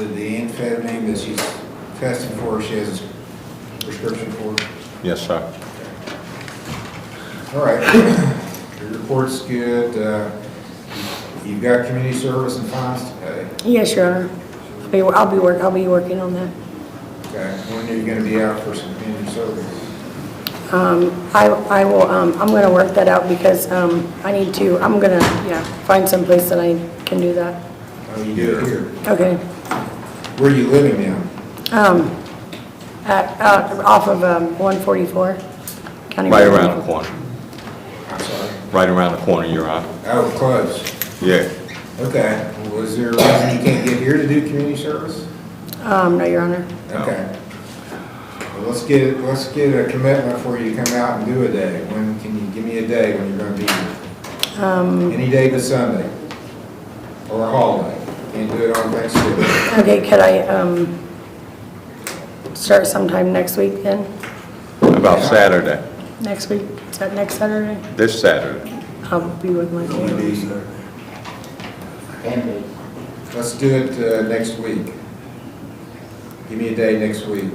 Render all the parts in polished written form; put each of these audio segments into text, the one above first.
the amphetamine that she's testing for, she has a prescription for? Yes, sir. All right. Your report's good. You've got community service and fines to pay. Yes, Your Honor. I'll be working on that. Okay. When are you going to be out for some community service? I will, I'm gonna work that out because, I need to, I'm gonna, find some place that I can do that. Oh, you do it here. Okay. Where are you living now? Off of, 144, County Right Road around the 24. corner. I'm sorry. Right around the corner you're on. Oh, close. Yeah. Okay. Was there a reason you can't get here to do community service? No, Your Honor. Okay. Well, let's get a commitment for you to come out and do a day. When can you give me a day when you're going to be here? Any day but Sunday or a holiday. Can't do it on Thanksgiving. Okay, could I, start sometime next week then? About Saturday. Next week? Is that next Saturday? This Saturday. I'll be with my family. Let's do it next week. Give me a day next week.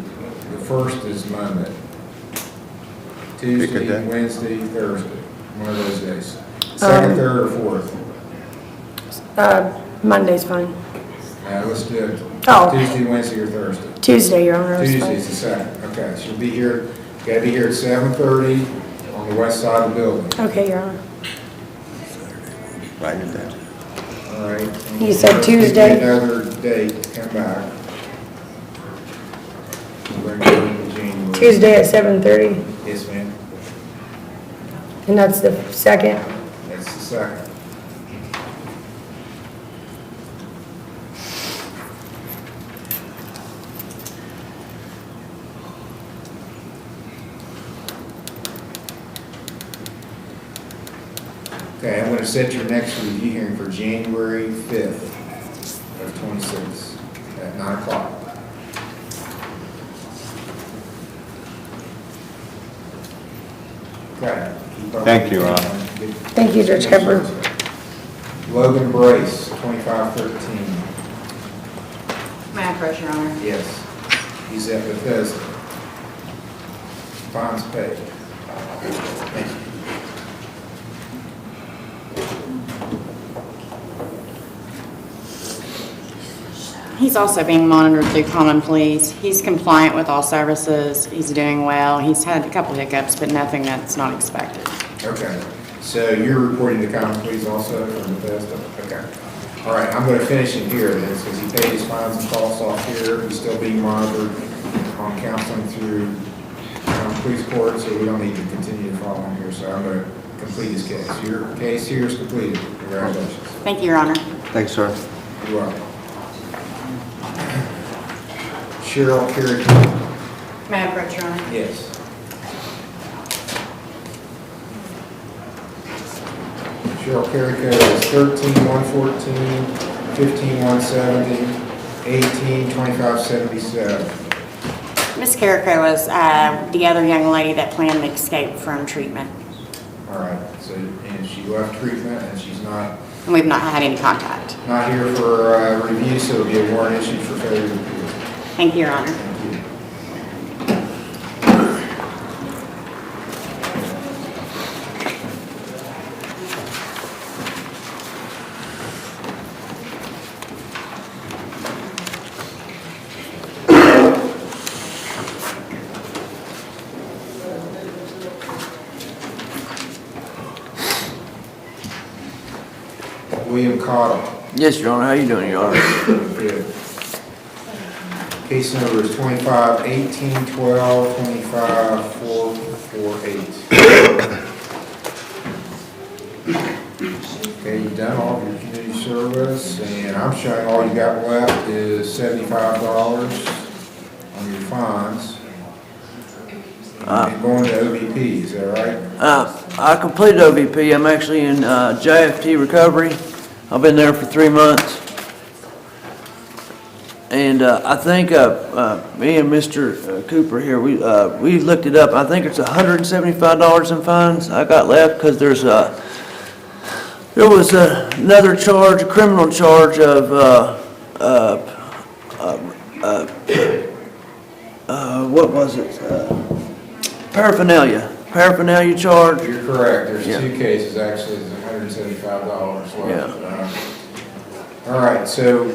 The first is Monday. Pick a Tuesday, day. Wednesday, Thursday. One of those days. Second, third, or fourth. Monday's fine. Let's do it Oh. Tuesday, Wednesday, or Thursday. Tuesday, Your Honor. is fine. Tuesday's the second. Okay, she'll be here, gotta be here at 7:30 on the west side of the building. Okay, Your Honor. Write it down. All right. You said Give me Tuesday? another date to come back. We're going to go into January. Tuesday at 7:30, Yes, ma'am. and that's the second. That's the second. Okay, I'm going to set your next review hearing for January 5th of 26 at 9 o'clock. Okay. Keep up. Thank you, Ron. Thank you, Judge Kemper. Logan Brace, 2513. May I approach, Your Honor? Yes. He's at Bethesda. Fines paid. Thank you. He's also being monitored through Common Pleas. He's compliant with all services. He's doing well. He's had a couple hiccups, but nothing that's not expected. Okay. So you're reporting to Common Pleas also from Bethesda? Okay. All right, I'm going to finish him here then, because he paid his fines and costs off here. He's still being monitored on counseling through Common Pleas Court, so we don't need to continue to follow him here. So I'm going to complete his case. Your case here is completed. Congratulations. Thank you, Your Honor. Thanks, sir. You're welcome. Cheryl Carey. May I approach, Your Honor? Yes. Cheryl Carey code is 13-114, 15-170, 18-2577. Ms. Carrico was the other young lady that planned to escape from treatment, All right, so, and she left treatment and she's not and we've not had any contact. here for review, so it'll be a warrant issued for failure to appear. Thank you, Your Honor. Thank you. William Cottle. Yes, Your Honor. How you doing, Your Honor? Good. Case number is 25-18-12, 25-448. Okay, you've done all of your community service, and I'm showing all you got left is $75 on your fines. And going to OVP, is that right? I completed OVP. I'm actually in JFT recovery. I've been there for 3 months. And I think me and Mr. Cooper here, we looked it up. I think it's $175 in fines I got left because there was another charge, a criminal charge of what was it? Paraphernalia charge. You're correct, there's Yeah. 2 cases, actually, it's $175 left. Yeah. All right, so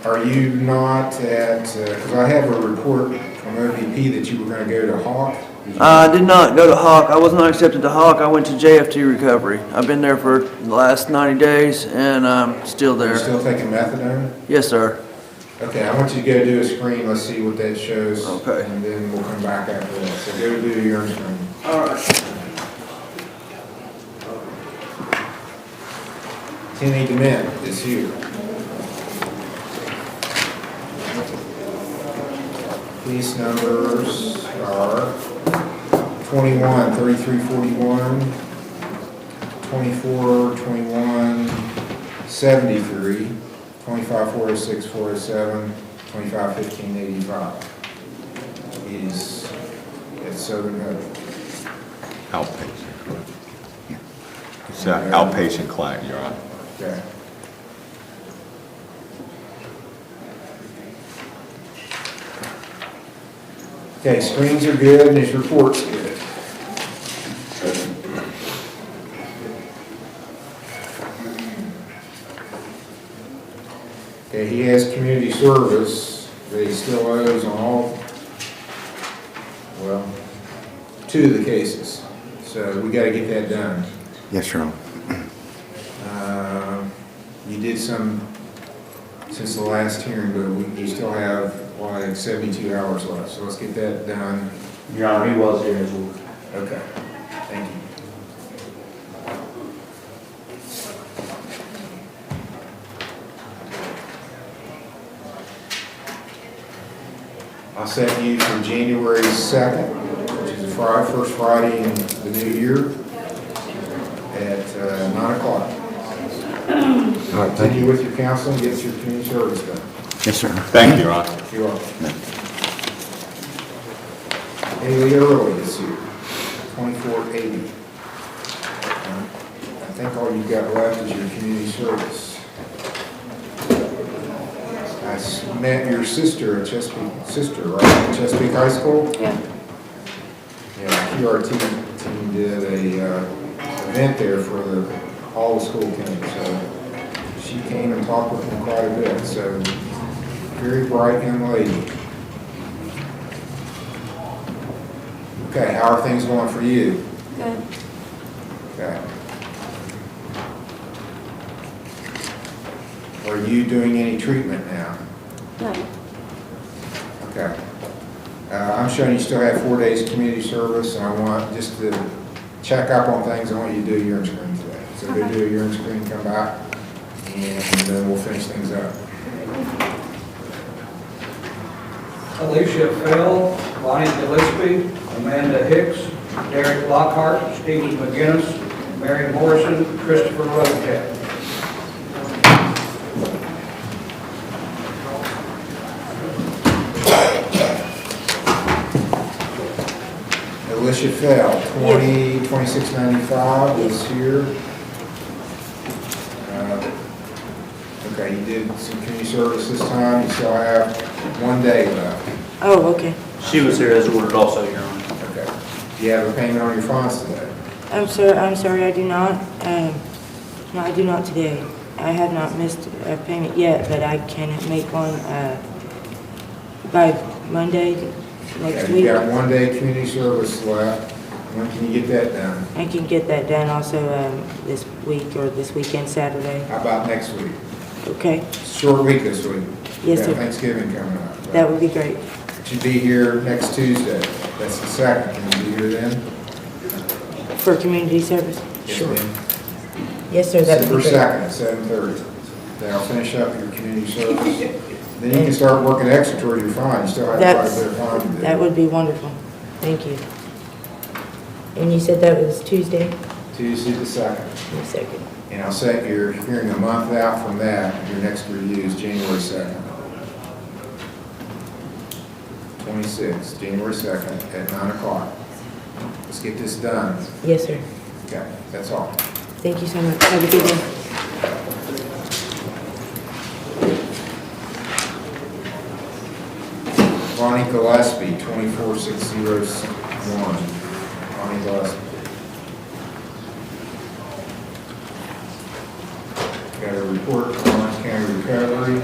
are you not at, because I have a report from OVP that you were going to go to Hawk? I did not go to Hawk. I was not accepted to Hawk. I went to JFT Recovery. I've been there for the last 90 days, and I'm still You're there. still taking methadone? Yes, sir. Okay, I want you to go do a screen, let's see what that shows. Okay. And then we'll come back after that, so go do a urine screen. All right. 10A Dement is here. Case numbers are 21-3341, 24-21-73, 25-406-407, 25-15-85. He's at Southern Hope. Outpatient. It's an outpatient client, Your Honor. Okay. Okay, screens are good and his report's good. Okay, he has community service that he still owes on all, well, 2 of the cases. So we gotta get that done. Yes, Your Honor. You did some since the last hearing, but you still have, like, 72 hours left, so let's get that done. Your Honor, he was here as well. Okay, thank you. I'll set you for January 2nd, which is a Friday, first Friday in the new year, at 9 o'clock. All right, thank Continue you. with your counseling, get your community service done. Yes, sir. Thank you, Your Honor. You're welcome. Haley Early is here, 2480. I think all you've got left is your community service. Met your sister at Chesapeake, right, at Chesapeake High School? Yeah. Yeah, QRT team did a event there for all the school came, so she came and talked with them quite a bit, so very bright young lady. Okay, how are things going for you? Good. Okay. Are you doing any treatment now? No. Okay. I'm showing you still have 4 days of community service, and I want just to check up on things. I want you to do a urine screen today. So go do a urine screen, come back, and then we'll finish things up. Alicia Fell, Lonnie Gillespie, Amanda Hicks, Derek Lockhart, Stephen McGinnis, Mary Morrison, Christopher Rosecat. Alicia Fell, 2695 is here. Okay, you did some community service this time. You still have 1 day left. Oh, okay. She was here as ordered also, Your Honor. Okay. Do you have a payment on your funds today? I'm sorry, I do not. No, I do not today. I have not missed a payment yet, but I can make one by Monday next Okay, week. you got 1 day community service left. When can you get that done? I can get that done also this week or this weekend, Saturday. How about next week? Okay, It's a short week this week. Yes, Got sir. Thanksgiving coming up. that would be great. Should be here next Tuesday. That's the 2nd. Can you be here then? For community service? Yes, Sure. ma'am. Yes, sir, that would December be great. 2nd, 7:30. Then I'll finish up your community service. Then you can start working extra toward your fine. You still have quite a That's- bit of time to do. That would be wonderful. Thank you. And you said that was Tuesday? Tuesday the 2nd. The second. And I'll set your hearing a month out from that. Your next review is January 2nd. 26, January 2nd at 9 o'clock. Let's get this done. Yes, sir. Okay, that's all. Thank you so much. Have a good day. Gillespie, 24601. Bonnie Gillespie. Got a report from Orange County Recovery.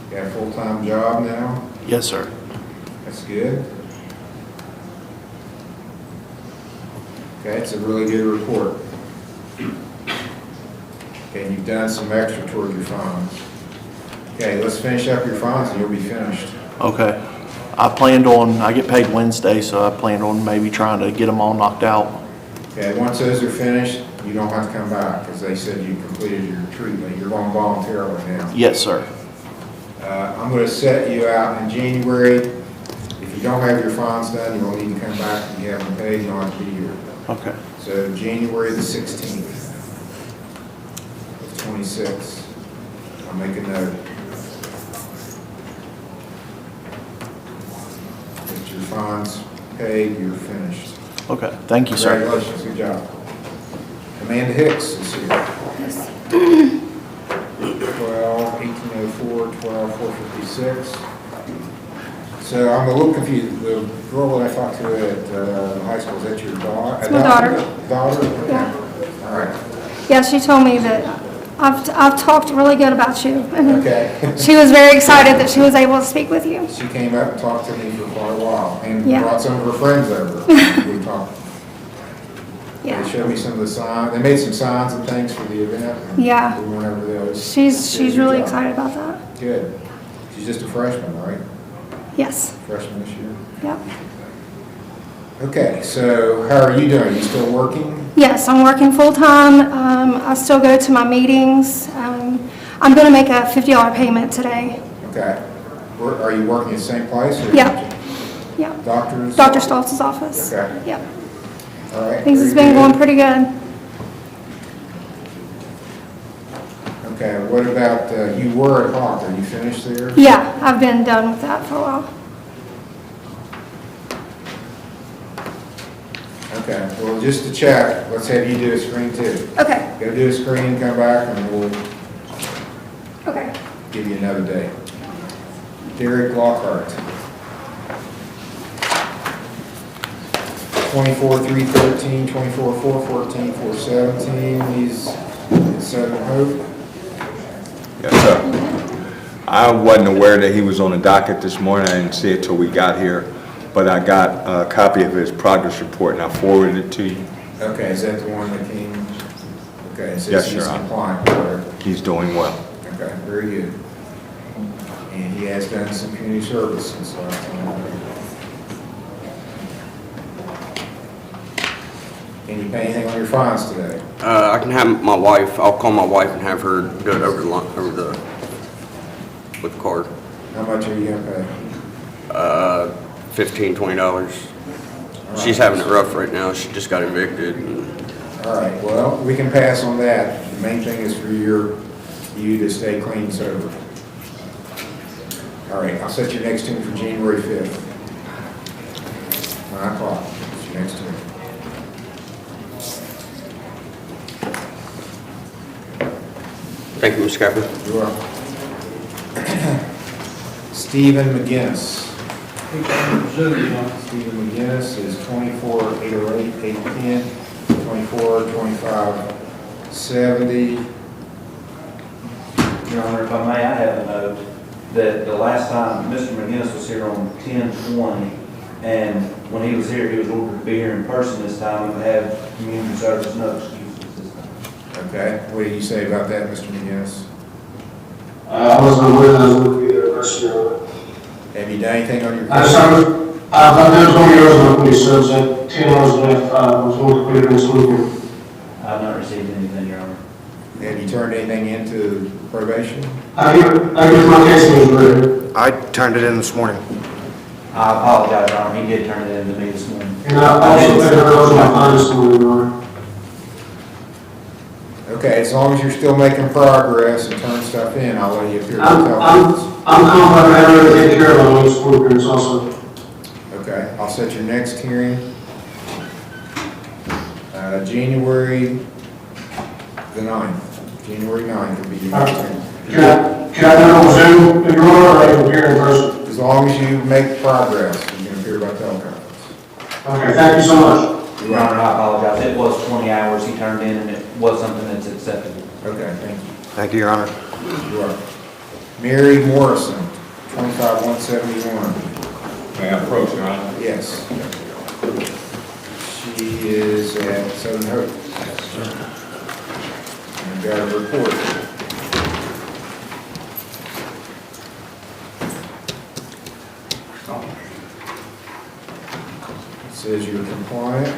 Got a full-time job now? Yes, sir. That's good. Okay, it's a really good report. Okay, you've done some extra toward your funds. Okay, let's finish up your funds and you'll be finished. Okay. I get paid Wednesday, so I planned on maybe trying to get them all knocked out. Okay, once those are finished, you don't have to come back because they said you completed your treatment. You're going voluntarily now. Yes, sir. I'm going to set you out in January. If you don't have your funds done, you will need to come back and you haven't paid, you don't have to be here. Okay. So January the 16th, 26th. I'll make a note. Get your funds paid, you're finished. Okay. Thank you, sir. Congratulations, good job. Amanda Hicks is here. 12-1804-12-456. So I'm a little confused. The girl that I talked to at the high school, is that your daughter? It's my daughter. Daughter? Okay. Yeah. All right. Yeah, she told me that I've talked really good about you. And Okay. she was very excited that she was able to speak with you. She came up and talked to me for quite a while and Yeah. brought some of her friends over. We talked. They Yeah. showed me some of the signs. They made some signs and things for the event. And Yeah. we went over those. She's Did a good really job. excited about that. Good. She's just a freshman, right? Yes. Freshman this year. Yep. Okay, so how are you doing? You still working? Yes, I'm working full-time. I still go to my meetings. I'm going to make a $50 payment today. Okay. Are you working at the same place? Or Yeah. Yeah. Doctor's? Dr. Stoltz's office. Okay. Yep. All right. Things has very been good. going pretty good. Okay, what about, you were at Hawk, are you finished there? Yeah, I've been done with that for a while. Okay, well, just to check, let's have you do a screen too. Okay. Go do a screen, come back, and we'll Okay. give you another day. Derek Lockhart. 24-313, 24-414, 417, he's at Southern Hope. Yes, sir. I wasn't aware that he was on the docket this morning. I didn't see it till we got here. But I got a copy of his progress report and I forwarded it to you. Okay, is that the one that came? Okay, it Yes, says sir. he's compliant, correct? He's doing well. Okay, very good. And he has done some community service since last time. Can you pay anything on your fines today? I can have my wife, I'll call my wife and have her do it over with the card. How much are you gonna pay? $15, $20. She's having it rough right now. She just got evicted. All right, well, we can pass on that. The main thing is for you to stay clean and sober. All right, I'll set your next tune for January 5th. 9 o'clock, that's your next tune. Thank you, Ms. Scapper. You're welcome. Stephen McGinnis. Stephen McGinnis is 24-808-810, 24-25-70. Your Honor, if I may, I have a note that the last time Mr. McGinnis was here on 10/20, and when he was here, he was ordered to be here in person this time and have community service, no excuses this time. Okay, what do you say about that, Mr. McGinnis? I wasn't aware that I was going to be there first year. Have you done anything on your I've case? done 20 hours on the police service, at 10 hours left. I was going to put it in this weekend. I've not received anything, Your Honor. Have you turned anything into probation? I get my case was ready. I turned it in this morning. I apologize, Your Honor, he did turn it in to me this morning. And I also let her know my fine this morning, Your Honor. Okay, as long as you're still making progress and turning stuff in, I'll let you appear. I'm confident I have to take care of my own school parents also. Okay, I'll set your next hearing January the 9th. January 9th will be your next hearing. Can I do it on Zoom, Your Honor, or I can appear in person? As long as you make progress, you can appear by teleconference. Okay, thank you so much. Your Honor, I apologize. It was 20 hours he turned in, and it was something that's acceptable. Okay, thank you. Thank you, Your Honor. You are. Mary Morrison, 25171. May I approach, Your Honor? Yes. She is at Southern Hope. I've got a report. It says you're compliant.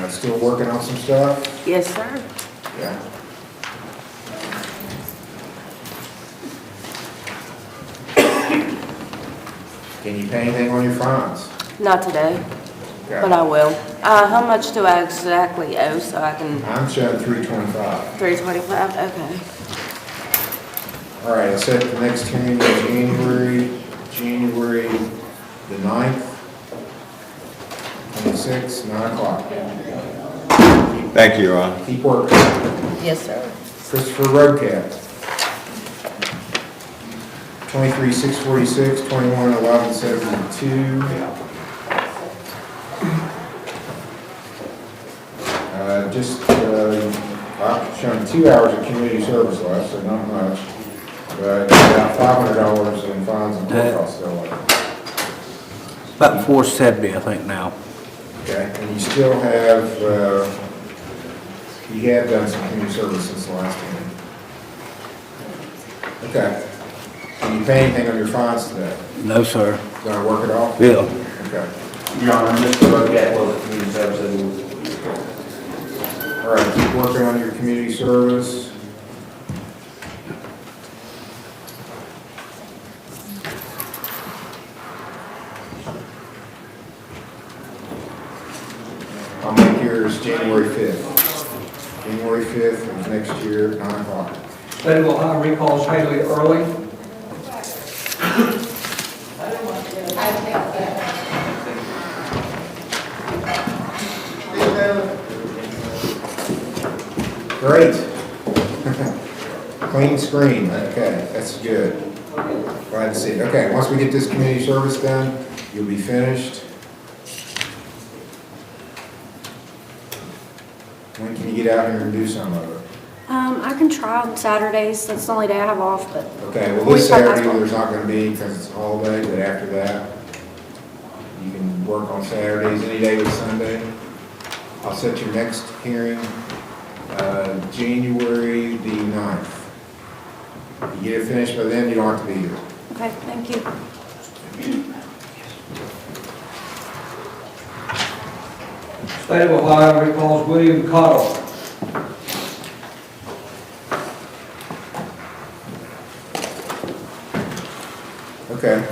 Still working on some stuff? Yes, sir. Yeah. Can you pay anything on your fines? Not today, Okay. but I will. How much do I exactly owe so I can, I'm showing 325. 325? Okay. All right, I set the next hearing in January the 9th, 26, 9 o'clock. Thank you, Your Honor. Keep working. Yes, sir. Christopher Roadcat. 23,646, 21,1172. I've shown 2 hours of community service left, so not much. But about $500 in fines and court costs still left. About 470, I think, now. Okay, and you still have, you have done some community service since the last meeting. Okay. Can you pay anything on your fines today? No, sir. Gonna work it off? Will. Okay. Your Honor, Mr. Rogat was a community service. All right, keep working on your community service. I'll make yours January 5th. January 5th of next year, 9 o'clock. State of Ohio recalls Haley Early. Great. Clean screen, okay, that's good. Glad to see it. Okay, once we get this community service done, you'll be finished. When can you get out here and do some of it? I can try on Saturdays, that's the only day I have off, but. Okay, well, this Saturday, there's not gonna be, because it's a holiday, but after that, you can work on Saturdays, any day but Sunday. I'll set your next hearing, January the 9th. If you get it finished by then, you don't have to be here. Okay, thank you. State of Ohio recalls William Cottle. Okay.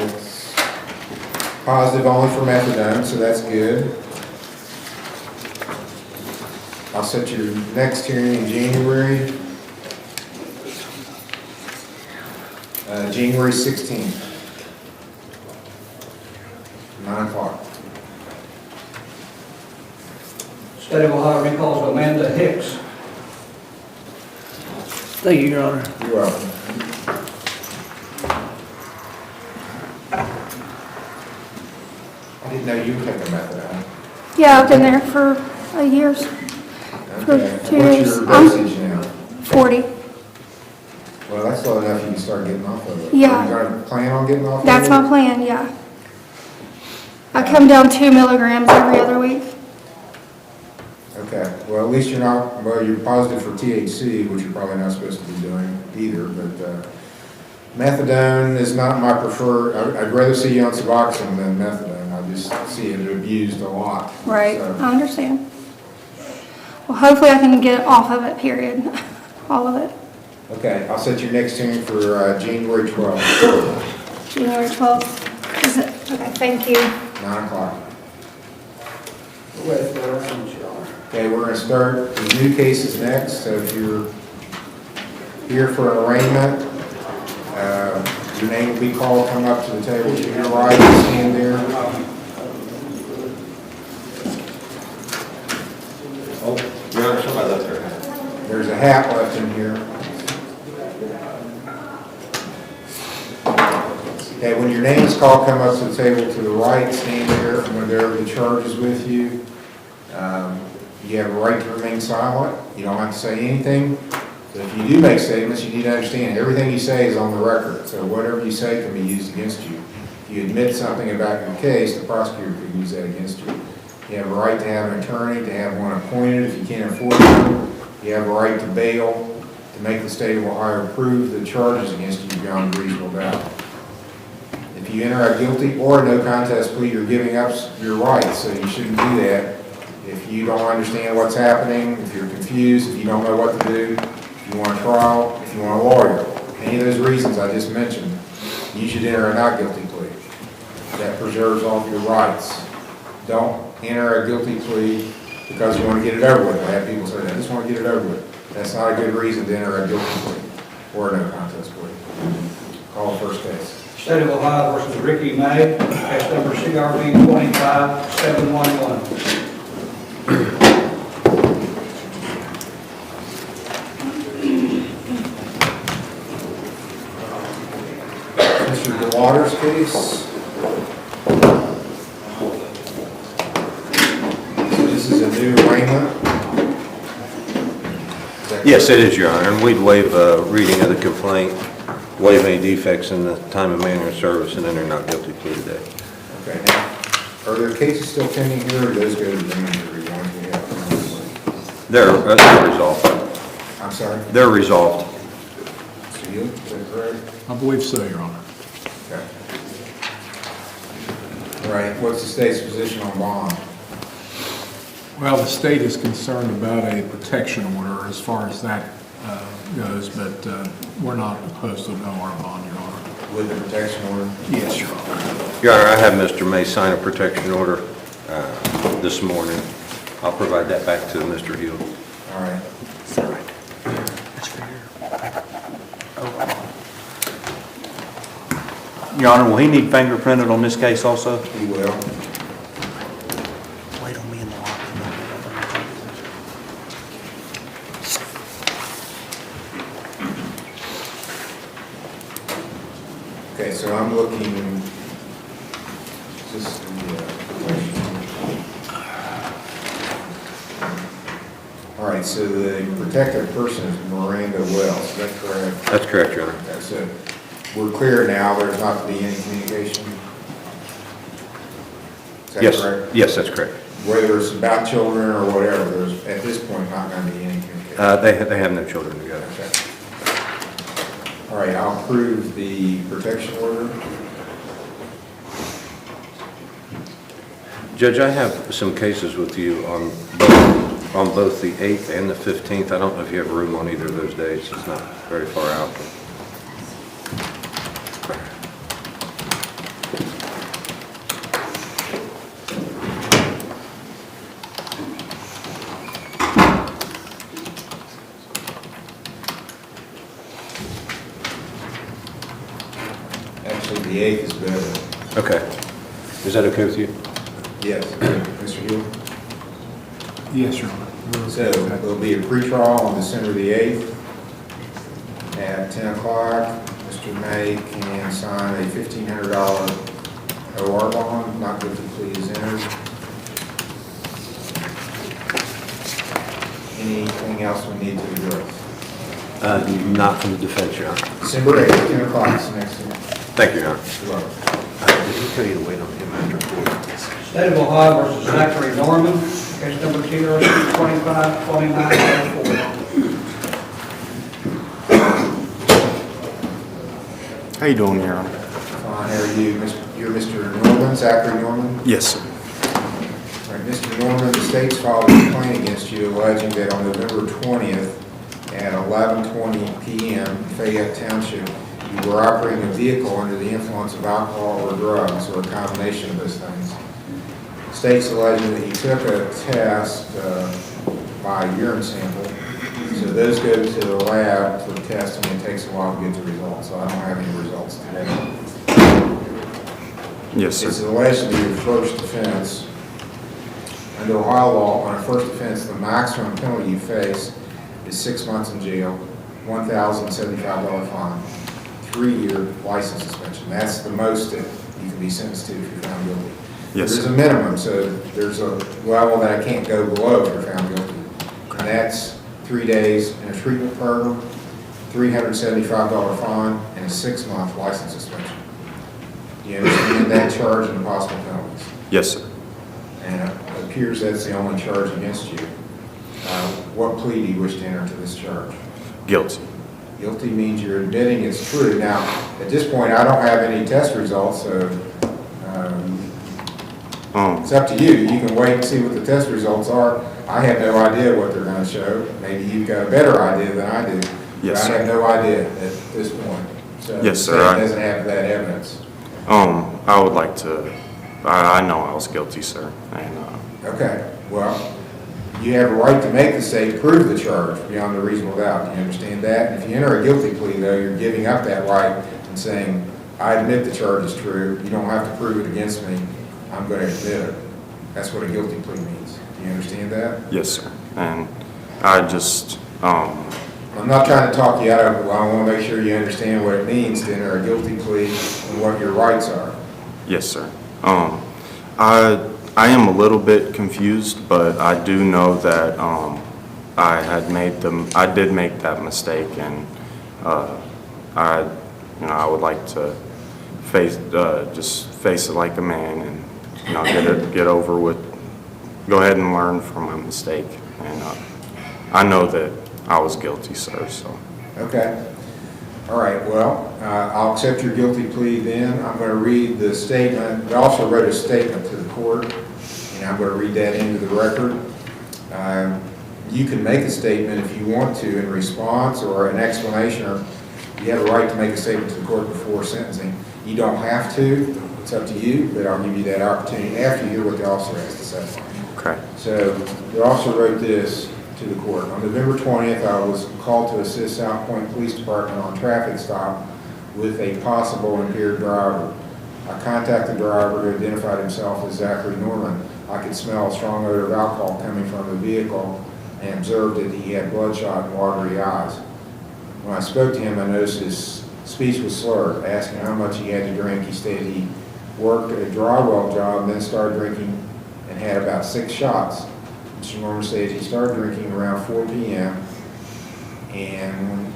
It's positive only for methadone, so that's good. I'll set your next hearing in January. January 16th. 9 o'clock. State of Ohio recalls Amanda Hicks. Thank you, Your Honor. You're welcome. I didn't know you were taking methadone. Yeah, I've been there for years, for Okay. 2 What's years. your I'm dosage now? 40. Well, that's low enough you can start getting off of it. Yeah. You gonna plan on getting off of it? That's my plan, yeah. I come down 2 milligrams every other week. Okay, well, at least you're not, well, you're positive for THC, which you're probably not supposed to be doing either, but methadone is not my preferred, I'd rather see you on Suboxone than methadone. I just see it abused a lot. Right, So, I understand. Well, hopefully I can get off of it, period, all of it. Okay, I'll set your next hearing for January 12th, January 12th. Is it? Okay, thank you. 9 o'clock. Okay, we're gonna start the new cases next, so if you're here for an arraignment, your name will be called, come up to the table to your right, stand there. hat left in here. Okay, when your name's called, come up to the table to the right, stand there. I'm going to go over the charges with you. You have a right to remain silent. You don't have to say anything. So if you do make statements, you need to understand everything you say is on the record. So whatever you say can be used against you. If you admit something about your case, the prosecutor could use that against you. You have a right to have an attorney, to have one appointed if you can't afford one. You have a right to bail, to make the state of Ohio prove the charges against you beyond reasonable doubt. If you enter a guilty or a no contest plea, you're giving up your rights, so you shouldn't do that. If you don't understand what's happening, if you're confused, if you don't know what to do, if you want a trial, if you want a lawyer, any of those reasons I just mentioned, you should enter a not guilty plea. That preserves all of your rights. Don't enter a guilty plea because you want to get it over with. I have people say that, I just want to get it over with. That's not a good reason to enter a guilty plea or a no contest plea. Call the first case. State of Ohio versus Ricky May, case number CRB 25711. Mr. DeWater's case. So this is a new arraignment? Yes, it is, Your Honor, and we'd waive a reading of the complaint, waive any defects in the time and manner of service, and enter not guilty plea today. Okay, now, are there cases still pending here, or those go to the grand jury ones we have? They're resolved. I'm sorry? They're resolved. Mr. Hill, is that correct? I believe so, Your Honor. Okay. All right, what's the state's position on bond? Well, the state is concerned about a protection order as far as that goes, but we're not opposed to no harm bond, Your Honor. With the protection order? Yes, Your Honor. Your Honor, I have Mr. May sign a protection order this morning. I'll provide that back to Mr. Hill. All right. Is that right? That's for your... Your Honor, will he need fingerprinted on this case also? He will. Wait on me in the lobby. Okay, so I'm looking, just all right, so the protected person is Miranda Wells, is that correct? That's correct, Your Honor. Okay, so we're clear now, there's not to be any communication? Is that Yes, correct? yes, that's correct. Whether it's about children or whatever, there's, at this point, not going to be any communication? They have no children together. Okay. All right, I'll approve the protection order. Judge, I have some cases with you on both the 8th and the 15th. I don't know if you have room on either of those days. It's not very far out. Actually, the 8th is better. Okay. Is that okay with you? Yes, Mr. Hill? Yes, Your Honor. So there'll be a pretrial on December the 8th at 10 o'clock. Mr. May can sign a $1,500 OR bond, not guilty plea is entered. Anything else we need to address? Not from the defense, Your Honor. December 8th, 10 o'clock is the next one. Thank you, Your Honor. You're welcome. Did he tell you to wait on him after court? State of Ohio versus Zachary Norman, case number CRB 252904. How you doing, Your Honor? Fine, how are you? You're Mr. Norman, Zachary Norman? Yes, sir. All right, Mr. Norman, the state's filed a complaint against you alleging that on November 20th at 11:20 p.m. in Fayette Township, you were operating a vehicle under the influence of alcohol or drugs, or a combination of those things. The state's alleging that you took a test by a urine sample, so those go to the lab for testing. It takes a while to get the results, so I don't have any results today. Yes, sir. It's alleged to be your first offense. Under Ohio law, on a first offense, the maximum penalty you face is 6 months in jail, $1,075 fine, 3-year license suspension. That's the most that you can be sentenced to if you're found guilty. Yes, There's sir. a minimum, so there's a level that I can't go below if you're found guilty. And that's 3 days in a treatment program, $375 fine, and a 6-month license suspension. Do you understand that charge and the possible penalties? Yes, sir. And it appears that's the only charge against you. What plea do you wish to enter to this charge? Guilty. Guilty means you're admitting it's true. Now, at this point, I don't have any test results, so it's up to you. You can wait and see what the test results are. I have no idea what they're going to show. Maybe you've got a better idea than I do. Yes, but sir. I have no idea at this point. So Yes, sir. the state doesn't have that evidence. I would like to, I know I was guilty, sir, and, Okay, well, you have a right to make the state prove the charge beyond a reasonable doubt. Do you understand that? And if you enter a guilty plea, though, you're giving up that right and saying, I admit the charge is true. You don't have to prove it against me. I'm going to admit it. That's what a guilty plea means. Do you understand that? yes, sir. And I just, I'm not trying to talk you out of it. I want to make sure you understand what it means to enter a guilty plea and what your rights are. yes, sir. I am a little bit confused, but I do know that, I did make that mistake, and, I would like to just face it like a man and, get over with, go ahead and learn from my mistake. And, I know that I was guilty, sir, so. Okay. All right, well, I'll accept your guilty plea then. I'm going to read the statement. I also wrote a statement to the court, and I'm going to read that into the record. You can make a statement if you want to in response or an explanation, or you have a right to make a statement to the court before sentencing. You don't have to. It's up to you, but I'll give you that opportunity after you hear what the officer has to say. Okay. So the officer wrote this to the court. On November 20th, I was called to assist South Point Police Department on a traffic stop with a possible impaired driver. I contacted the driver, who identified himself as Zachary Norman. I could smell a strong odor of alcohol coming from the vehicle and observed that he had bloodshot and watery eyes. When I spoke to him, I noticed his speech was slurred. Asking how much he had to drink, he stated he worked a drywall job, then started drinking and had about 6 shots. Mr. Norman stated he started drinking around 4 p.m. and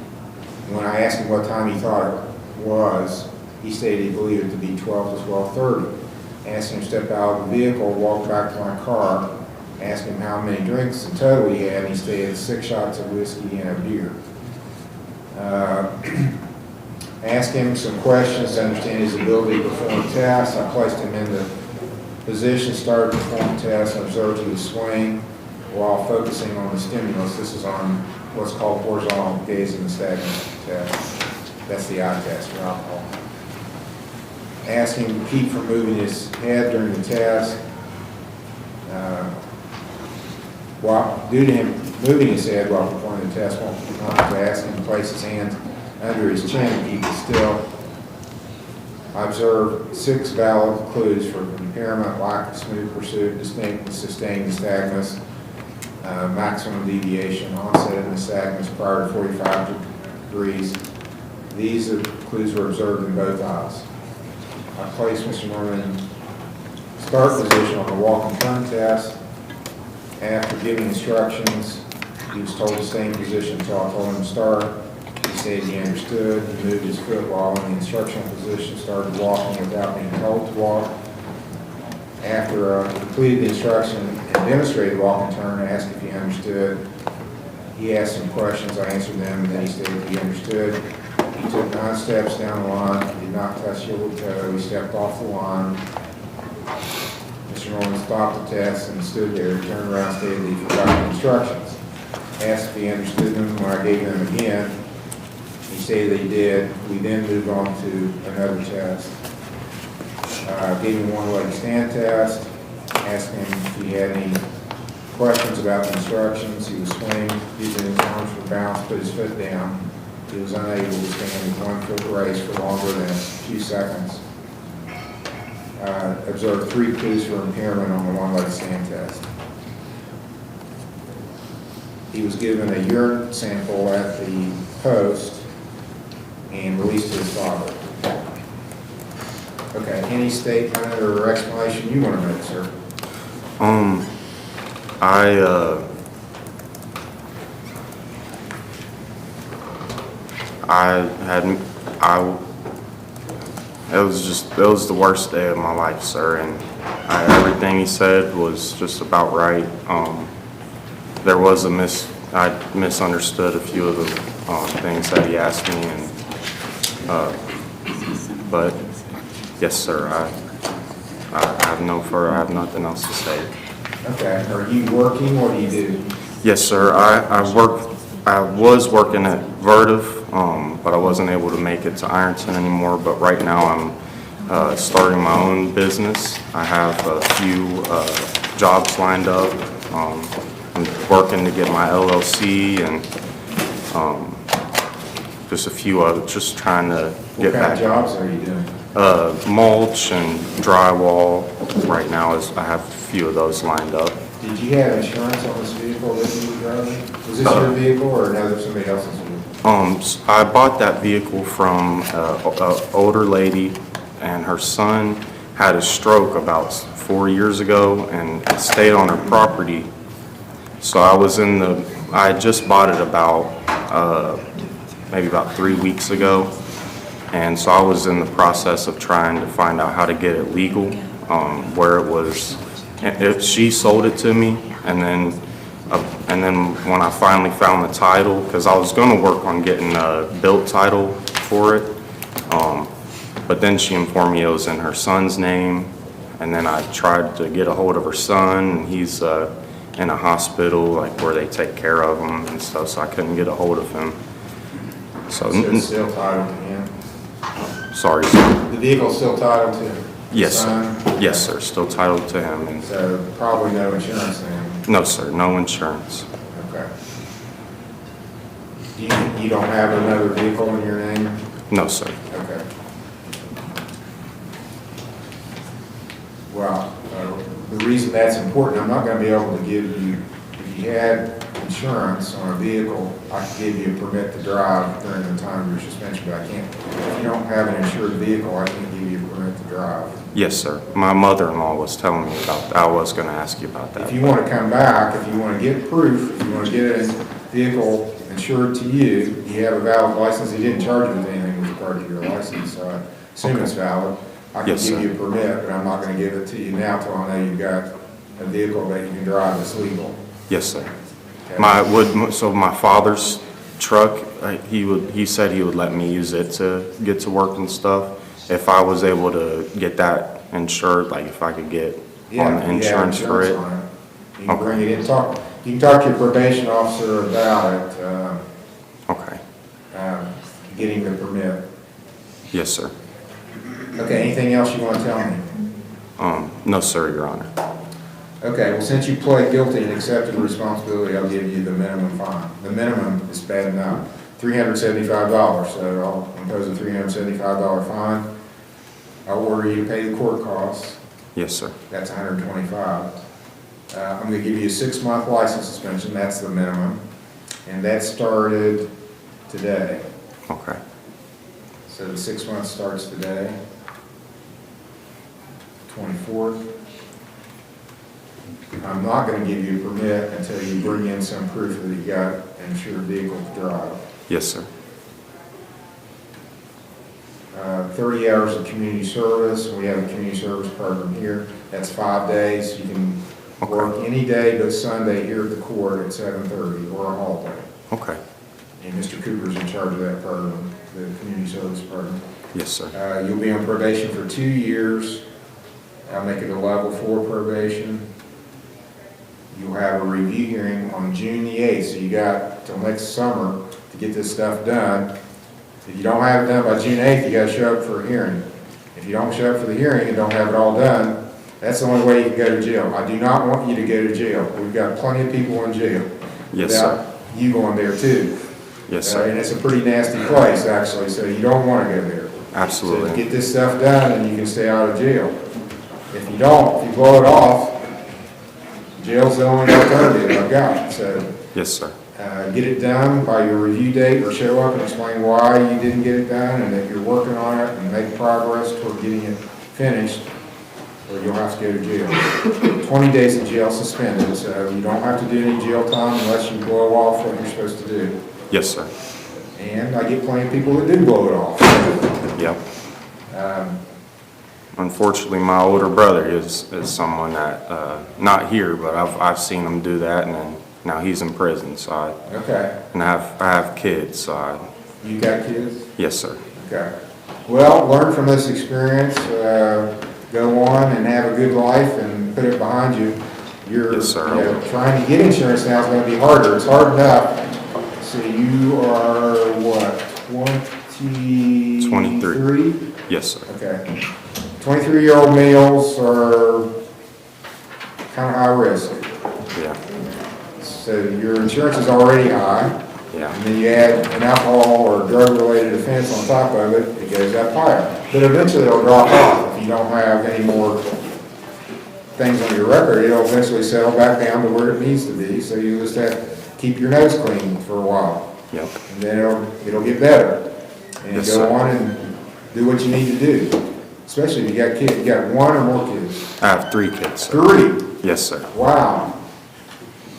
when I asked him what time he thought it was, he stated he believed it to be 12 to 12:30. Asked him to step out of the vehicle, walk back to my car, asked him how many drinks in total he had, and he stated 6 shots of whiskey and a beer. Asked him some questions to understand his ability to perform tasks. I placed him in the position, started to perform tests, and observed he was swaying while focusing on the stimulus. This is on what's called horizontal gazing nystagmus test. That's the eye test for alcohol. Asked him to keep from moving his head during the test. Due to him moving his head while performing the test, I asked him to place his hands under his chin and keep it still. I observed 6 valid clues for impairment, lack of smooth pursuit, distinct sustained nystagmus, maximum deviation, onset of nystagmus prior to 45 degrees. These clues were observed in both eyes. I placed Mr. Norman in start position on the walk and turn test. After giving instructions, he was told to stay in position until I told him to start. He stated he understood. He moved his foot while in the instructional position, started walking without being told to walk. After I completed the instruction and demonstrated walk and turn, I asked if he understood. He asked some questions, I answered them, and then he stated he understood. He took 9 steps down the line, he did not touch heel to toe, he stepped off the line. Mr. Norman stopped the test and stood there, he turned around, stated that he forgot the instructions. Asked if he understood them. When I gave them again, he stated that he did. We then moved on to another test. Gave him one leg stand test, asked him if he had any questions about the instructions. He was swinging, using his arms for balance, put his foot down. He was unable to stand his 1 foot raise for longer than a few seconds. Observed 3 clues for impairment on the one leg stand test. he was given a urine sample at the post and released to his father. Okay, any statement or explanation you want to make, sir? It was the worst day of my life, sir, and everything he said was just about right. There was I misunderstood a few of the things that he asked me, and but yes, sir, I have I have nothing else to say. Okay, are you working? What do you do? Yes, sir, I was working at Vertiv, but I wasn't able to make it to Ironton anymore, but right now I'm starting my own business. I have a few jobs lined up. I'm working to get my LLC and just a few other, just trying to get back. What kind of jobs are you doing? Mulch and drywall. Right now I have a few of those lined up. Did you have insurance on this vehicle that you were driving? Was this your vehicle or another somebody else's vehicle? I bought that vehicle from an older lady, and her son had a stroke about 4 years ago and it stayed on her property. So I had just bought it about, maybe about 3 weeks ago. And so I was in the process of trying to find out how to get it legal, where it was, she sold it to me, and then when I finally found the title, because I was going to work on getting a built title for it, but then she informed me it was in her son's name, and then I tried to get a hold of her son, and he's in a hospital, like where they take care of him and stuff, so I couldn't get a hold of him. So it's still titled to him? Sorry, sir. The vehicle's still titled to him? Yes, sir. Yes, sir, still titled to him. And so probably no insurance then? No, sir, no insurance. Okay. You don't have another vehicle in your name? No, sir. Okay. Well, the reason that's important, I'm not going to be able to give you, if you had insurance on a vehicle, I could give you a permit to drive during the time of your suspension, but I can't. If you don't have an insured vehicle, I can't give you a permit to drive. Yes, sir. My mother-in-law was telling me about that. I was going to ask you about that. If you want to come back, if you want to get proof, if you want to get a vehicle insured to you, you have a valid license. He didn't charge you with anything with regard to your license, so I assume it's valid. I can give you a permit, but I'm not going to give it to you now till I know you've got a vehicle that you can drive that's legal. Yes, sir. Okay. So my father's truck, he said he would let me use it to get to work and stuff. If I was able to get that insured, like if I could get on the insurance for it. You can bring it in. You can talk to your probation officer about it. Okay. Getting the permit. Yes, sir. Okay, anything else you want to tell me? No, sir, Your Honor. Okay, well, since you pled guilty and accepted the responsibility, I'll give you the minimum fine. The minimum is bad enough, $375, so I'll impose a $375 fine. I'll order you to pay the court costs. Yes, sir. That's $125. I'm going to give you a 6-month license suspension, that's the minimum, and that started today. Okay. So the 6 months starts today, 24th. I'm not going to give you a permit until you bring in some proof that you got an insured vehicle to drive. Yes, sir. 30 hours of community service. We have a community service program here. That's 5 days. You can work any day but Sunday here at the court at 7:30 or a holiday. Okay. And Mr. Cooper's in charge of that program, the community service program. Yes, sir. You'll be on probation for 2 years. I'll make it a level 4 probation. You'll have a review hearing on June the 8th, so you got till next summer to get this stuff done. If you don't have it done by June 8th, you got to show up for a hearing. If you don't show up for the hearing and don't have it all done, that's the only way you can go to jail. I do not want you to go to jail. We've got plenty of people in jail. Yes, sir. You going there too. Yes, sir. And it's a pretty nasty place, actually, so you don't want to go there. Absolutely. So get this stuff done and you can stay out of jail. If you don't, if you blow it off, jail's the only alternative I've got. So Yes, sir. Get it done by your review date, or show up and explain why you didn't get it done, and that you're working on it and make progress toward getting it finished, or you'll have to go to jail. 20 days in jail suspended, so you don't have to do any jail time unless you blow off what you're supposed to do. Yes, sir. And I get plenty of people that do blow it off. Yep. Unfortunately, my older brother is someone that, not here, but I've seen him do that, and then now he's in prison, so Okay. and I have kids, so You got kids? yes, sir. Okay. Well, learn from this experience, go on and have a good life and put it behind you. You're, Yes, sir. you know, trying to get insurance now is going to be harder. It's hard enough. So you are what, 23? Yes, sir. Okay. 23-year-old males are kind of high risk. Yeah. So your insurance is already high. Yeah. And then you add an alcohol or drug-related offense on top of it, it goes up higher. But eventually it'll drop off. If you don't have any more things on your record, it'll eventually settle back down to where it needs to be. So you just have to keep your nose clean for a while. Yep. And then it'll get better. And Yes, go sir. on and do what you need to do. Especially if you got kids. You got one or more kids? I have 3 kids, sir. 3? Yes, sir. Wow.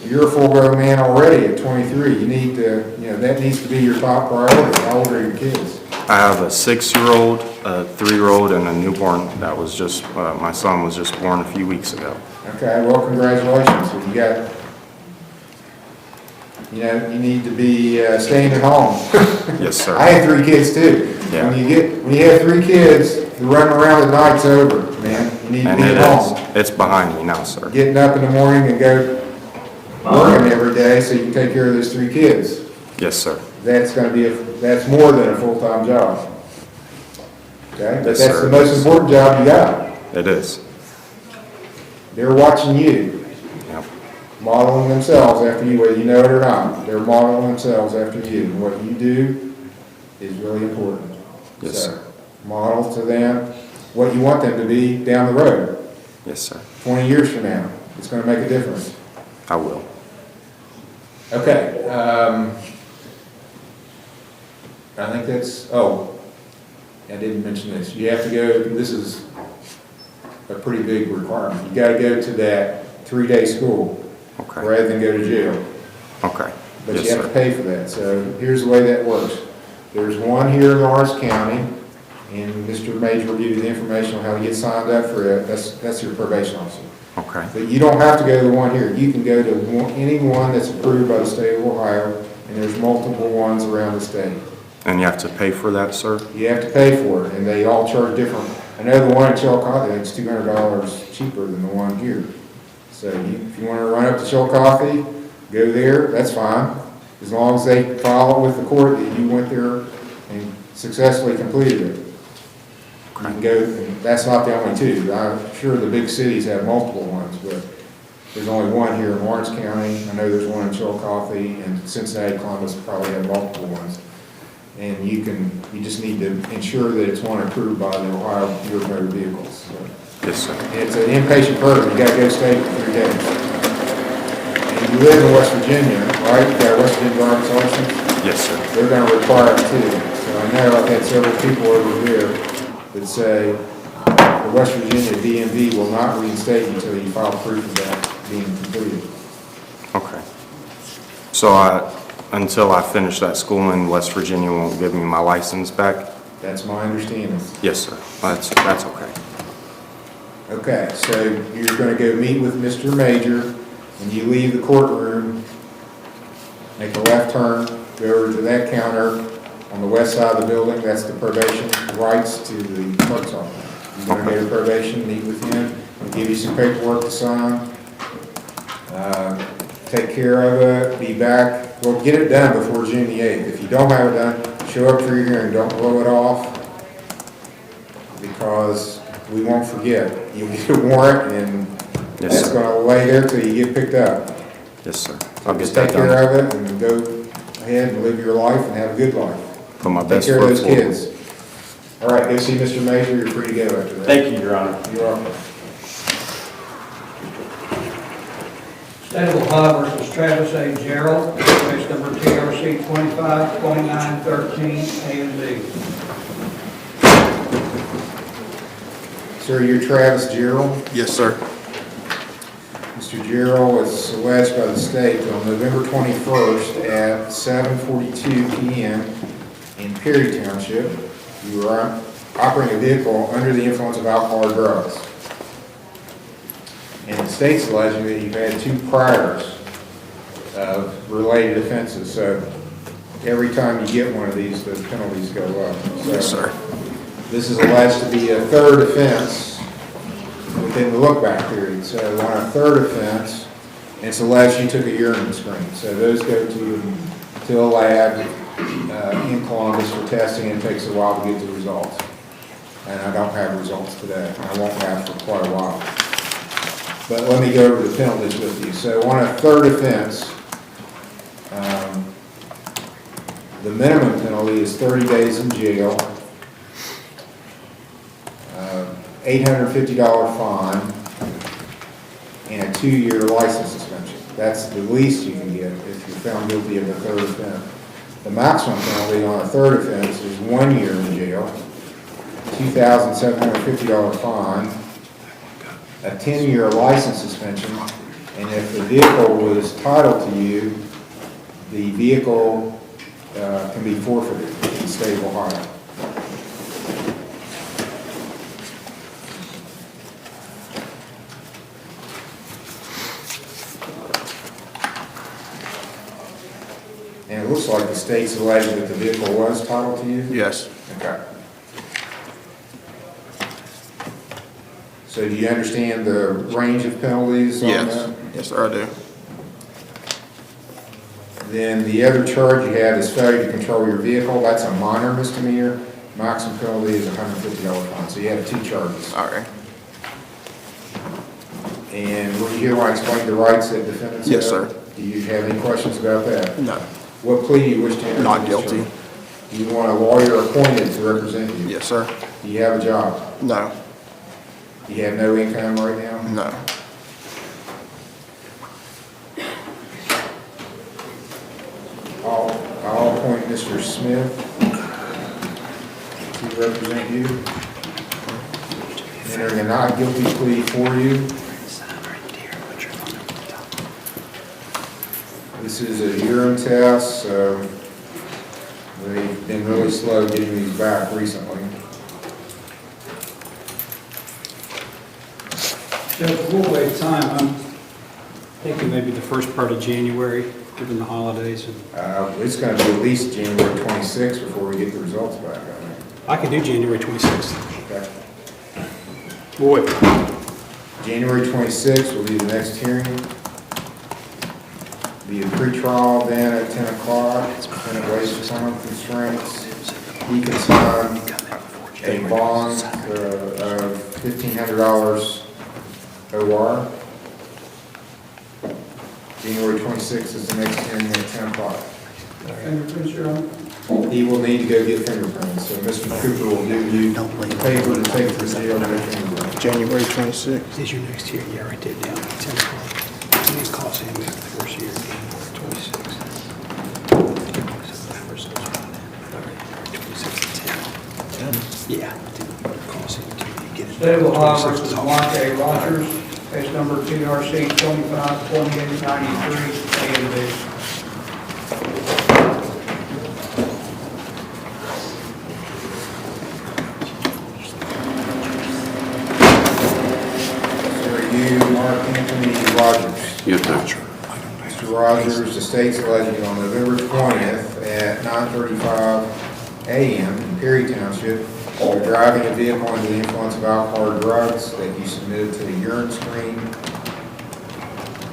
You're a full-grown man already at 23. You need to, that needs to be your top priority. How old are your kids? I have a 6-year-old, a 3-year-old, and a newborn that was just, my son was just born a few weeks ago. Okay, well, congratulations. You got, you need to be staying at home. Yes, sir. I had 3 kids too. Yeah. When you have 3 kids, the running around at night's over, man. You need to And be it at home. is. It's behind me now, sir. Getting up in the morning and go working every day so you can take care of those 3 kids. Yes, sir. That's going to be, that's more than a full-time job. Okay, but Yes, that's sir. the most important job you got. It is. They're watching you, Yep. modeling themselves after you, whether you know it or not. They're modeling themselves after you. And what you do is really important. Yes, So, sir. model to them what you want them to be down the road. Yes, sir. 20 years from now, it's going to make a difference. I will. Okay, I think that's, I didn't mention this. You have to go, this is a pretty big requirement. You gotta go to that 3-day school Okay. rather than go to jail. Okay. But Yes, you have sir. to pay for that. So here's the way that works. There's one here in Lawrence County, and Mr. Major will give you the information on how to get signed up for it. That's your probation officer. Okay. But you don't have to go to the one here. You can go to any one that's approved by the state of Ohio, and there's multiple ones around the state. And you have to pay for that, sir? You have to pay for it, and they all charge different. I know the one in Chillicothe, it's $200 cheaper than the one here. So if you want to run up to Chillicothe, go there, that's fine. As long as they follow with the court that you went there and successfully completed it. You can go, and that's not the only 2. I'm sure the big cities have multiple ones, but there's only one here in Lawrence County. I know there's one in Chillicothe, and Cincinnati, Columbus probably have multiple ones. And you just need to ensure that it's one approved by the Ohio Bureau of Motor Vehicles. So Yes, sir. it's an inpatient program, you gotta go stay for 3 days. And you live in West Virginia, right? You got a West Virginia driver's license? Yes, sir. They're gonna require it too. So I know I've had several people over here that say the West Virginia DMV will not reinstate you until you file proof of that being completed. Okay. So until I finish that school in West Virginia, won't give me my license back? That's my understanding. Yes, sir. That's okay. Okay, so you're gonna go meet with Mr. Major, and you leave the courtroom, make a left turn, go over to that counter on the west side of the building, that's the probation rights to the clerk's office. You're gonna go to probation, meet with him, and give you some paperwork to sign. Take care of it, be back, well, get it done before June the 8th. If you don't have it done, show up for your hearing, don't blow it off, because we won't forget. You'll get a warrant, and Yes, that's sir. gonna lay there till you get picked up. Yes, sir. I'll get Just that take care done. of it, and go ahead and live your life and have a good life. Put my Take best care of foot those forward. kids. All right, go see Mr. Major, you're free to go after that. Thank you, Your Honor. You're welcome. State of Ohio versus Travis A. Gerald, case number TRC 252913, A and B. Sir, you're Travis Gerald. Yes, sir. Mr. Gerald, it's alleged by the state that on November 21st at 7:42 p.m. in Perry Township, you were operating a vehicle under the influence of alcohol or drugs. And the state's alleging that you've had 2 priors of related offenses. So every time you get one of these, the penalties go up. So Yes, sir. this is alleged to be a 3rd offense within the look-back period. So on a 3rd offense, it's alleged you took a urine screen. So those go to a lab in Columbus for testing, and it takes a while to get the results. And I don't have results today. I won't have for quite a while. But let me go over the penalties with you. So on a 3rd offense, the minimum penalty is 30 days in jail, $850 fine, and a 2-year license suspension. That's the least you can get if you're found guilty of a 3rd offense. The maximum penalty on a 3rd offense is 1 year in jail, $2,750 fine, a 10-year license suspension, and if the vehicle was titled to you, the vehicle can be forfeited in the state of Ohio. And it looks like the state's alleging that the vehicle was titled to you? Yes. Okay. So do you understand the range of penalties on Yes. that? Yes, sir, I do. Then the other charge you have is failure to control your vehicle. That's a minor misdemeanor. Maximum penalty is $150 fine. So you have 2 charges. All right. And were you here when I explained the rights that defendants have? Yes, sir. Do you have any questions about that? No. What plea do you wish to enter? Not guilty. Do you want a lawyer appointed to represent you? Yes, sir. Do you have a job? No. Do you have no income right now? No. I'll appoint Mr. Smith to represent you. Entering a not guilty plea for you. This is a urine test, so they've been really slow getting these back recently. Judge, we'll wait time. I'm thinking maybe the first part of January, given the holidays. It's going to be at least January 26th before we get the results back, I think. I could do January 26th. Okay. We'll wait. January 26th will be the next hearing. Be a pretrial then at 10 o'clock. Defendant waives for time constraints. He can sign a bond of $1,500 OR. January 26th is the next hearing at 10 o'clock. Fingerprints, Your Honor? He will need to go get fingerprints, so Mr. Cooper will give you paper to take to the jail to get fingerprints. January 26th. This is your next hearing. Yeah, write that down. 10 o'clock. Please call him after the first hearing, January 26th. Yeah. State of Ohio versus Mark A. Rogers, case number TRC 252893, A and B. Mark Anthony Rogers. Yes, sir. Mr. Rogers, the state's alleging on November 20th at 9:35 a.m. in Perry Township, you're driving a vehicle under the influence of alcohol or drugs that you submitted to the urine screen,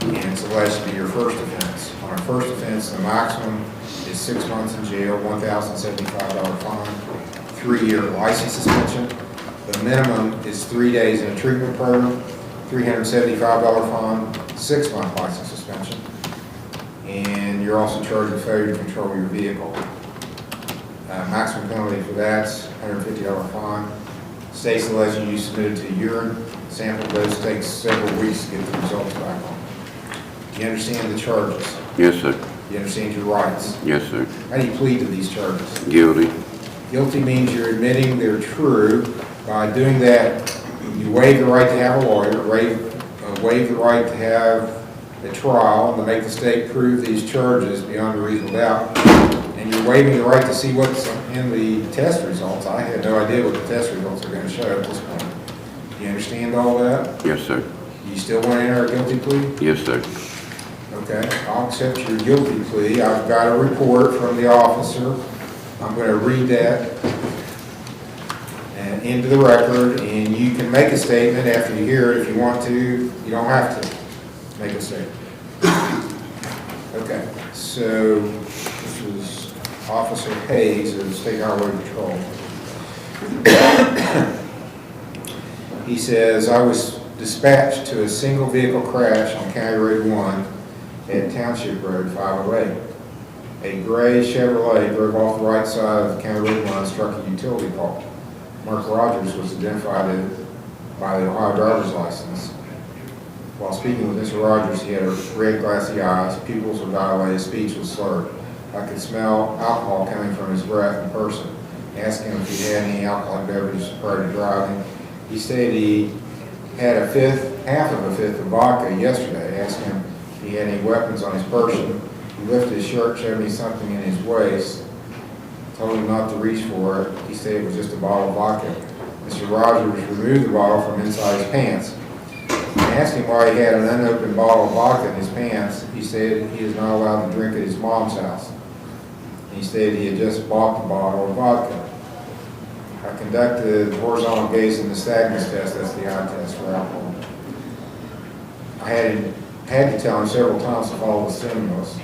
and it's alleged to be your first offense. On a first offense, the maximum is 6 months in jail, $1,075 fine, 3-year license suspension. The minimum is 3 days in a treatment program, $375 fine, 6-month license suspension, and you're also charged with failure to control your vehicle. Maximum penalty for that's $150 fine. State's alleging you submitted to urine sample. Those take several weeks to get the results back on. You understand the charges? Yes, sir. You understand your rights? Yes, sir. How do you plead to these charges? Guilty. Guilty means you're admitting they're true. By doing that, you waive the right to have a lawyer, waive the right to have a trial, and to make the state prove these charges beyond a reasonable doubt. And you're waiving the right to see what's in the test results. I had no idea what the test results are going to show at this point. You understand all that? Yes, sir. You still want to enter a guilty plea? Yes, sir. Okay, I'll accept your guilty plea. I've got a report from the officer. I'm going to read that and into the record, and you can make a statement after you hear it if you want to. You don't have to make a statement. Okay, so this is Officer Hayes of the State Highway Patrol. He says, I was dispatched to a single vehicle crash on County Road 1 at Township Road 508. A gray Chevrolet drove off the right side of the County Road 1 and struck a utility pole. Mark Rogers was identified by the Ohio driver's license. While speaking with Mr. Rogers, he had red glassy eyes, pupils were dilated, speech was slurred. I could smell alcohol coming from his breath and person. I asked him if he had any alcoholic beverages prior to driving. He stated he had half of a fifth of vodka yesterday. I asked him if he had any weapons on his person. He lifted his shirt, showed me something in his waist, told him not to reach for it. He said it was just a bottle of vodka. Mr. Rogers removed the bottle from inside his pants. I asked him why he had an unopened bottle of vodka in his pants. He said he is not allowed to drink at his mom's house. He stated he had just bought the bottle of vodka. I conducted horizontal gaze and nystagmus test, that's the eye test for alcohol. I had to tell him several times to follow the stimulus.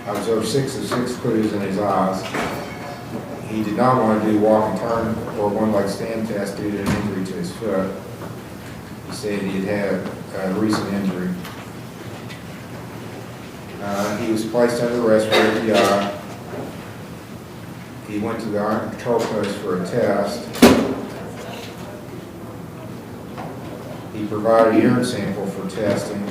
I observed 6 of 6 clues in his eyes. He did not want to do walk and turn or one-leg stand test due to an injury to his foot. He said he had a recent injury. He was placed under arrest for ABI. He went to the Army Patrol Post for a test. He provided a urine sample for testing.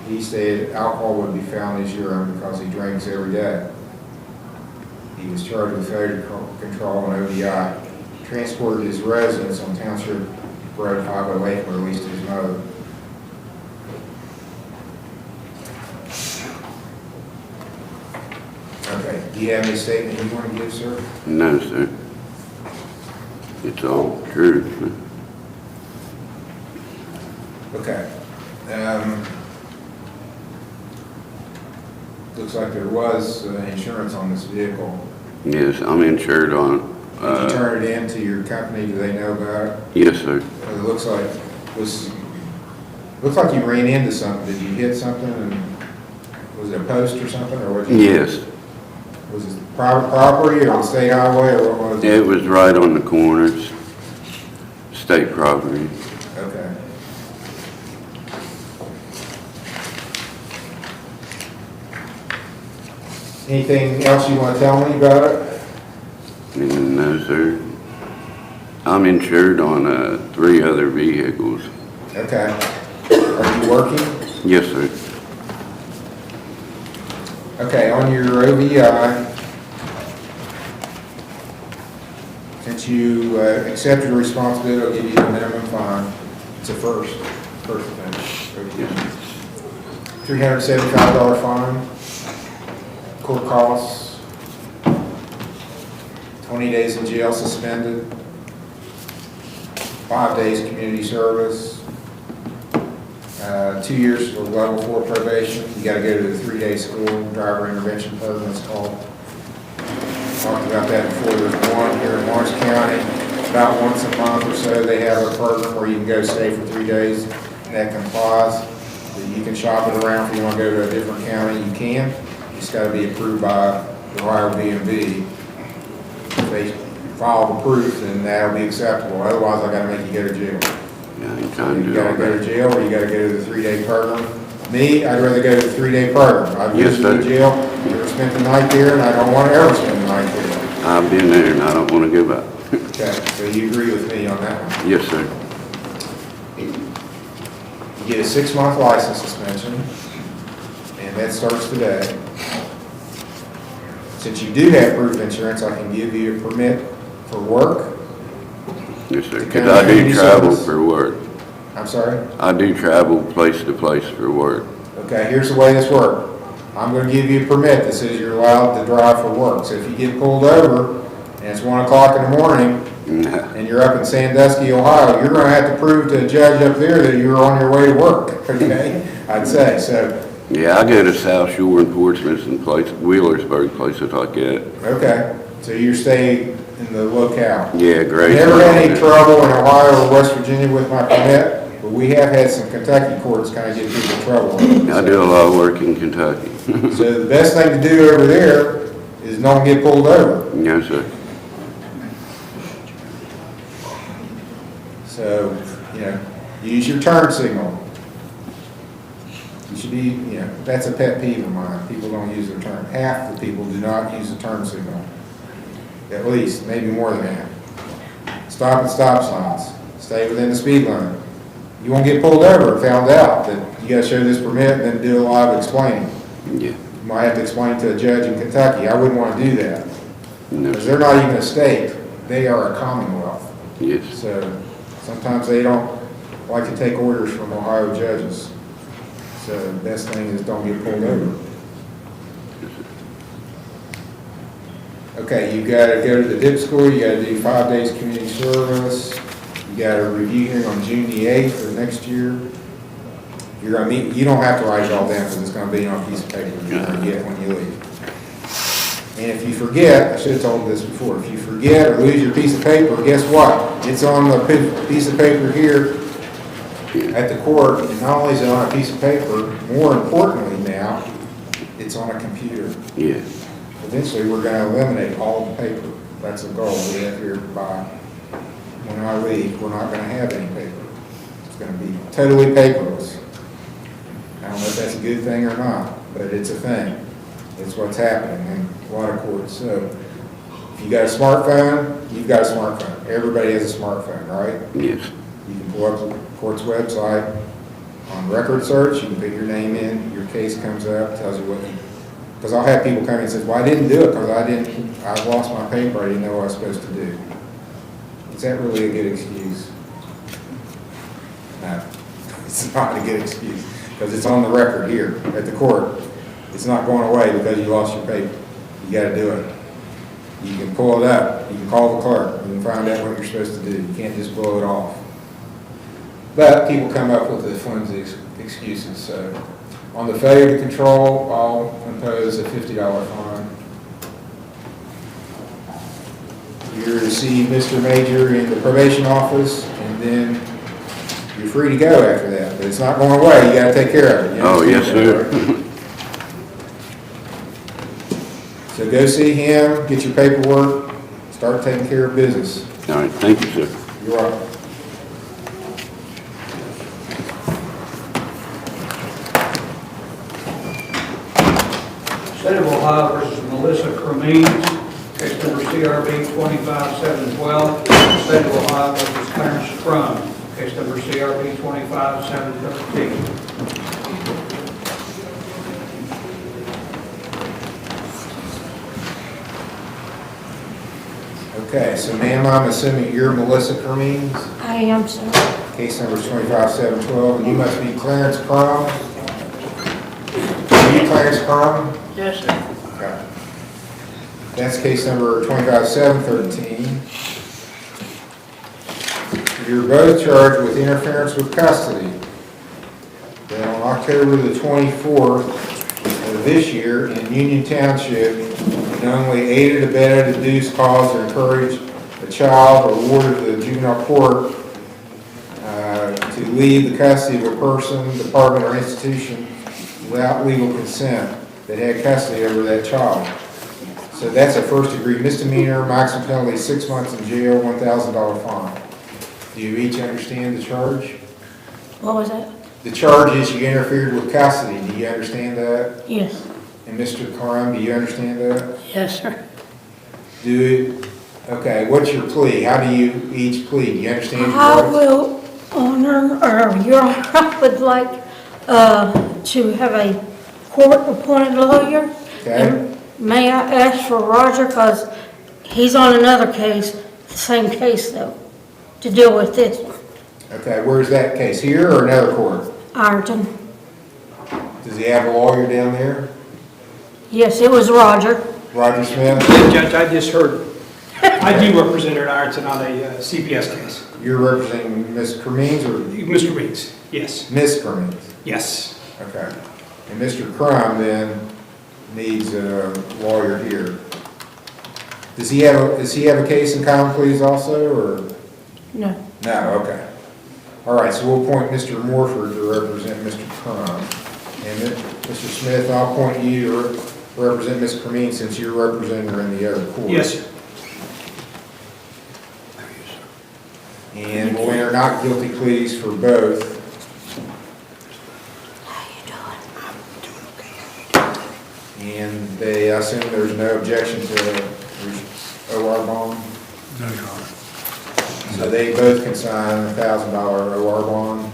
He stated alcohol would be found in his urine because he drinks every day. He was charged with failure to control an OBI. Transported his residence on Township Road 508 and released his mother. Okay, do you have any statement you want to give, sir? No, sir. It's all true. Okay. Looks like there was insurance on this vehicle. Yes, I'm insured on it. Did you turn it in to your company? Do they know about it? Yes, sir. It looks like you ran into something. Did you hit something? And was it a post or something, or what? Yes. Was it private property or on state highway, or what was it? It was right on the corners, state property. Okay. Anything else you want to tell me about it? No, sir. I'm insured on 3 other vehicles. Okay. Are you working? Yes, sir. Okay, on your OVI, since you accepted responsibility, I'll give you the minimum fine. It's a first offense. $375 fine. Court costs, 20 days in jail suspended, 5 days community service, 2 years of level 4 probation. You got to go to the 3-day school driver intervention program, it's called. Talked about that before. There's one here in Lawrence County. About once a month or so, they have a program where you can go stay for 3 days. That complies. You can shop it around if you want to go to a different county. You can. It's got to be approved by the Ohio DMV. If they file the proof, then that'll be acceptable. Otherwise, I got to make you go to jail. Yeah, you can't You do got all to go to that. jail, or you got to go to the 3-day program. Me, I'd rather go to the 3-day program. I've Yes, visited sir. jail, never spent the night there, and I don't want to ever spend the night there. I've been there and I don't want to go back. Okay, so you agree with me on that one? Yes, sir. You get a 6-month license suspension, and that starts today. Since you do have proof of insurance, I can give you a permit for work. Yes, sir, because I do travel for work. I'm sorry? I do travel place to place for work. Okay, here's the way this works. I'm gonna give you a permit that says you're allowed to drive for work. So if you get pulled over, and it's 1 o'clock in the morning, and you're up in Sandusky, Ohio, you're gonna have to prove to a judge up there that you were on your way to work, okay? I'd say, so. Yeah, I go to South Shore and Portsmouth and places, Wheelersburg, places like that. Okay, so you're staying in the locale. Yeah, great. Never had any trouble in Ohio or West Virginia with my permit, but we have had some Kentucky courts kind of get people in trouble. I do a lot of work in Kentucky. So the best thing to do over there is don't get pulled over. Yes, sir. So, use your turn signal. You should be, that's a pet peeve of mine. People don't use their turn. Half the people do not use the turn signal. At least, maybe more than half. Stop at stop signs. Stay within the speed limit. You won't get pulled over and found out that you gotta show this permit and then do a lot of explaining. Yeah. You might have to explain to a judge in Kentucky. I wouldn't want to do that. No. Because they're not even a state. They are a commonwealth. Yes. So sometimes they don't like to take orders from Ohio judges. So the best thing is don't get pulled over. Okay, you gotta go to the dip school, you gotta do 5 days community service, you got a review hearing on June the 8th of next year. You're gonna meet, you don't have to write it all down because it's gonna be on a piece of paper you're gonna get when you leave. And if you forget, I should have told this before, if you forget or lose your piece of paper, guess what? It's on the piece of paper here at the court, and not only is it on a piece of paper, more importantly now, it's on a computer. Yeah. Eventually, we're gonna eliminate all the paper. That's the goal we have here by, when I leave, we're not gonna have any paper. It's gonna be totally paperless. I don't know if that's a good thing or not, but it's a thing. It's what's happening in a lot of courts. So, if you got a smartphone, you've got a smartphone. Everybody has a smartphone, right? Yes. You can pull up the court's website on record search, you can put your name in, your case comes up, tells you what you, because I'll have people come in and say, well, I didn't do it because I lost my paper, I didn't know what I was supposed to do. Is that really a good excuse? No, it's not a good excuse, because it's on the record here at the court. It's not going away because you lost your paper. You gotta do it. You can pull it up, you can call the clerk, you can find out what you're supposed to do. You can't just blow it off. But people come up with the flimsy excuses. So on the failure to control, I'll impose a $50 fine. You're to see Mr. Major in the probation office, and then you're free to go after that. But it's not going away. You got to take care of it. Oh, yes, sir. So go see him, get your paperwork, start taking care of business. All right, thank you, sir. You're welcome. State of Ohio versus Melissa Cremines, case number CRB 25712. State of Ohio versus Clarence Crum, case number CRB 25713. Okay, so ma'am, I'm assuming you're Melissa Cremines? I am, sir. Case number is 25712, and you must be Clarence Crum? Are you Clarence Crum? Yes, sir. Okay. That's case number 25713. You're both charged with interference with custody. Then on October the 24th of this year in Union Township, you knowingly aided, abetted, induced, caused, or encouraged a child or ward of the juvenile court to leave the custody of a person, department, or institution without legal consent that had custody over that child. So that's a first-degree misdemeanor, maximum penalty 6 months in jail, $1,000 fine. Do you each understand the charge? What was that? The charge is you interfered with custody. Do you understand that? Yes. And Mr. Karam, do you understand that? Yes, sir. Okay, what's your plea? How do you each plead? Do you understand your I rights? will Honor, or Your Honor, I would like to have a court-appointed lawyer. Okay. And may I ask for Roger, because he's on another case, the same case though, to deal with this one. Okay, where's that case, here or another court? Ironton. Does he have a lawyer down there? Yes, it was Roger. Roger Smith? Judge, I just heard, I do represent her in Ironton on a CPS case. You're representing Ms. Cremings or? Mr. Reeds, yes. Miss Cremings? Yes. Okay. And Mr. Crum then needs a lawyer here. Does he have a case in common pleas also, or? No. No, okay. All right, so we'll appoint Mr. Morford to represent Mr. Crum. And Mr. Smith, I'll appoint you to represent Ms. Cremings since you're representing her in the other court. Yes, sir. And we'll enter not guilty pleas for both. And they, I assume there's no objection to OR bond? No, Your Honor. So they both can sign a $1,000 OR bond.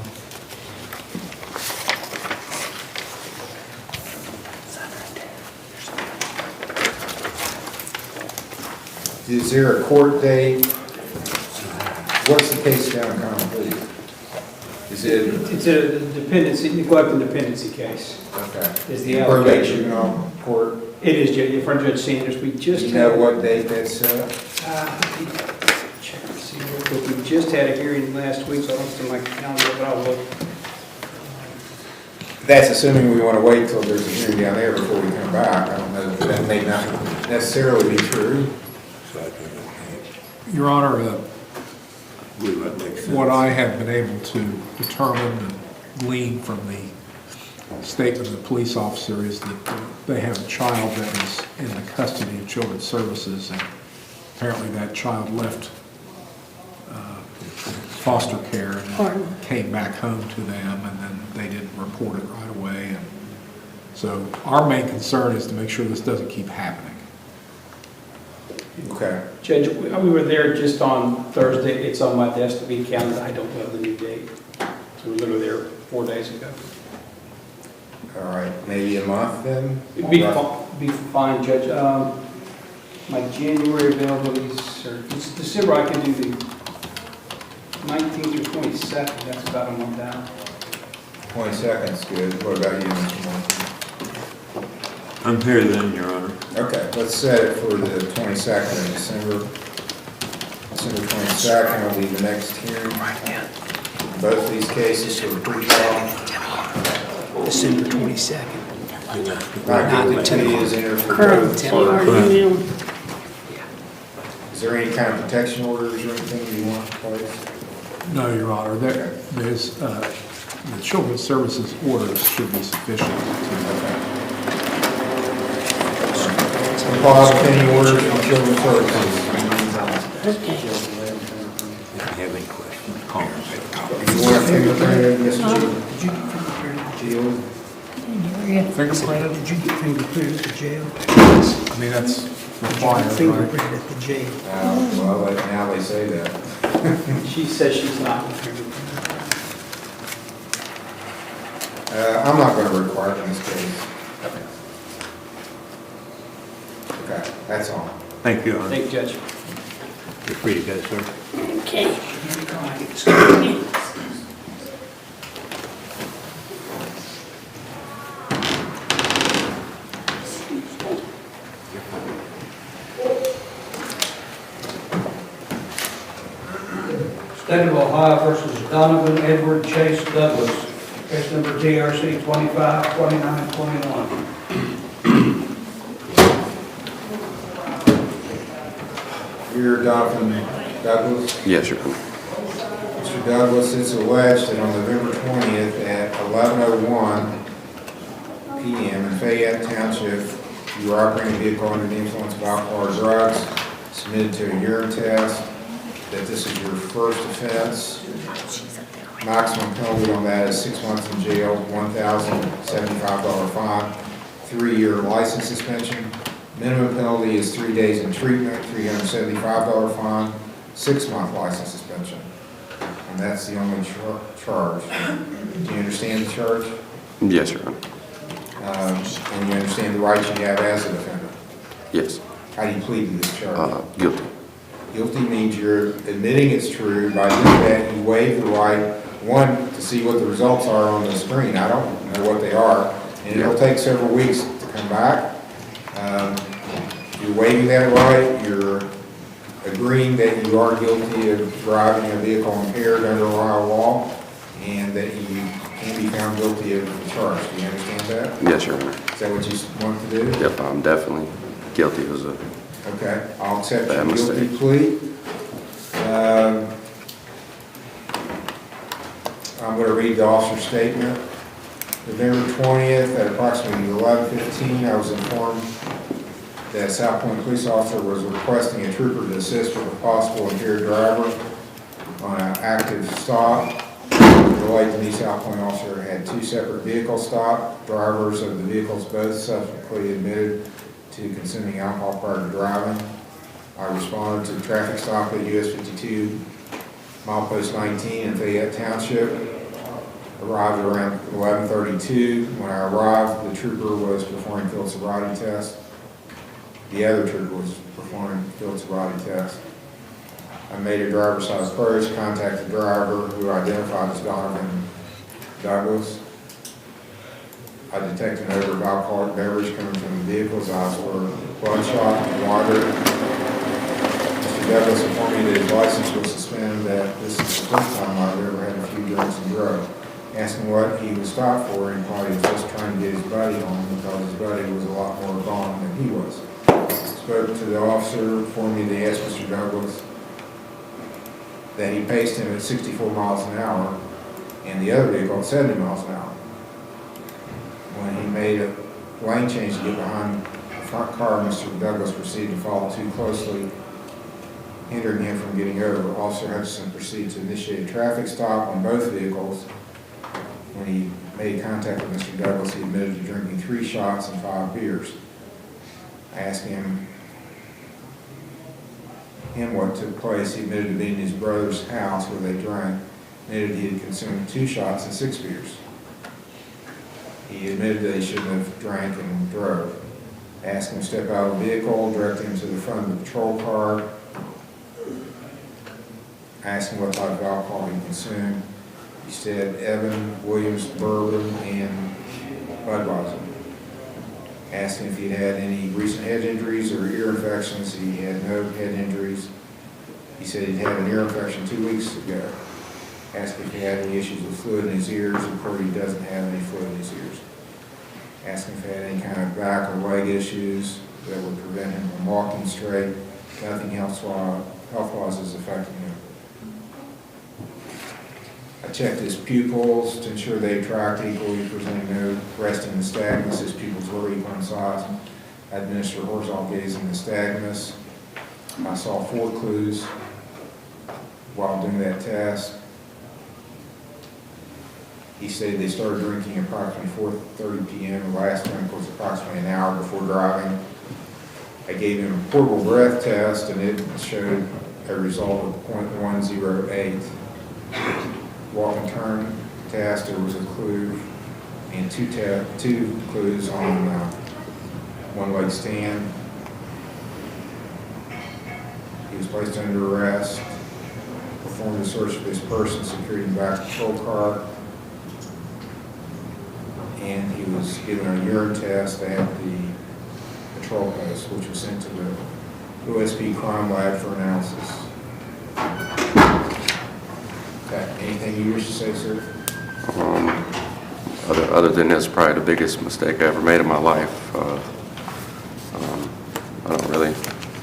Is there a court date? What's the case down in common pleas? Is it? It's a dependency, neglect and dependency case. Okay. Is the Probate allegation. juvenile court? It is, Judge, in front of Judge Sanders. We Do just. you know what date that's Check and see real quick. We just had a hearing last week, so I don't see my calendar, but I'll look. That's assuming we want to wait till there's a hearing down there before we come back. I don't know, that may not necessarily be true. Your Honor, what I have been able to determine and glean from the statement of the police officer is that they have a child that is in the custody of Children's Services, and apparently that child left foster care and came back home to them, and then they didn't report it right away. And so our main concern is to make sure this doesn't keep happening. Okay. Judge, we were there just on Thursday. It's on my desk to be counted. I don't know the new date. So we were literally there 4 days ago. All right, maybe a month then? It'd be fine, Judge. My January availabilities, or December, I can do the 19th or 22nd. That's about a month out. 22nd's good. What about you, Mr. Moore? I'm here then, Your Honor. Okay, let's set it for the 22nd of December. December 22nd will be the next hearing. Both these cases for the pre-trial. December 22nd. Not guilty plea is entered for both. Is there any kind of protection orders or anything you want in place? No, Your Honor, there's, the Children's Services orders should be sufficient to. Pause any orders from Children's Services. Have any questions, comments? You want fingerprinted, Mr. Jill? Fingerprinted? Did you get fingerprinted at the jail? I mean, that's required, right? Fingerprinted at the jail. Well, now they say that. She says she's not fingerprinted. I'm not going to require it in this case. Okay, that's all. Thank you, Your Honor. Thank you, Judge. You're free to go, sir. Okay. State of Ohio versus Donovan Edward Chase Douglas, case number TRC 252921. You're Donovan Douglas? Yes, sir. Mr. Douglas, it's alleged that on November 20th at 11:01 p.m. in Fayette Township, you were operating a vehicle under the influence of alcohol or drugs, submitted to a urine test, that this is your first offense. Maximum penalty on that is 6 months in jail, $1,075 fine, 3-year license suspension. Minimum penalty is 3 days in treatment, $375 fine, 6-month license suspension. and that's the only charge. Do you understand the charge? Yes, Your Honor. And you understand the rights you have as a defendant? Yes. How do you plead to this charge? Guilty. Guilty means you're admitting it's true. By doing that, you waive the right, one, to see what the results are on the screen. I don't know what they are, and it'll take several weeks to come back. You're waiving that right. You're agreeing that you are guilty of driving a vehicle impaired under Ohio law, and that you can be found guilty of the charge. Do you understand that? Yes, Your Honor. Is that what you want to do? Yep, I'm definitely guilty. It was a Okay, I'll accept your bad guilty mistake. plea. I'm going to read the officer's statement. November 20th at approximately 11:15, I was informed that South Point police officer was requesting a trooper to assist with a possible impaired driver on an active stop. Related to the South Point officer had two separate vehicles stopped. Drivers of the vehicles both subsequently admitted to consuming alcohol prior to driving. I responded to the traffic stop at US 52, milepost 19 in Fayette Township. Arrived around 11:32. When I arrived, the trooper was performing field sobriety test. The other trooper was performing field sobriety test. I made a driver's side approach, contacted the driver, who identified as Donovan Douglas. I detected an odor of alcoholic beverage coming from the vehicle's eyes were bloodshot and water. Mr. Douglas informed me that his license was suspended, that this is the first time I've ever had a few drinks and drove. Asking what he was stopped for, and thought he was just trying to get his buddy home because his buddy was a lot more gone than he was. Spoke to the officer, informed me they asked Mr. Douglas that he paced him at 64 miles an hour and the other vehicle at 70 miles an hour. When he made a lane change to get behind the front car, Mr. Douglas proceeded to follow too closely, hindering him from getting over. Officer Hutchinson proceeded to initiate a traffic stop on both vehicles. When he made contact with Mr. Douglas, he admitted to drinking 3 shots and 5 beers. I asked him what took place. He admitted to being in his brother's house where they drank. Admitted he had consumed 2 shots and 6 beers. He admitted that he shouldn't have drank and drove. I asked him to step out of the vehicle, directed him to the front of the patrol car. I asked him what type of alcohol he consumed. He said Evan Williams bourbon and Budweiser. Asked him if he'd had any recent head injuries or ear infections. He had no head injuries. He said he'd had an ear infection 2 weeks ago. Asked if he had any issues with fluid in his ears. Reported he doesn't have any fluid in his ears. Asked him if he had any kind of back or leg issues that would prevent him from walking straight. Nothing health-wise is affecting him. I checked his pupils to ensure they tracked equally, presenting no resting nystagmus. His pupils were equal in size. I administered horizontal gazing nystagmus. I saw 4 clues while doing that test. He said they started drinking approximately 4:30 p.m. The last drink was approximately an hour before driving. I gave him a portable breath test, and it showed a result of .108. Walk and turn test, there was a clue, and 2 clues on one-leg stand. He was placed under arrest, performed a search of his person, secured him back to the patrol car, and he was given a urine test at the patrol post, which was sent to the OSP crime lab for analysis. Okay. Anything you wish to say, sir? Other than that's probably the biggest mistake I ever made in my life. I don't really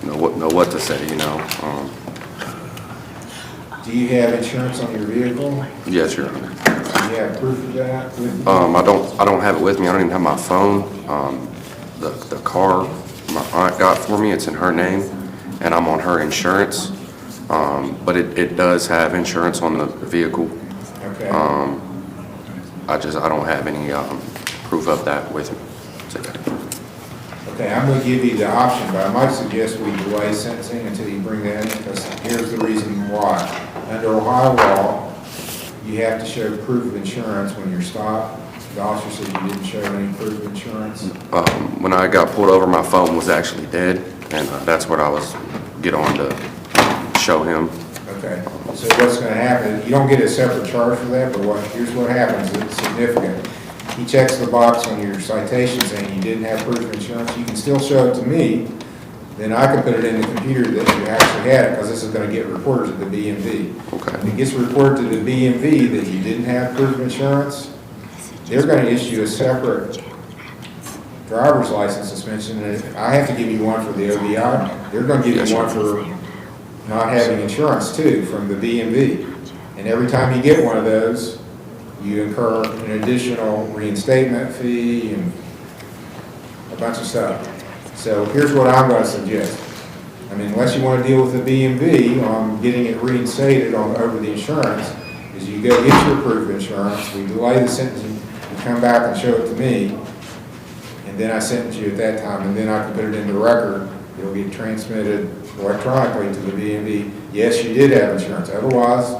know what to say, you know. Do you have insurance on your vehicle? Yes, Your Honor. Do you have proof of that? I don't have it with me. I don't even have my phone. The car my aunt got for me, it's in her name, and I'm on her insurance. But it does have insurance on the vehicle. Okay. I don't have any proof of that with me today. Okay, I'm going to give you the option, but I might suggest we delay sentencing until you bring that in, because here's the reason why. Under Ohio law, you have to show proof of insurance when you're stopped. The officer said you didn't show any proof of insurance. When I got pulled over, my phone was actually dead, and that's what I was get on to show him. Okay, so what's gonna happen, you don't get a separate charge for that, but here's what happens, it's significant. He checks the box on your citation saying you didn't have proof of insurance, you can still show it to me, then I can put it in the computer that you actually had it, because this is gonna get reported to the BMV. Okay. If it gets reported to the BMV that you didn't have proof of insurance, they're gonna issue a separate driver's license suspension, and if I have to give you one for the OBI, they're gonna give you one for not having insurance too, from the BMV. And every time you get one of those, you incur an additional reinstatement fee and a bunch of stuff. So here's what I'm gonna suggest. I mean, unless you wanna deal with the BMV on getting it reinstated over the insurance, is you go get your proof of insurance, we delay the sentencing, you come back and show it to me, and then I sentence you at that time, and then I can put it in the record. It'll get transmitted electronically to the BMV. Yes, you did have insurance. Otherwise,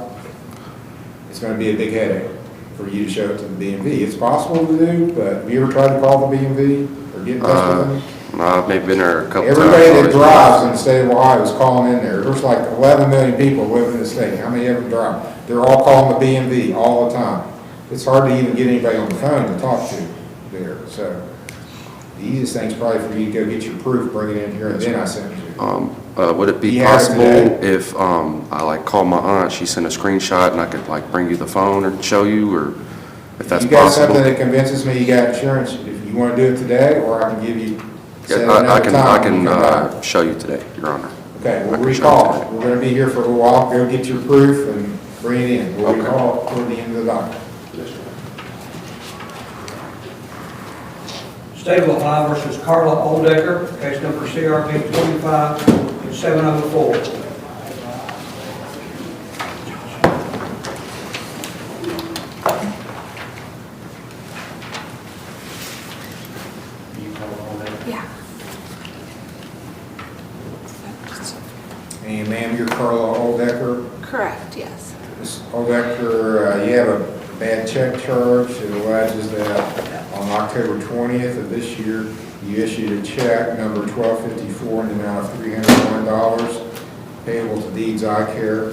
it's going to be a big headache for you to show it to the BMV. It's possible to do, but have you ever tried to call the BMV or get in touch with them? I've maybe been there a couple Everybody times. that drives in the state of Ohio is calling in there. There's like 11 million people living in the state. How many of them drive? They're all calling the BMV all the time. It's hard to even get anybody on the phone to talk to there. So the easiest thing is probably for you to go get your proof, bring it in here, and then I send it to you. Would it be You have it possible today? if I like call my aunt, she sent a screenshot, and I could like bring you the phone or show you, or if that's You got possible? something that convinces me you got insurance, if you want to do it today, or I can give you, set Yeah, I another can time. when you come back. show you today, Your Honor. Okay, I we'll can show you recall. today. We're going to be here for a little while. Go get your proof and bring it in. We'll Okay. recall toward the end of the document. State of Ohio versus Carla Oldecker, case number CRB 25704. Yeah. And ma'am, you're Carla Oldecker. Correct, yes. Ms. Oldecker, you have a bad check charge that alleges that on October 20th of this year, you issued a check number 1254 in the amount of $301 payable to Deeds Eye Care,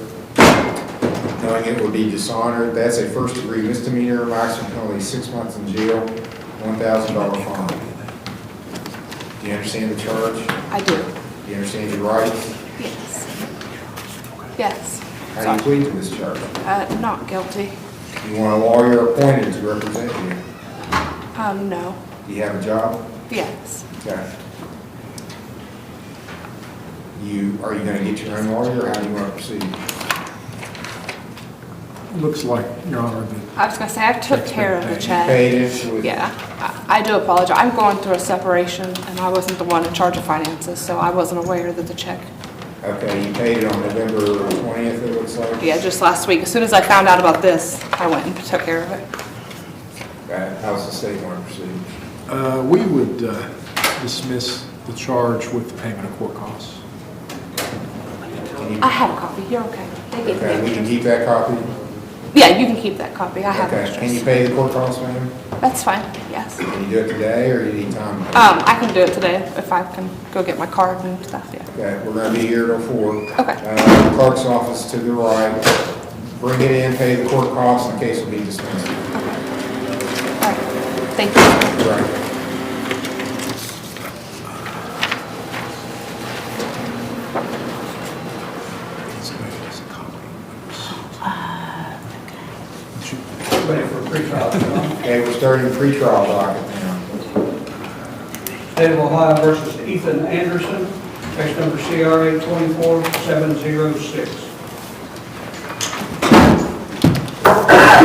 knowing it would be dishonored. That's a first-degree misdemeanor, maximum penalty 6 months in jail, $1,000 fine. Do you understand the charge? I do. Do you understand your rights? Yes. Yes. How do you plead to this charge? Not guilty. You want a lawyer appointed to represent you? No. Do you have a job? Yes. Okay. Are you going to get your own lawyer, or how do you want to proceed? Looks like, Your Honor, that I was gonna say, I took care of the You check. paid it with... Yeah, I do apologize. I'm going through a separation, and I wasn't the one in charge of finances, so I wasn't aware that the check. Okay, you paid it on November 20th, it looks like? Yeah, just last week. As soon as I found out about this, I went and took care of it. How's the state want to proceed? we would dismiss the charge with the payment of court costs. I have a copy. You're okay. They gave me Okay, we can extras. keep that copy? Yeah, you can keep that copy. I have Okay, extras. can you pay the court costs, ma'am? That's fine, yes. Can you do it today, or you need time? I can do it today if I can go get my card and stuff, yeah. Okay, we're going to be here till 4. Okay. The clerk's office to the right. Bring it in, pay the court costs, and the case will be dismissed. All right, thank you. Right. Ready for pretrial. Okay, we're starting the pretrial docket now. State of Ohio versus Ethan Anderson, case number CRA 24706.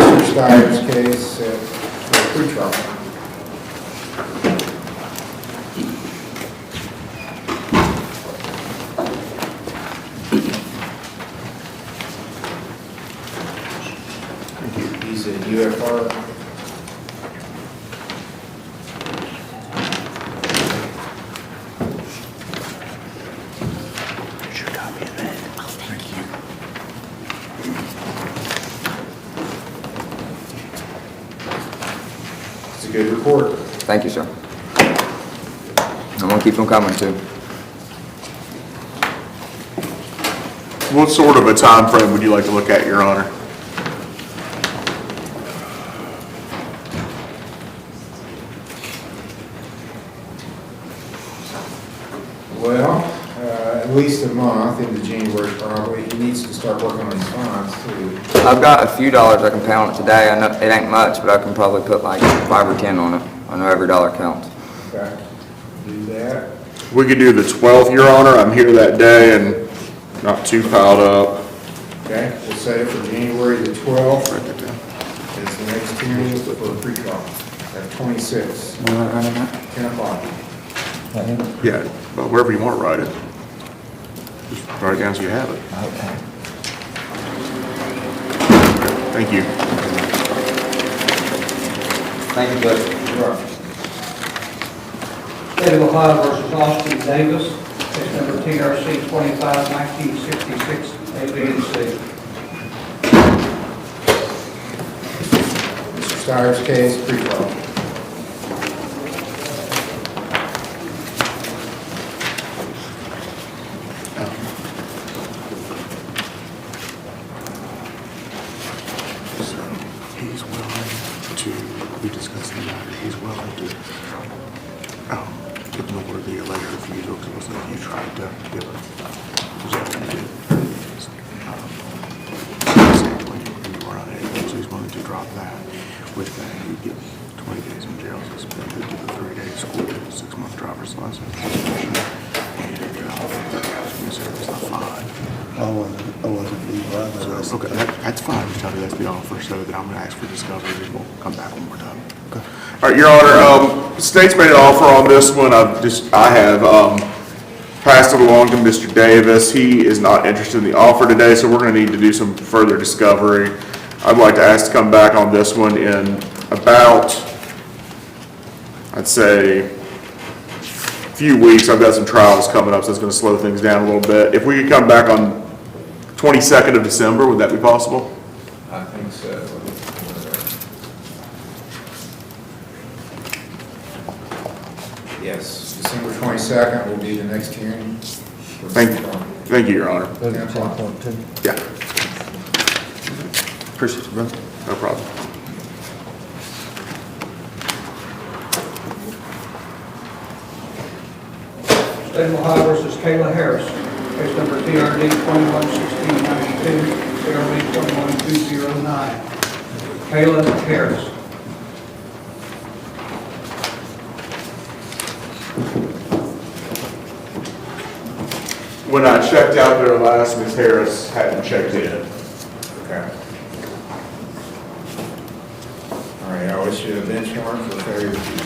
Mr. Steyer's case for pretrial. He's a UFR. Good report. Thank you, sir. I'm gonna keep them coming too. What sort of a time frame would you like to look at, Your Honor? Well, at least a month into January probably. He needs to start working on his fines too. I've got a few dollars I can pound it today. I know it ain't much, but I can probably put like 5 or 10 on it. I know every dollar counts. Okay, do that. We could do the 12th, Your Honor. I'm here that day and not too piled up. Okay, we'll set it for January the 12th. Write that down. It's the next hearing for pre-trial at 26, 10 o'clock. Yeah, but wherever you want to write it. Just write it down so you have it. Okay. Thank you. Thank you, Judge. Sure. State of Ohio versus Austin Davis, case number TRC 25-1966, A, B, and C. Mr. Steyer's case, pre-trial. So he's willing to, we discussed the matter, he's willing to ignore the alleged refusal because it was like you tried to give it. Was that what you did? You were unable, so he's willing to drop that. With that, you get 20 days in jail suspended to the 3-day school, 6-month driver's license. And it's not fine. I wasn't legal. So, okay, that's fine. Just tell me that's the offer, so that I'm going to ask for discovery, and we'll come back one more time. Okay. All right, Your Honor, the state's made an offer on this one. I have passed it along to Mr. Davis. He is not interested in the offer today, so we're going to need to do some further discovery. I'd like to ask to come back on this one in about, I'd say, a few weeks. I've got some trials coming up, so it's going to slow things down a little bit. If we could come back on 22nd of December, would that be possible? I think so. Yes, December 22nd will be the next hearing. Thank you, Your Honor. 10 o'clock. Yeah, Appreciate it, brother. no problem. State of Ohio versus Kayla Harris, case number TRD 211692, TRD 21209. Kayla Harris. When I checked out there last, Ms. Harris hadn't checked in. Okay. All right, I'll issue a bench warrant for failure to keep.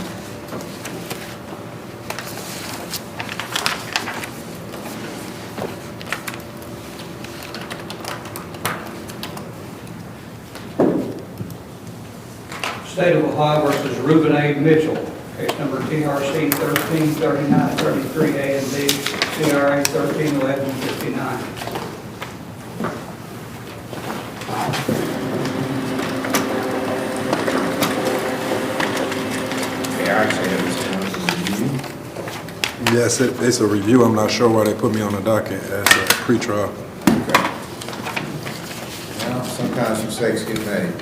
State of Ohio versus Reuben A. Mitchell, case number TRC 133933 A and B, CRA 131159. Yeah, I actually have this one to review. Yes, it's a review. I'm not sure why they put me on the docket as a pretrial. Well, sometimes mistakes get made.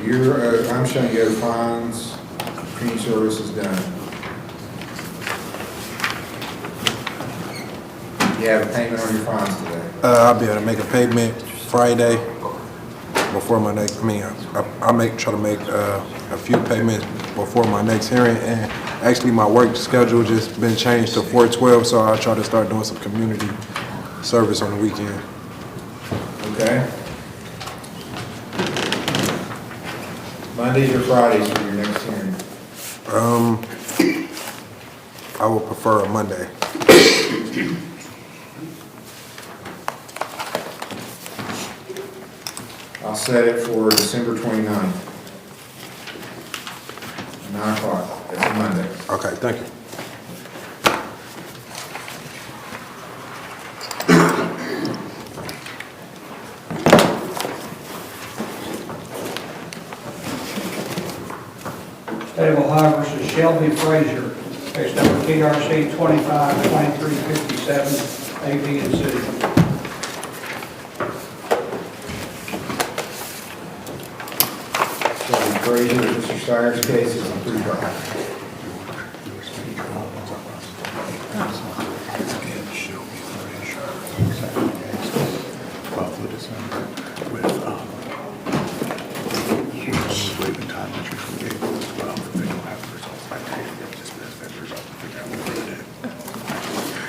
I'm showing you the fines, community service is done. You have a payment on your fines today. I'll be able to make a payment Friday before my next, try to make a few payments before my next hearing. And actually my work schedule just been changed to 4/12, so I'll try to start doing some community service on the weekend. Okay? Mondays or Fridays for your next hearing? I would prefer a Monday. I'll set it for December 29th. 9 o'clock, it's a Monday. Okay, thank you. State of Ohio versus Shelby Frazier, case number TRC 252357, A, B, and C. Shelby Frazier, Mr. Stiers' case is on pre-trial.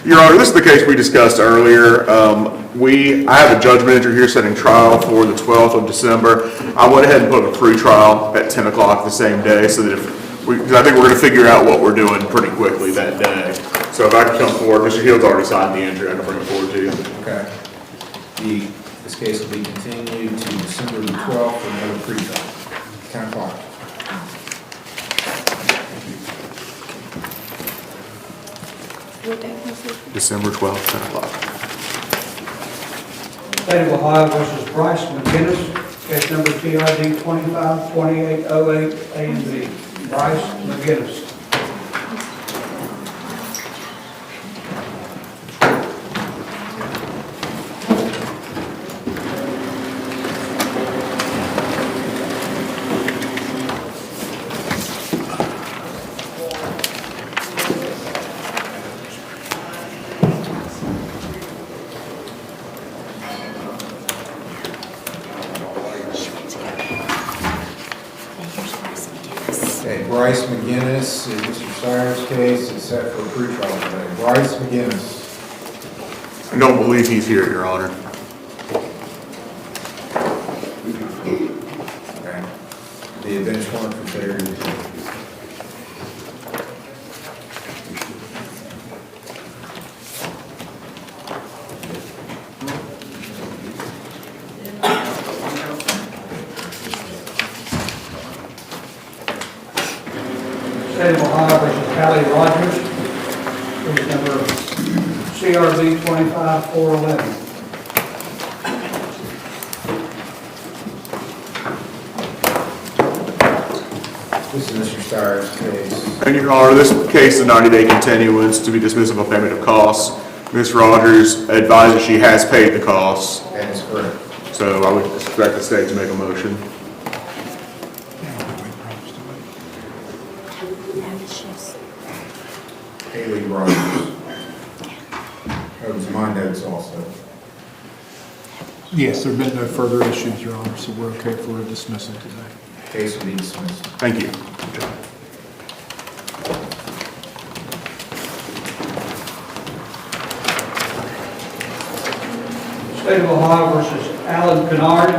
Your Honor, this is the case we discussed earlier. I have a judgment entry here setting trial for the 12th of December. I went ahead and put a pre-trial at 10 o'clock the same day so that because I think we're going to figure out what we're doing pretty quickly that day. So if I can come forward, Mr. Hill's already signed the entry, I can bring it forward to you. Okay. This case will be continued to December the 12th for another pre-trial, 10 o'clock. December 12th, 10 o'clock. State of Ohio versus Bryce McGinnis, case number TRD 252808, A and B. Bryce McGinnis. Okay, Bryce McGinnis is Mr. Stiers' case is set for a pre-trial today. Bryce McGinnis. I don't believe he's here, Your Honor. Okay. The bench warrant for failure to State of Ohio versus Callie Rogers, case number CRB 25411. This is Mr. Stiers' case. And Your Honor, this case is a 90-day continuance to be dismissed of payment of costs. Ms. Rogers advises she has paid the costs. That is correct. So I would expect the state to make a motion. Haley Rogers. That was my notes also. Yes, there have been no further issues, Your Honor, so we're okay for a dismissal today. Case will be dismissed. Thank you. State of Ohio versus Alan Kennard,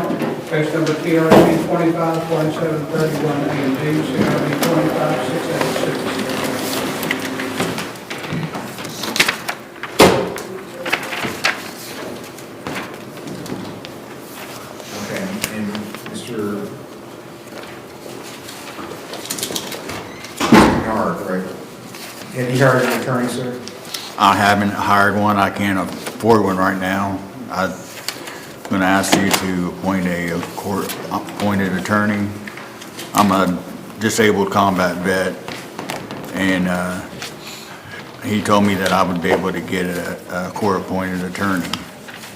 case number TRC 252731 A and B, CRB 25686. Okay, and Mr. Kennard, right? Have you hired an attorney, sir? I haven't hired one. I can't afford one right now. I'm going to ask you to appoint a court-appointed attorney. I'm a disabled combat vet, and he told me that I would be able to get a court-appointed attorney.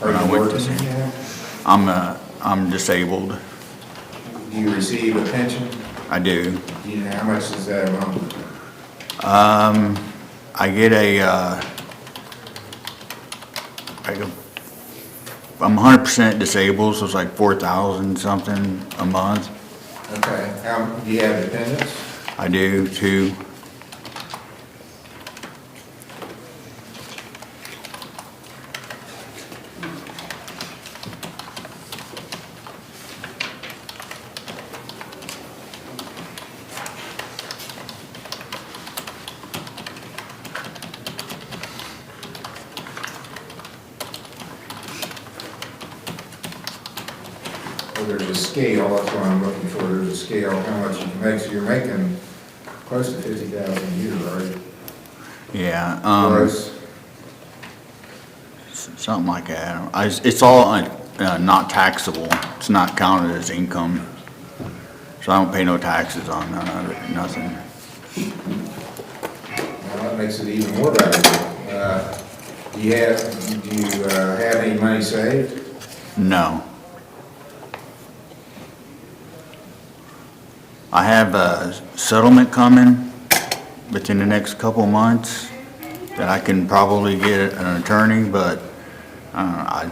Are you working now? I'm disabled. Do you receive a pension? I do. Do you know how much is that amount? I get I'm 100% disabled, so it's like 4,000 something a month. Okay, do you have dependents? I do too. Well, there's a scale, that's what I'm looking for, there's a scale, how much you can make, so you're making close to 50,000 a year, right? Yeah. Gross. Something like that. It's all not taxable. It's not counted as income. So I don't pay no taxes on none of it, nothing. makes it even more valuable. Do you have any money saved? No. I have a settlement coming within the next couple months that I can probably get an attorney, but I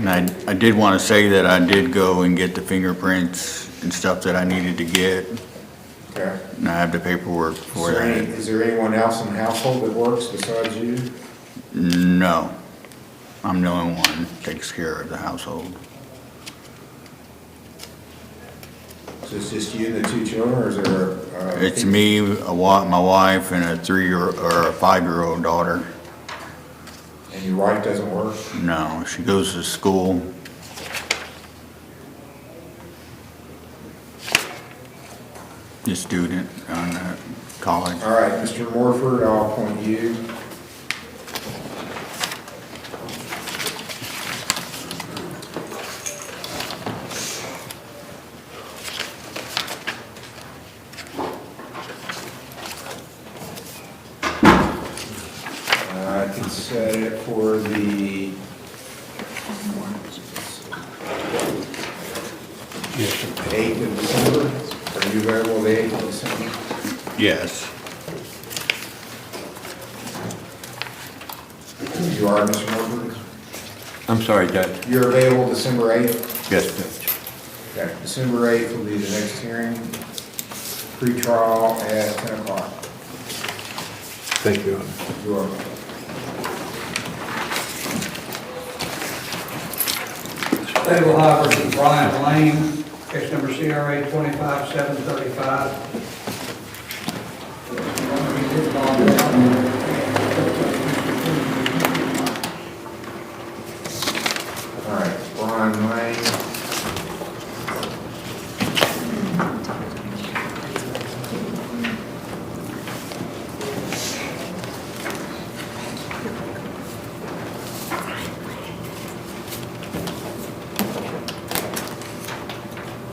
And I did want to say that I did go and get the fingerprints and stuff that I needed to get, Okay. and I have the paperwork for that. Is there anyone else in the household that works besides you? No, I'm the only one that takes care of the household. So it's just you and the two children, or is there? It's me, my wife, and a 5-year-old daughter. And your wife doesn't work? No, she goes to school. A student on college. All right, Mr. Morford, I'll appoint you. I can set it for the 8th of December. Are you available the 8th of December? Yes. You are, Mr. Morford? I'm sorry, Judge. You're available December 8th? Yes, Judge. Okay, December 8th will be the next hearing, pre-trial at 10 o'clock. Thank you, Your Honor. You're welcome. State of Ohio versus Brian Lane, case number CRA 25735. All right, Brian Lane.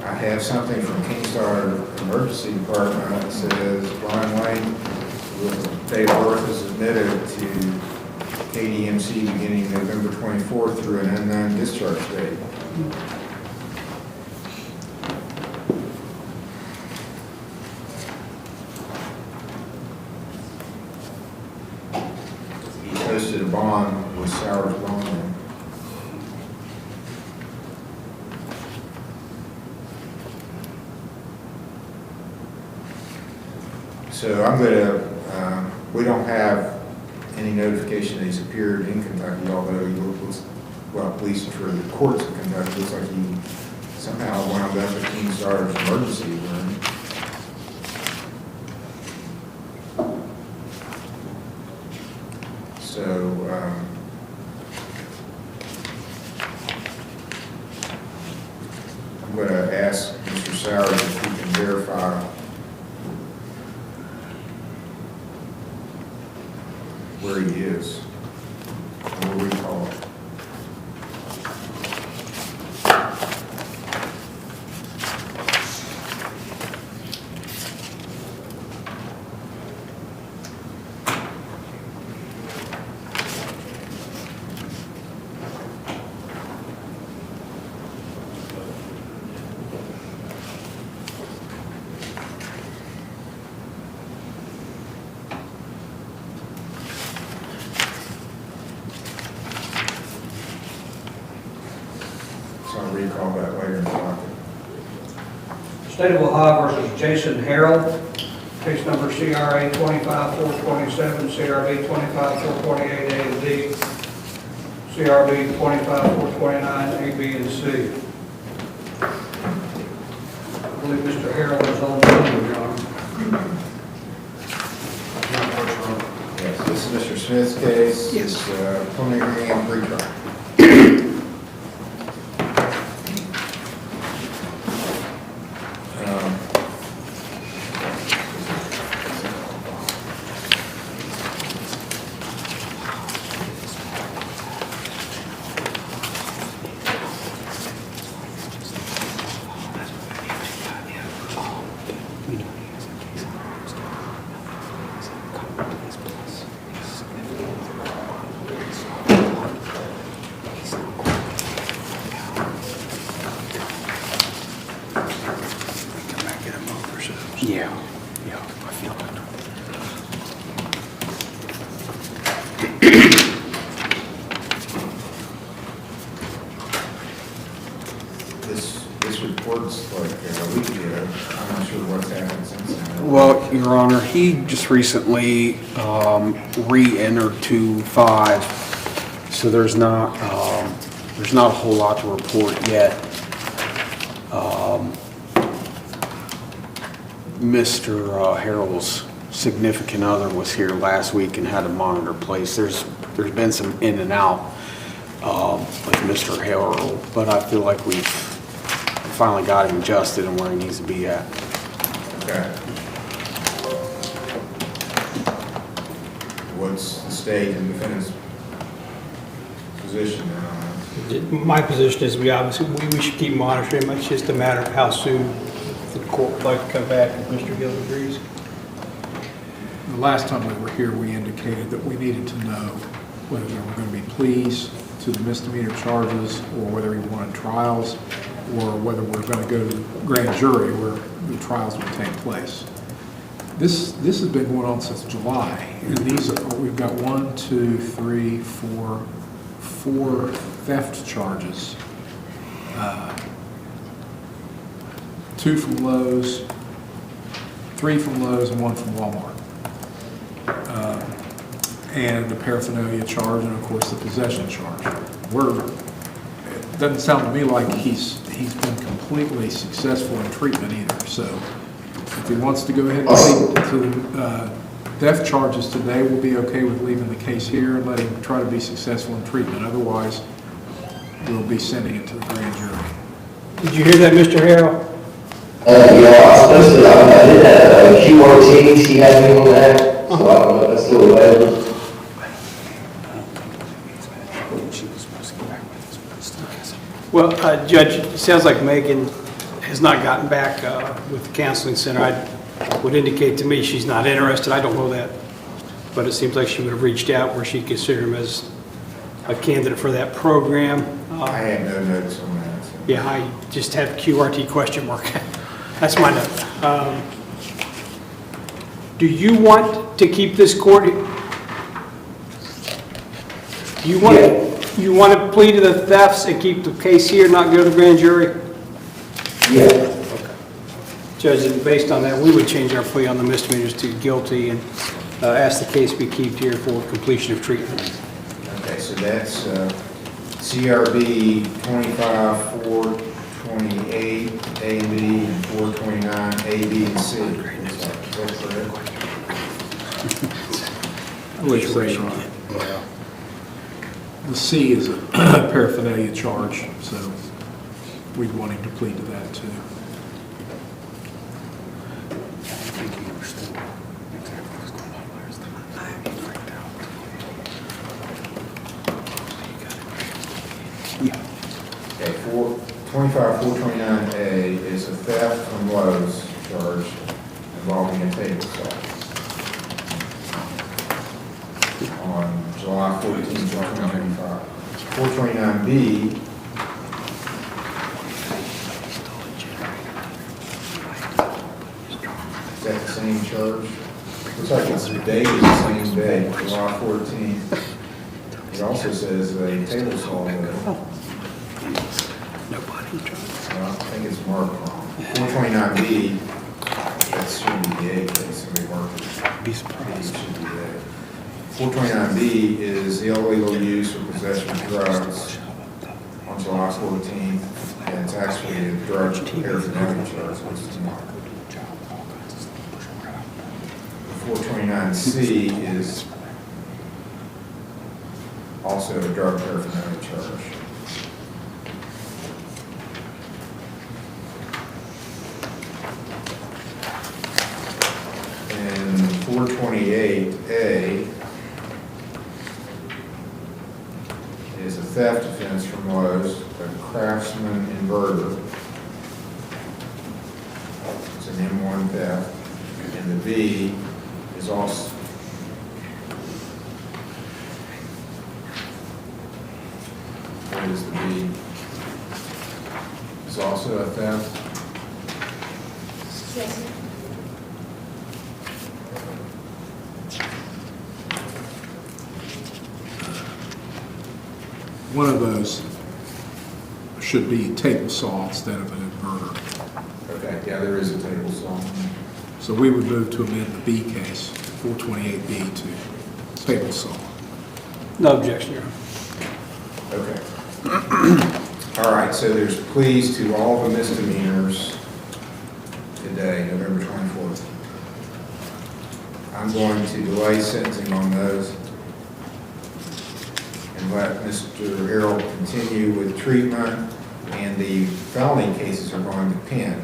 I have something from Kingstar Emergency Department that says Brian Lane, with date of birth, is admitted to KDMC beginning November 24th through an unknown discharge date. He posted a bond with Sowers Bond. So I'm going to, we don't have any notification that he's appeared in Kentucky, although he looks, well, at least for the courts in Kentucky, looks like he somehow wound up at Kingstar's emergency room. So, I'm going to ask Mr. Sowers if he can verify where he is. We'll recall it. So I'll recall that later in the docket. State of Ohio versus Jason Harrell, case number CRA 25427, CRB 25428A and D, CRB 25429A, B, and C. I believe Mr. Harrell is on the phone, Your Honor. Yeah, Mr. Smith's case. Yes. It's preliminary hearing and pre-trial. Yeah, I feel that. This report's like a week ago. I'm not sure what's happened since then. Well, Your Honor, he just recently re-entered 2-5, so there's not a whole lot to report yet. Mr. Harrell's significant other was here last week and had a monitor placed. There's been some in and out with Mr. Harrell, but I feel like we've finally got him adjusted and where he needs to be at. Okay. What's the state and defendant's position on My position is we should keep monitoring him. It's just a matter of how soon the court would like to come back if Mr. Hill agrees. The last time we were here, we indicated that we needed to know whether there were going to be pleas to the misdemeanor charges or whether he wanted trials or whether we're going to go to the grand jury where the trials would take place. This has been going on since July, and we've got 1, 2, 3, 4 theft charges. 2 from Lowe's, 3 from Lowe's, and 1 from Walmart. And the paraphernalia charge, and of course the possession charge. It doesn't sound to me like he's been completely successful in treatment either. So if he wants to go ahead and plead to the theft charges today, we'll be okay with leaving the case here and let him try to be successful in treatment. Otherwise, we'll be sending it to the grand jury. Did you hear that, Mr. Harrell? Yeah, I was supposed to, I did that QRT, she had me on that, so I don't know if that's still available. Well, Judge, it sounds like Megan has not gotten back with the counseling center. I would indicate to me she's not interested. I don't know that. But it seems like she would have reached out where she considered him as a candidate for that program. I had no notes on that. So. Yeah, I just have QRT question mark. That's my note. Do you want to keep this court? Do you want to plead to the thefts and keep the case here, not go to the grand jury? Yeah. Okay. Judge, based on that, we would change our plea on the misdemeanors to guilty and ask the case be kept here for completion of treatment. Okay, so that's CRB 25, 428, A and B, and 429, A, B, and C. Is that correct? Which the C is a paraphernalia charge, so we'd want him to plead to that too. Okay, 25, 429A is a theft from Lowe's charge involving a table saw on July 14, 2025. 429B is that the same charge? Looks like it's the date is the same day, July 14th. It also says a table saw there. I think it's marked wrong. 429B, that should be the A case, somebody marked it. Be surprised. It should be the A. 429B is the illegal use or possession of drugs on July 14th, and it's actually a drug paraphernalia charge, which is marked. 429C is also a drug paraphernalia charge. And 428A is a theft offense from Lowe's, a Craftsman inverter. It's an M1 theft. And the B is also, what is the B? Is also a theft. Yes. One of those should be table saw instead of an inverter. Okay, yeah, there is a table saw. So we would move to amend the B case, 428B, to table saw. No objection, Your Honor. Okay. All right, so there's pleas to all the misdemeanors today, November 24th. I'm going to delay sentencing on those and let Mr. Harold continue with treatment, and the felony cases are going to pen.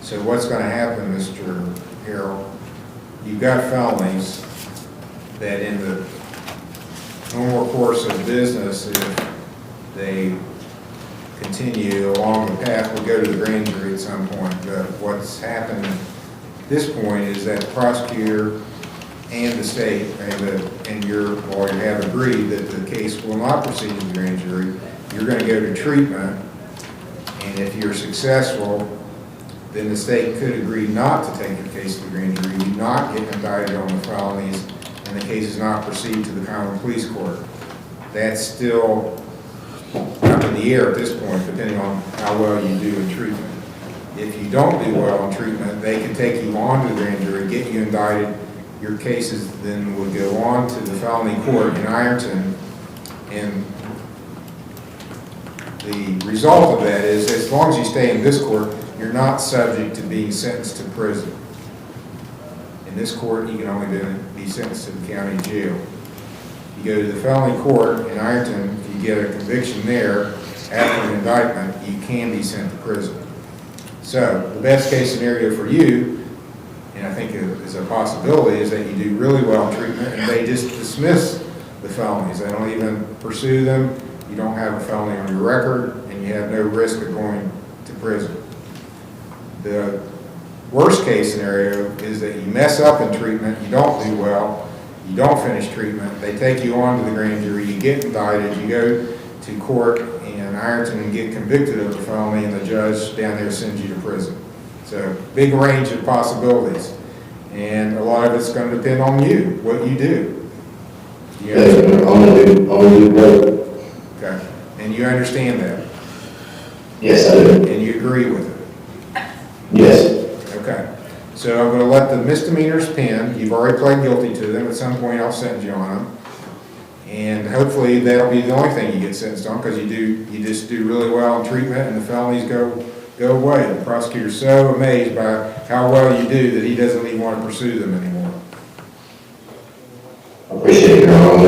So what's going to happen, Mr. Harold, you've got felonies that in the normal course of business, if they continue along the path, will go to the grand jury at some point. But what's happened at this point is that the prosecutor and the state and your lawyer have agreed that the case will not proceed to the grand jury. You're going to go to treatment, and if you're successful, then the state could agree not to take your case to the grand jury. You not get indicted on the felonies, and the case does not proceed to the common police court. That's still up in the air at this point, depending on how well you do in treatment. If you don't do well in treatment, they can take you on to the grand jury, get you indicted. Your cases then would go on to the felony court in Ironton, and the result of that is, as long as you stay in this court, you're not subject to being sentenced to prison. In this court, you can only be sentenced to the county jail. You go to the felony court in Ironton, if you get a conviction there after an indictment, you can be sent to prison. So the best case scenario for you, and I think is a possibility, is that you do really well in treatment and they just dismiss the felonies. They don't even pursue them. You don't have a felony on your record, and you have no risk of going to prison. The worst case scenario is that you mess up in treatment, you don't do well, you don't finish treatment, they take you on to the grand jury, you get indicted, you go to court in Ironton and get convicted of the felony, and the judge down there sends you to prison. So big range of possibilities, and a lot of it's going to depend on you, what you do. You understand? Okay, and you understand that? Yes, I do. And you agree with it? Yes. Okay, so I'm going to let the misdemeanors pen. You've already pled guilty to them. At some point, I'll sentence you on them. And hopefully, that'll be the only thing you get sentenced on, because you just do really well in treatment, and the felonies go away. The prosecutor's so amazed by how well you do that he doesn't even want to pursue them anymore. I appreciate your honor.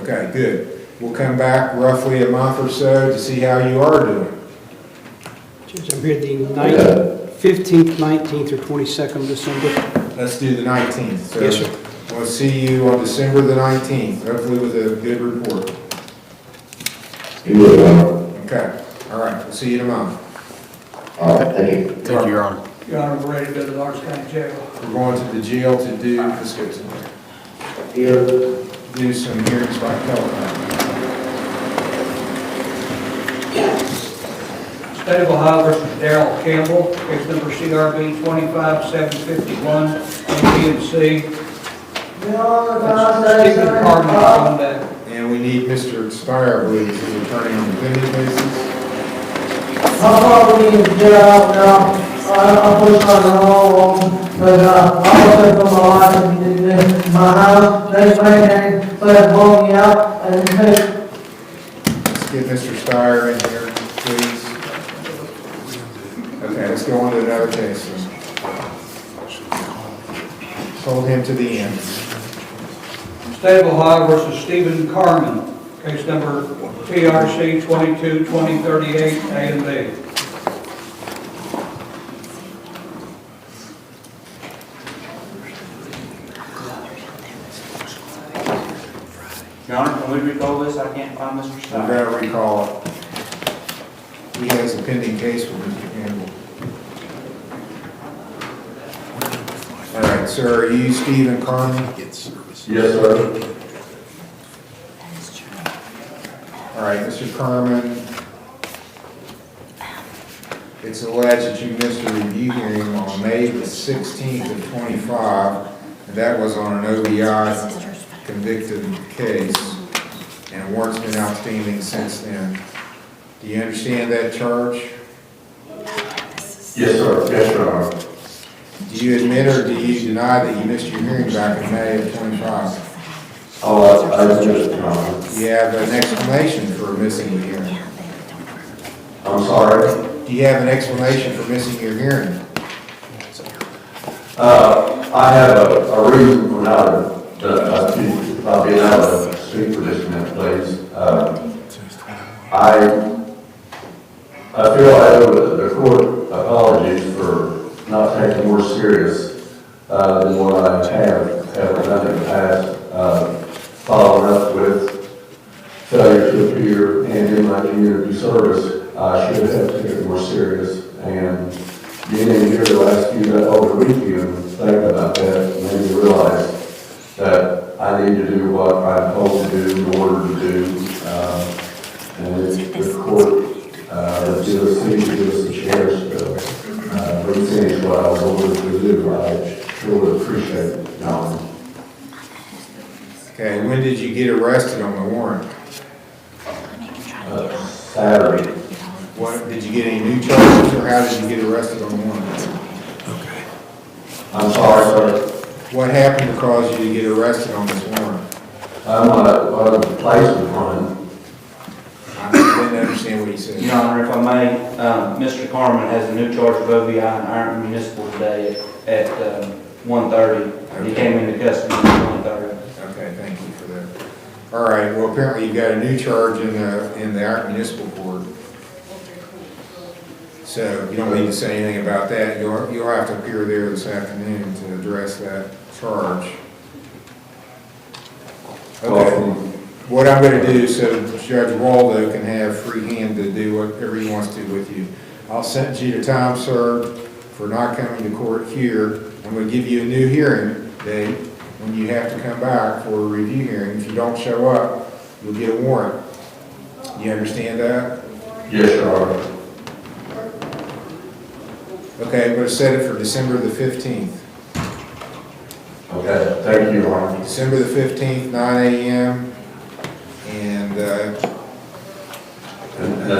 Okay, good. We'll come back roughly a month or so to see how you are doing. Judge, I'm here the 15th, 19th, or 22nd of December. Let's do the 19th. So Yes, sir. We'll see you on December the 19th, hopefully with a good report. Okay, all right, we'll see you in a month. All right, thank you. Thank you, Your Honor. Your Honor, we're ready to go to the Lawrence County Jail. We're going to the jail to do, let's go to do some hearings by telephone. State of Ohio versus Darrell Campbell, case number CRB 25751, APMC. Stephen Carmen on that. And we need Mr. Steyer, I believe, is his attorney on the pending cases. I'm probably in jail now. I'm pushing on the wrong, but I was from my life in my house. They ran so they blow me out. Let's get Mr. Steyer in here, please. Okay, let's go on to another case. Hold him to the end. State of Ohio versus Stephen Carmen, Case number TRC 22-2038, A and B. Your Honor, can we recall this? I can't find Mr. We're Stein. going to recall it. He has a pending case with Mr. Campbell. All right, sir, are you Stephen Carney? Yes, sir. All right, Mr. Carmen, it's alleged that you missed a review hearing on May the 16th of 25, and that was on an OBI convicted case, and a warrant's been outstanding since then. Do you understand that charge? Yes, sir. Yes, Your Honor. Do you admit or do you deny that you missed your hearing back in May of 25? Oh, I admit it, Your Honor. Do you have an explanation for missing your hearing? I'm sorry. Do you have an explanation for missing your hearing? I have a reason for not, I'll be allowed to speak for just a minute, please. I feel I owe the court apologies for not taking more serious than what I have done in the past, following up with failure to appear and in my community service. I should have taken it more serious, and being in here the last few over the weekend, thinking about that, made me realize that I need to do what I'm told to do in order to do, and if the court give us a chance to refinish what I was ordered to do, I sure would appreciate it, Your Honor. Okay, when did you get arrested on the warrant? Saturday. What, did you get any new charges, or how did you get arrested on the warrant? Okay. I'm sorry, sir. What happened to cause you to get arrested on this warrant? I'm on a placement fund. I didn't understand what he said. Your Honor, if I may, Mr. Carmen has a new charge of OVI in Iron Municipal today at 1:30. He came into custody at 1:30. Okay, thank you for that. All right, well, apparently you've got a new charge in the Art Municipal Court. So you don't need to say anything about that. You'll have to appear there this afternoon to address that charge. Okay. What I'm going to do so Judge Waldo can have free hand to do whatever he wants to with you. I'll sentence you to time served for not coming to court here. I'm going to give you a new hearing date when you have to come back for a review hearing. If you don't show up, you'll get a warrant. You understand that? Yes, Your Honor. Okay, I'm going to set it for December the 15th. Okay, thank you, Your Honor. December the 15th, 9 a.m. And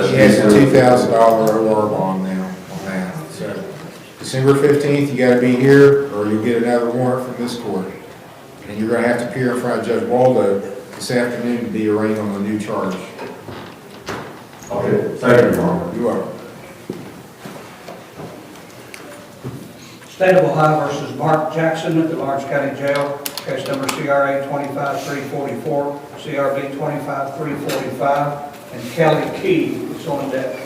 he has a $2,000 OR bond now on that. So December 15th, you got to be here or you'll get another warrant from this court. And you're going to have to appear in front of Judge Waldo this afternoon to be arraigned on the new charge. Okay, thank you, Your Honor. You're welcome. State of Ohio versus Mark Jackson at the Lawrence County Jail, case number CRA 25344, CRB 25345, and Kelly Key is on deck.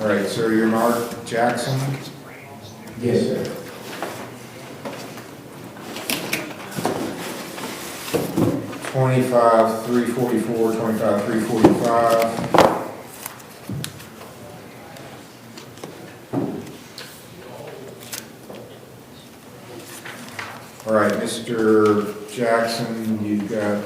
All right, sir, you're Mark Jackson? Yes, sir. $25,344, $25,345. All right, Mr. Jackson, you've got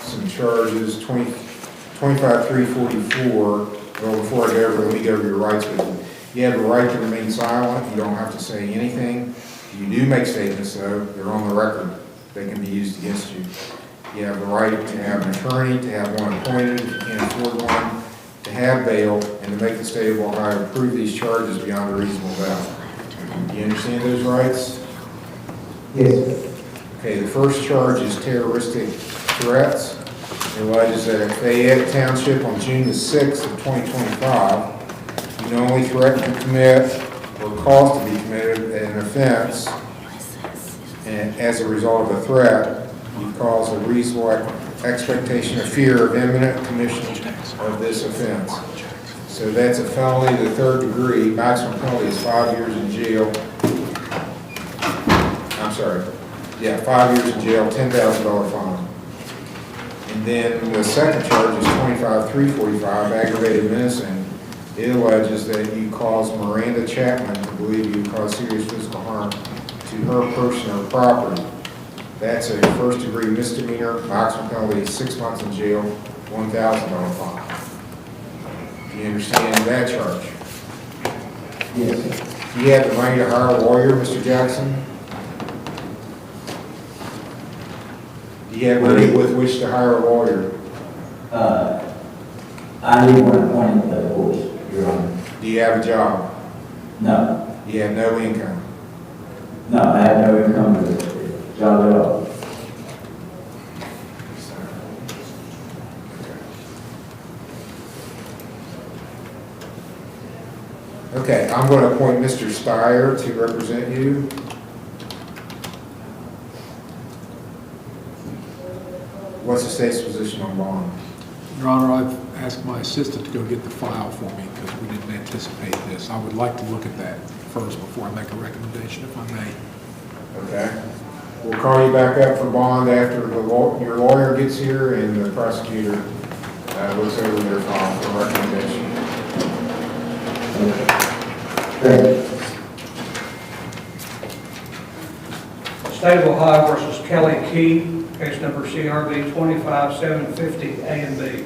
some charges, $25,344. Well, before I go over, let me go over your rights with you. You have the right to remain silent. You don't have to say anything. You do make statements, though. They're on the record. They can be used against you. You have the right to have an attorney, to have one appointed if you can't afford one, to have bail, and to make the state of Ohio prove these charges beyond a reasonable doubt. Do you understand those rights? Yes. Okay, the first charge is terroristic threats. It alleges that if Fayette Township on June the 6th of 2025, you knowingly threaten to commit or cause to be committed an offense, and as a result of a threat, you cause a reasonable expectation of fear of imminent commission of this offense. So that's a felony to the 3rd degree. Maximum penalty is 5 years in jail. I'm sorry. Yeah, 5 years in jail, $10,000 fine. And then the second charge is 25-345, aggravated menacing. It alleges that you caused Miranda Chapman to believe you caused serious physical harm to her person or property. That's a 1st degree misdemeanor. Maximum penalty is 6 months in jail, $1,000 fine. Do you understand that charge? Yes. Do you have the money to hire a lawyer, Mr. Jackson? Do you have money with which to hire a lawyer? I need one appointed, of course, Your Honor. Do you have a job? No, Do you have no income? no, I have no income with the job at all. Okay, I'm going to appoint Mr. Steyer to represent you. What's the state's position on bond? Your Honor, I've asked my assistant to go get the file for me because we didn't anticipate this. I would like to look at that first before I make a recommendation, if I may. Okay. We'll call you back up for bond after your lawyer gets here and the prosecutor looks over their file for recommendation. State of Ohio versus Kelly Key, case number CRB 25750 A and B.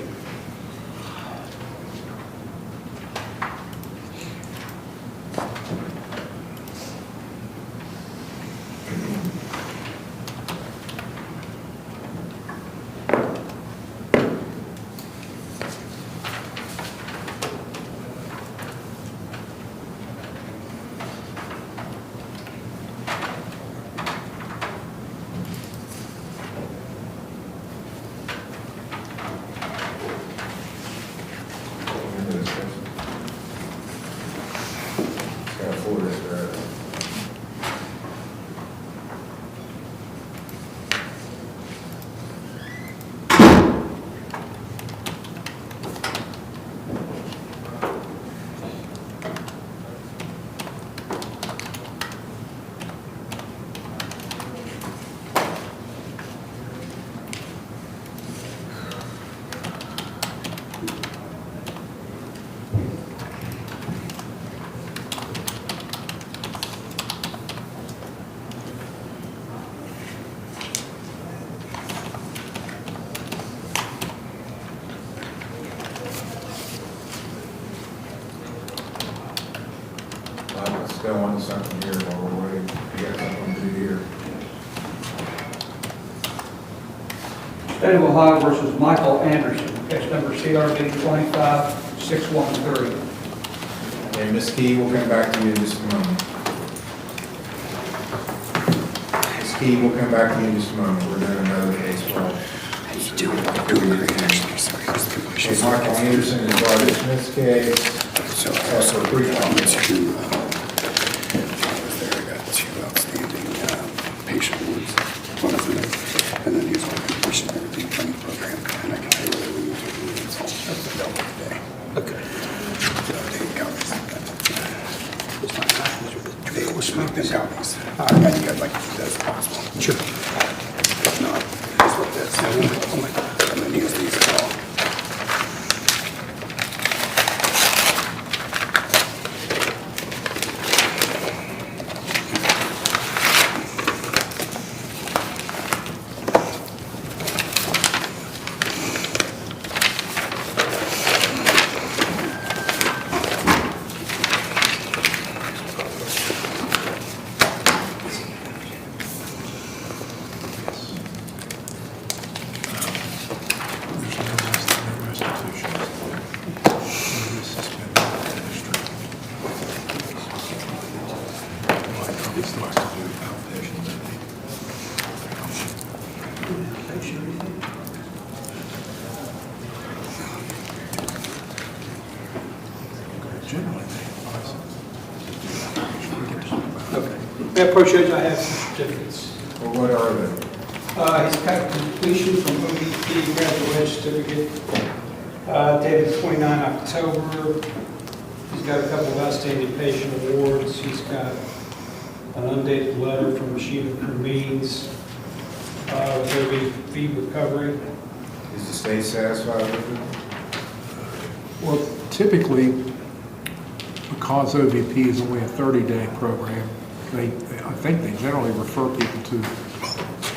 Let's go on to something here while we're waiting. We got something to do here. State of Ohio versus Michael Anderson, case number CRB 25613. And Ms. Key, we'll come back to you in just a moment. Ms. Key, we'll come back to you in just a moment. We're doing another case file. Okay, Michael Anderson is Roger Smith's case. So That's for pre-trial. I got two outstanding patient ones. One of them, and then he's on completion of everything from the program, and I can pay whatever we need to do. It's all available today. Okay. So they copies. They will make them copies. And you guys like to do that as possible. Sure. If not, here's what that's. And then use these as well. Generally, they advise them. Okay. Madam Pro Judge, I have some certificates. Well, what are they? He's got completion from ODP graduate certificate, dated 29 October. He's got a couple of outstanding patient awards. He's got an undated letter from Sheila Cremines, with ODP recovery. Is the state satisfied with it? Well, typically, because OVP is only a 30-day program, I think they generally refer people to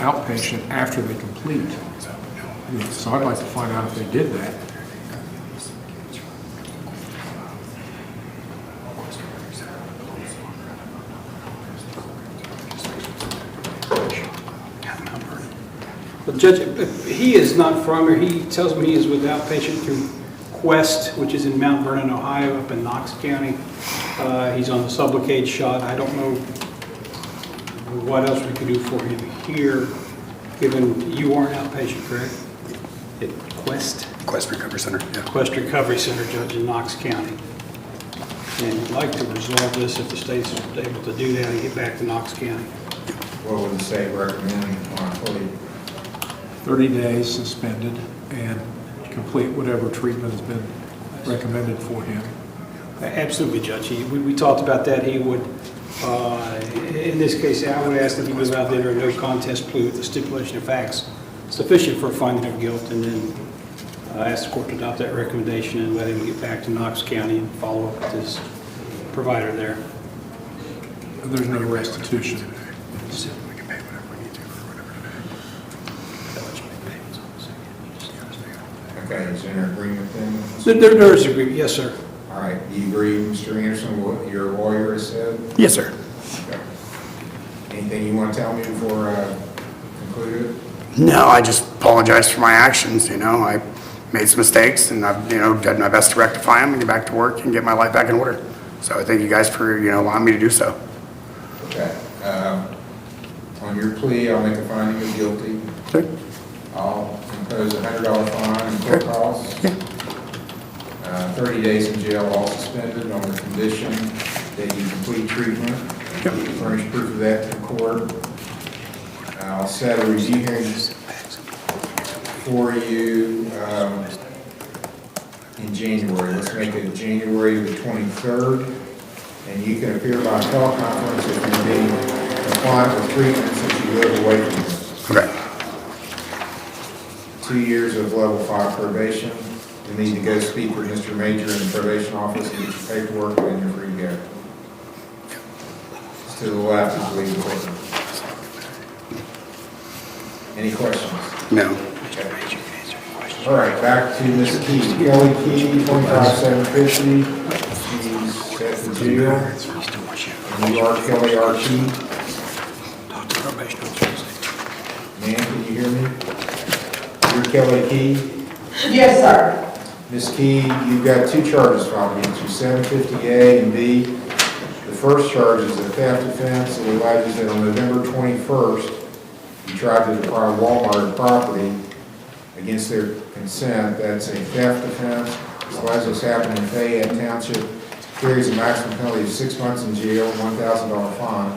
outpatient after they complete. So I'd like to find out if they did that. But Judge, he is not from here. He tells me he is with outpatient through Quest, which is in Mount Vernon, Ohio, up in Knox County. He's on the Sublocade shot. I don't know what else we could do for him here, given you are an outpatient, correct? At Quest? Quest Recovery Center, yeah. Quest Recovery Center, Judge, in Knox County. And we'd like to resolve this if the state's able to do that and get back to Knox County. What would the state recommend on a plea? 30 days suspended and complete whatever treatment has been recommended for him. Absolutely, Judge. We talked about that. He would, in this case, I would ask that he goes out there a no contest plea with the stipulation of facts sufficient for a finding of guilt, and then ask the court to adopt that recommendation and let him get back to Knox County and follow up with his provider there. There's no restitution. Okay, is there an agreement then? There is agreement, yes, sir. All right, do you agree, Mr. Anderson, with what your lawyer has said? Yes, sir. Okay. Anything you want to tell me before I conclude it? No, I just apologize for my actions, you know. I made some mistakes and I've, done my best to rectify them and get back to work and get my life back in order. So I thank you guys for, allowing me to do so. Okay. On your plea, I'll make a finding of guilty. Okay. I'll impose a $100 fine and court costs. 30 days in jail, all suspended on the condition that you complete treatment. Yep. Furnish proof of that to the court. I'll set a review hearing for you in January. Let's make it January the 23rd, and you can appear by teleconference if you're being compliant with treatment since you live away from it. Okay. 2 years of level 5 probation. You need to go speak with Mr. Major in the probation office and get your paperwork, and you're free to go. Just to the left is the legal court. Any questions? No. Okay. All right, back to Ms. Key. Kelly Key, 25,750. She's set to jail. And you are Kelly R. Key. Ma'am, can you hear me? You're Kelly Key. Yes, sir. Ms. Key, you've got 2 charges filed against you, 750A and B. The first charge is a theft offense that alleges that on November 21st, you tried to deprive Walmart of property against their consent. That's a theft offense. This alleges happened in Fayette Township. Carries a maximum penalty of 6 months in jail, $1,000 fine.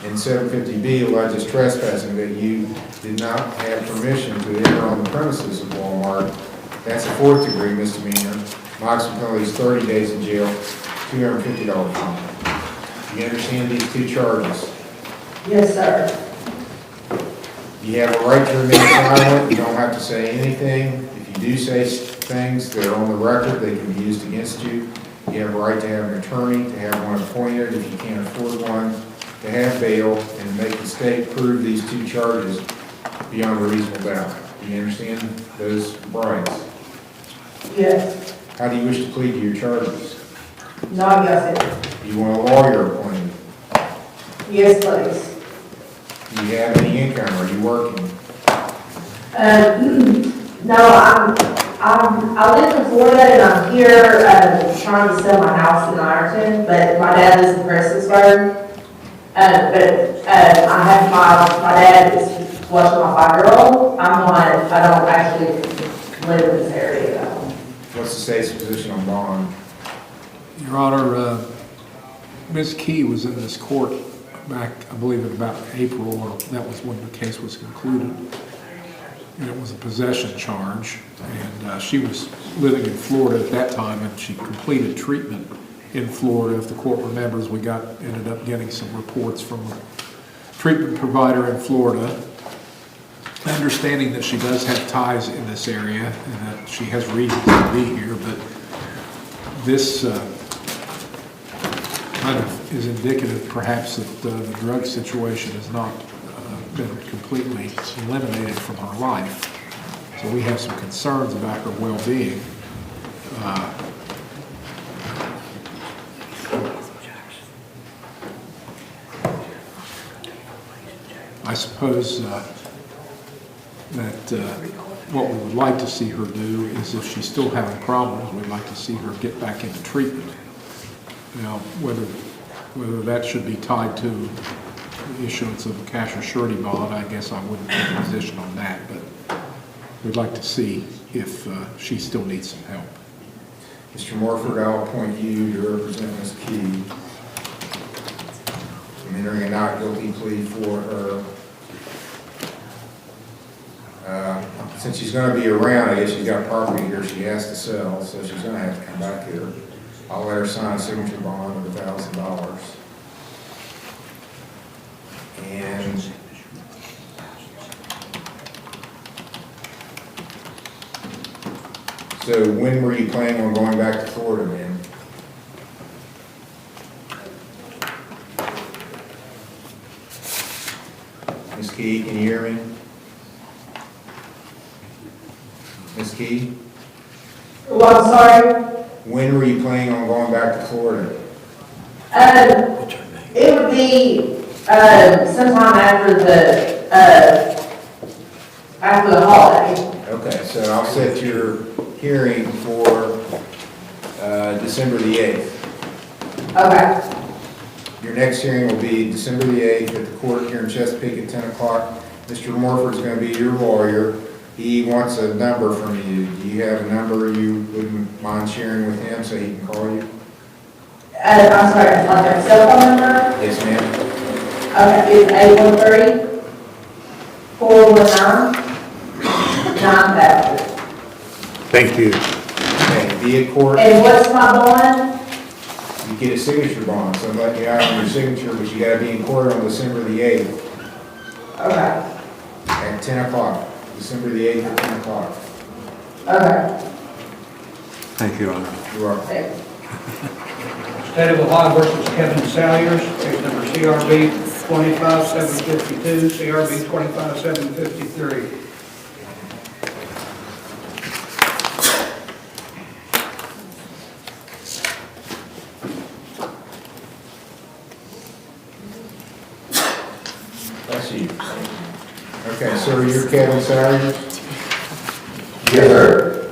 And 750B alleges trespassing, that you did not have permission to enter on the premises of Walmart. That's a 4th degree misdemeanor. Maximum penalty is 30 days in jail, $250 fine. You understand these 2 charges? Yes, sir. You have a right to remain silent. You don't have to say anything. If you do say things that are on the record, they can be used against you. You have a right to have an attorney, to have one appointed if you can't afford one, to have bail, and to make the state prove these 2 charges beyond a reasonable doubt. Do you understand those rights? Yes. How do you wish to plead to your charges? Not guilty. Do you want a lawyer appointed? Yes, please. Do you have any income? Are you working? No, I live in Florida and I'm here trying to sell my house in Ironton, but my dad lives in Prestonsburg. I have my dad is watching my 5-year-old. I don't actually live in this area. What's the state's position on bond? Your Honor, Ms. Key was in this court back, I believe, in about April, or that was when the case was concluded. And it was a possession charge, and she was living in Florida at that time, and she completed treatment in Florida. If the court remembers, we ended up getting some reports from a treatment provider in Florida, understanding that she does have ties in this area and that she has reasons to be here, but this kind of is indicative perhaps that the drug situation has not been completely eliminated from her life. So we have some concerns about her well-being. I suppose that what we would like to see her do is, if she's still having problems, we'd like to see her get back into treatment. Now, whether that should be tied to the issuance of a cash or surety bond, I guess I wouldn't take a position on that, but we'd like to see if she still needs some help. Mr. Morford, I'll appoint you to represent Ms. Key. I'm entering a not guilty plea for her. Since she's going to be around, I guess she's got property here she has to sell, so she's going to have to come back here. I'll let her sign a signature bond of $1,000. And so when were you planning on going back to Florida, ma'am? Ms. Key, can you hear me? Ms. Key? Well, I'm sorry. When were you planning on going back to Florida? It would be sometime after the holiday. Okay, so I'll set your hearing for December the 8th. Okay. Your next hearing will be December the 8th at the court here in Chesapeake at 10 o'clock. Mr. Morford's going to be your lawyer. He wants a number from you. Do you have a number you wouldn't mind sharing with him so he can call you? I'm sorry, like a cell phone number? Yes, ma'am. Okay, it's 813-419-9000. Thank you. Okay, be at court. And what's my bond? You get a signature bond, so I'm letting you out on your signature, but you gotta be in court on December the 8th Okay. at 10 o'clock. December the 8th at 10 o'clock. Okay. Thank you, Your Honor. You are. State of Ohio versus Kevin Salyers, case number CRB 25752, CRB 25753. That's you. Okay, so you're Kevin Salyers? Yes, sir.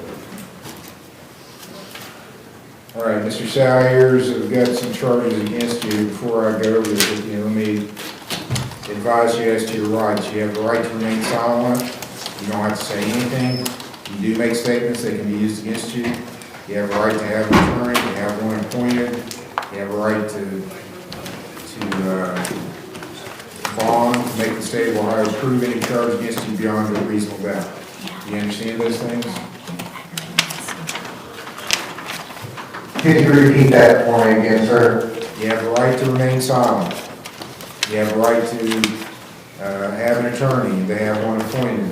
All right, Mr. Salyers, I've got some charges against you. Before I go over this with you, let me advise you as to your rights. You have the right to remain silent. You don't have to say anything. You do make statements that can be used against you. You have a right to have an attorney. You have one appointed. You have a right to bond, make the state of Ohio prove any charge against you beyond a reasonable doubt. Do you understand those things? Could you repeat that for me again, sir? You have the right to remain silent. You have the right to have an attorney. They have one appointed.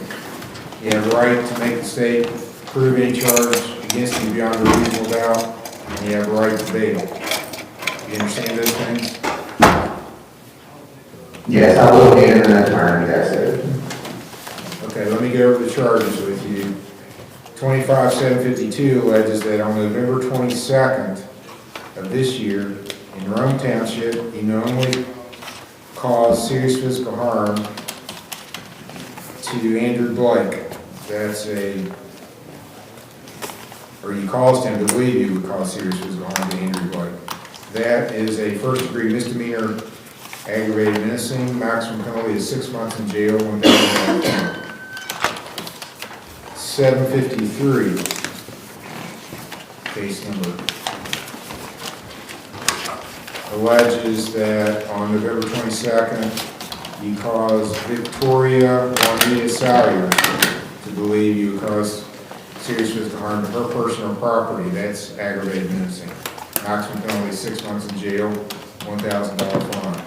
You have the right to make the state prove any charge against you beyond a reasonable doubt. And you have the right to bail. You understand those things? Yes, I will need an attorney, that's it. Okay, let me go over the charges with you. 25752 alleges that on November 22nd of this year, in Rome Township, he knowingly caused serious physical harm to Andrew Blake. Or you caused him to believe you would cause serious physical harm to Andrew Blake. That is a first-degree misdemeanor aggravated menacing. Maximum penalty is 6 months in jail, $1,000. 753, case number. alleges that on November 22nd, you caused Victoria Juanita Salyers to believe you caused serious physical harm to her personal property. That's aggravated menacing. Maximum penalty, 6 months in jail, $1,000 fine.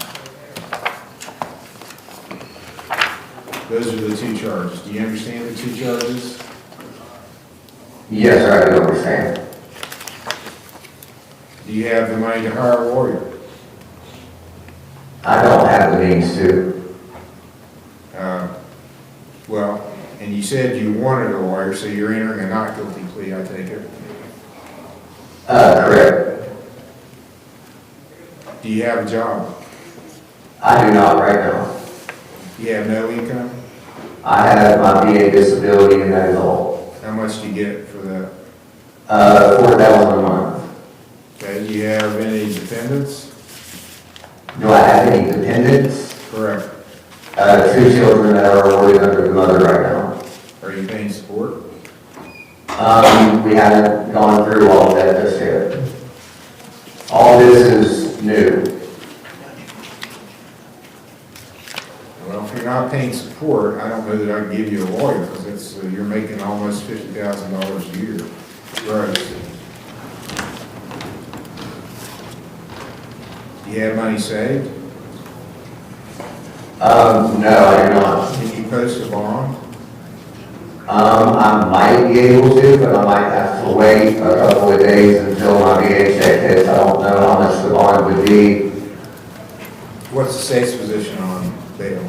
Those are the two charges. Do you understand the two charges? Yes, sir, I do understand. Do you have the money to hire a lawyer? I don't have the means to. Well, and you said you wanted a lawyer, so you're entering a not guilty plea, I take it? Correct. Do you have a job? I do not right now. You have no income? I have my VA disability and that is all. How much do you get for that? $4,000 a month. Okay, do you have any dependents? Do I have any dependents? Correct. 2 children that are awarded under the mother right now. Are you paying support? We haven't gone through all of that just yet. All this is new. Well, if you're not paying support, I don't know that I can give you a lawyer, because it's, you're making almost $50,000 a year. Gross. Do you have money saved? No, I do not. Can you post a bond? I might be able to, but I might have to wait a couple of days until my VA check hits. I don't know how much the bond would be. What's the state's position on bail?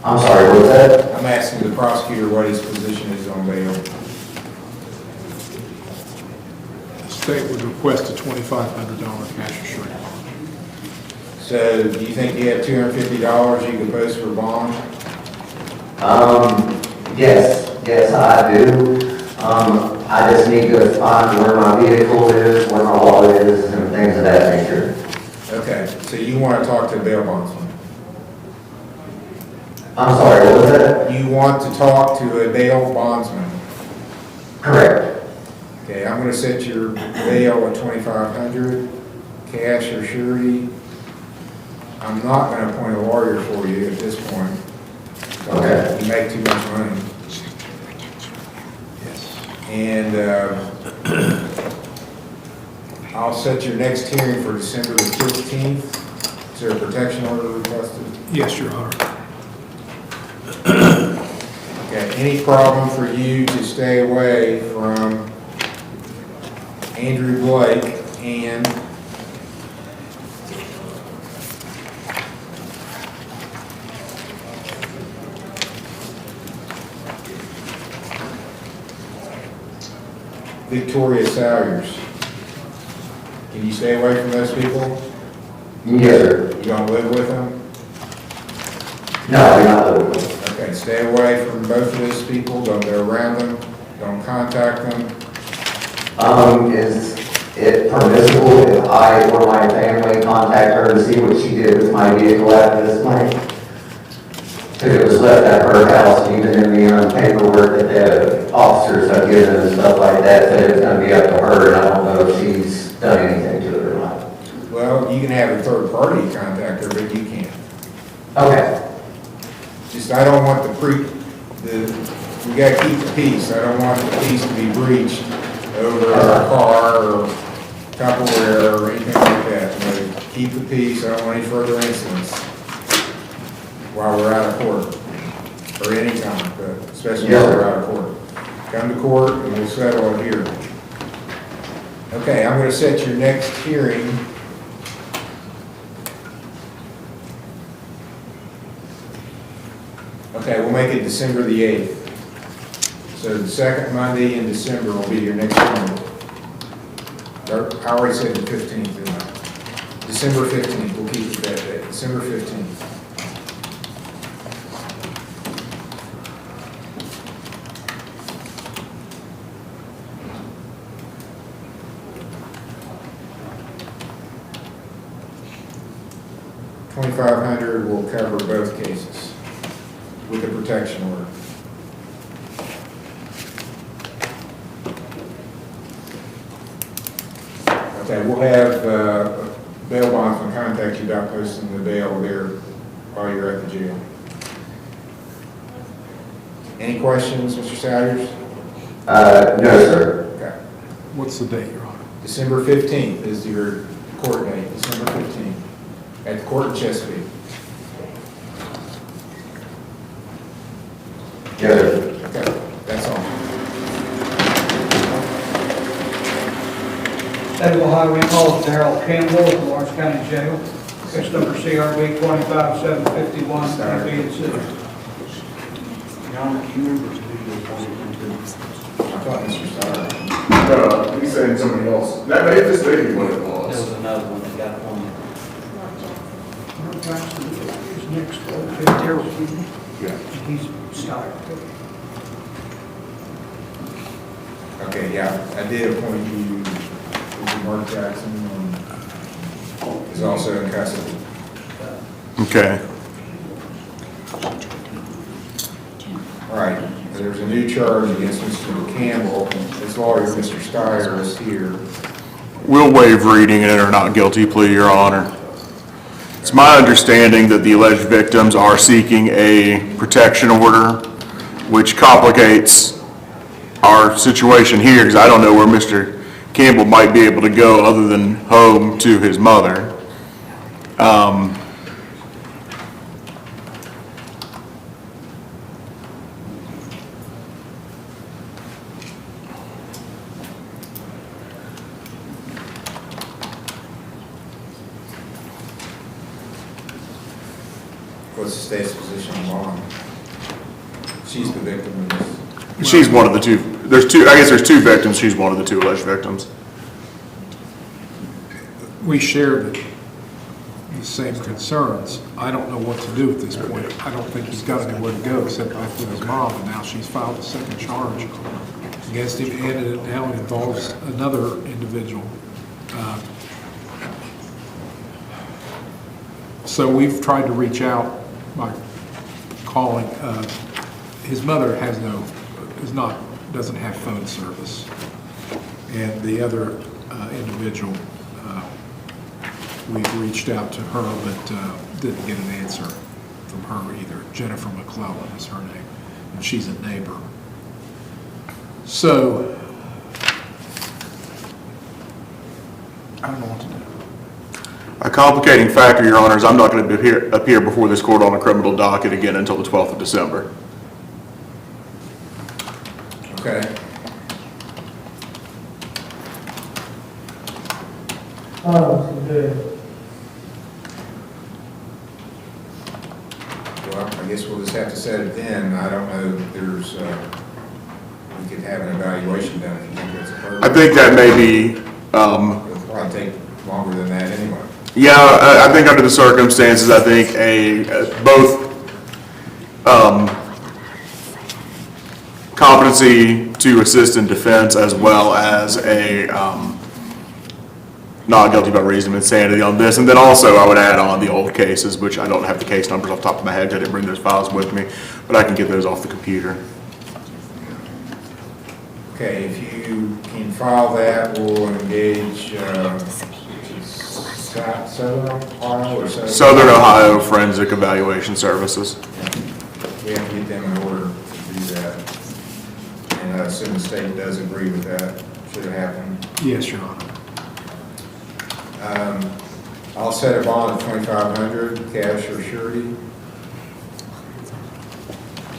I'm sorry, what's that? I'm asking the prosecutor what his position is on bail. The state would request a $2,500 cash assurance bond. So do you think you have $250 you can post for a bond? Yes, I do. I just need to find where my vehicle is, where my wallet is, and things of that nature. Okay, so you want to talk to a bail bondsman? I'm sorry, what was that? You want to talk to a bail bondsman? Correct. Okay, I'm going to set your bail at $2,500, cash or surety. I'm not going to appoint a lawyer for you at this point. Okay. You make too much money. And I'll set your next hearing for December the 15th. Is there a protection order requested? Yes, Your Honor. Okay, any problem for you to stay away from Andrew Blake and Victoria Salyers? Can you stay away from those people? Yes, sir. You don't live with them? No, I do not live with them. Okay, stay away from both of those people, don't go around them, don't contact them. Is it permissible if I or my family contact her to see what she did with my vehicle after this night? Because it was left at her house, and even in the paperwork that the officers have given and stuff like that, said it's gonna be up to her, and I don't know if she's done anything to it or not. Well, you can have a third party contact her, but you can't. Okay. Just, I don't want we gotta keep the peace. I don't want the peace to be breached over a car or Tupperware or anything like that. You know, keep the peace. I don't want any further incidents while we're out of court, or any time, but especially while we're out of court. Come to court and we'll settle it here. Okay, I'm gonna set your next hearing. Okay, we'll make it December the 8th. So the second Monday in December will be your next hearing. I already said the 15th, didn't I? December 15th, we'll keep it that day, December 15th. $2,500 will cover both cases with a protection order. I Okay, we'll have bail bondsman contact you about posting the bail there while you're at the jail. Any questions, Mr. Salyers? No, sir. Okay. What's the date, Your Honor? December 15th is your court date, December 15th, at the court in Chesapeake. Yes, sir. Okay, that's all. State of Ohio recall of Darrell Campbell of Lawrence County Jail. Case number CRB 25751, A, B, and C. Your Honor, can you remember who you appointed him to? I thought Mr. Starr. No, he's saying somebody else. That may just be what it There was. was another one that got appointed. Mark Jackson is next. Okay, Darrell Campbell. Yeah. He's retired. Okay, yeah, I did appoint you, Mark Jackson, is also in custody. Okay. All right, there's a new charge against Mr. Campbell. His lawyer, Mr. Steyer, is here. We'll waive reading and enter not guilty plea, Your Honor. It's my understanding that the alleged victims are seeking a protection order, which complicates our situation here, because I don't know where Mr. Campbell might be able to go other than home to his mother. What's the state's position on Mom? She's the victim in this. She's one of the two. There's two, I guess there's two victims. She's one of the two alleged victims. We share the same concerns. I don't know what to do at this point. I don't think he's got anywhere to go except back with his mom, and now she's filed a second charge against him, and it now involves another individual. So we've tried to reach out by calling. His mother doesn't have phone service, and the other individual, we've reached out to her, but didn't get an answer from her either. Jennifer McClellan is her name, and she's a neighbor. So I don't know what to do. A complicating factor, Your Honor, is I'm not going to appear before this court on a criminal docket again until the 12th of December. Okay. Oh, good. Well, I guess we'll just have to set it then. I don't know if there's, we could have an evaluation done if you think that's appropriate. I think that may be, It'll probably take longer than that anyway. yeah, I think under the circumstances, I think both competency to assist in defense as well as a not guilty by reason of insanity on this. And then also I would add on the old cases, which I don't have the case numbers off the top of my head. I didn't bring those files with me, but I can get those off the computer. Okay, if you can file that, we'll engage Southern Ohio or Southern Ohio Forensic Evaluation Services. We have to get them in order to do that. And I assume the state does agree with that, should it happen. Yes, Your Honor. I'll set a bond of $2,500, cash or surety,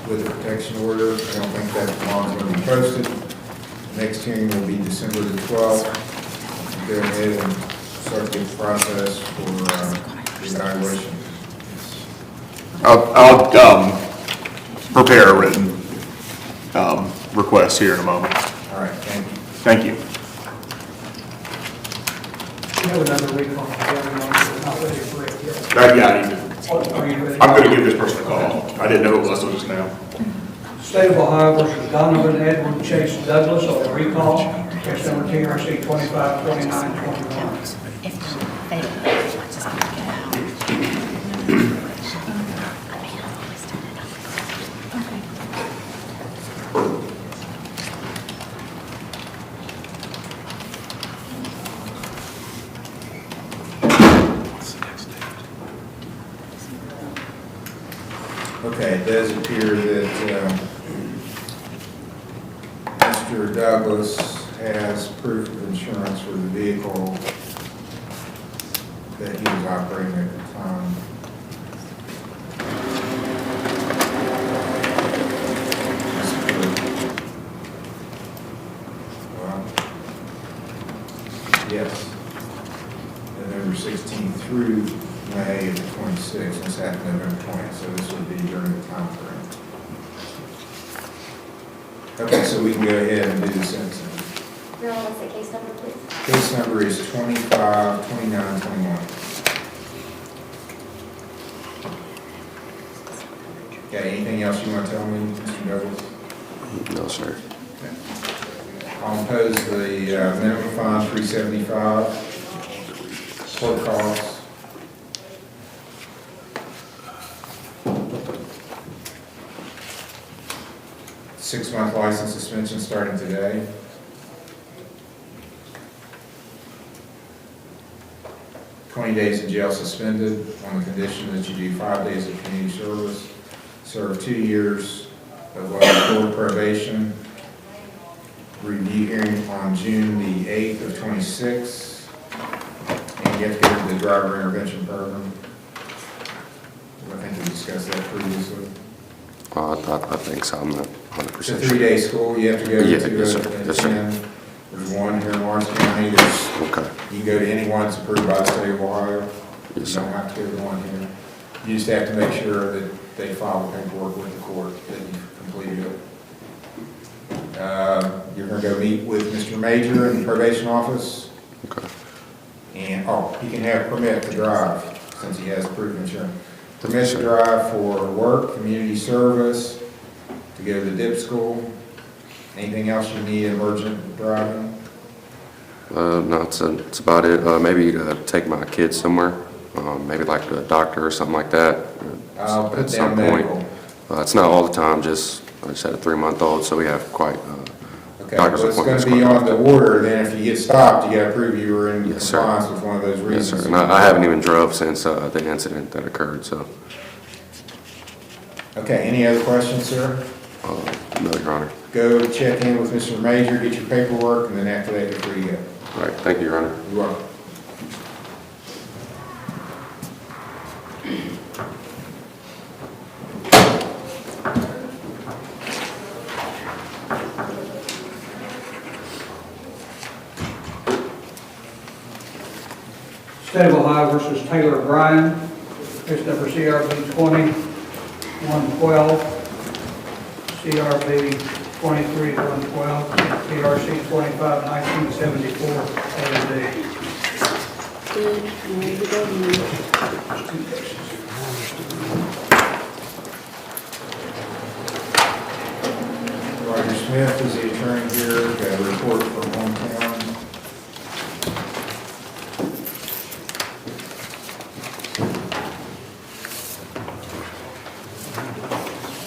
with a protection order. I don't think that bond's going to be posted. Next hearing will be December the 12th. Go ahead and start the process for the evaluation. I'll prepare a written request here in a moment. All right, thank you. Thank you. You have another recall. Not ready for it yet. Yeah, I need to. Are you ready? I'm going to give this person a call. I didn't know it was until just now. State of Ohio versus Donovan Edward Chase Douglas on the recall, case number TRC 252921. Okay, it does appear that Mr. Douglas has proof of insurance for the vehicle that he was operating at the time. Well, yes. November 16th through May of the 26th, this happened November 20th, so this would be during the time frame. Okay, so we can go ahead and do the sentencing. Your Honor, what's the case number, please? Case number is 252921. Okay, anything else you want to tell me, Mr. Douglas? No, sir. I'll impose the minimum fine, $375, court costs. Six-month license suspension starting today. $20 days in jail suspended on the condition that you do 5 days of community service, serve 2 years of court probation, review hearing on June the 8th of 26, and you have to go to the driver intervention program. I think we discussed that previously. I think so. I'm not 100% It's a sure. 3-day school you have to go to. Yes, sir. Yes, sir. There's one here in Lawrence County. Okay. You can go to any one that's approved by the state of Ohio. Yes, You don't have to go to one here. You just have to make sure that they file the paperwork with the court that you've completed it. You're going to go meet with Mr. Major in the probation office. Okay. And, he can have permit to drive since he has proof of insurance. Permit to drive for work, community service, to go to the dip school. Anything else you need emergent driving? No, it's about it. Maybe take my kids somewhere, maybe like to a doctor or something like that. I'll put At some down point. medical. It's not all the time, I just had a 3-month-old, so we have quite Okay, doctor's well, it's going appointments. to be quite on the order, then if you get stopped, you got to prove you were in Yes, sir. compliance with one of those Yes, reasons. sir. And I haven't even drove since the incident that occurred, so. Okay, any other questions, sir? No, Your Honor. Go check in with Mr. Major, get your paperwork, and then after that, you're free to go. All right, thank you, Your Honor. You're welcome. State of Ohio versus Taylor Bryan, case number CRB 20-112, CRB 23-112, PRC 25-1974, A&D. Roger Smith is the attorney here, got a report from hometown.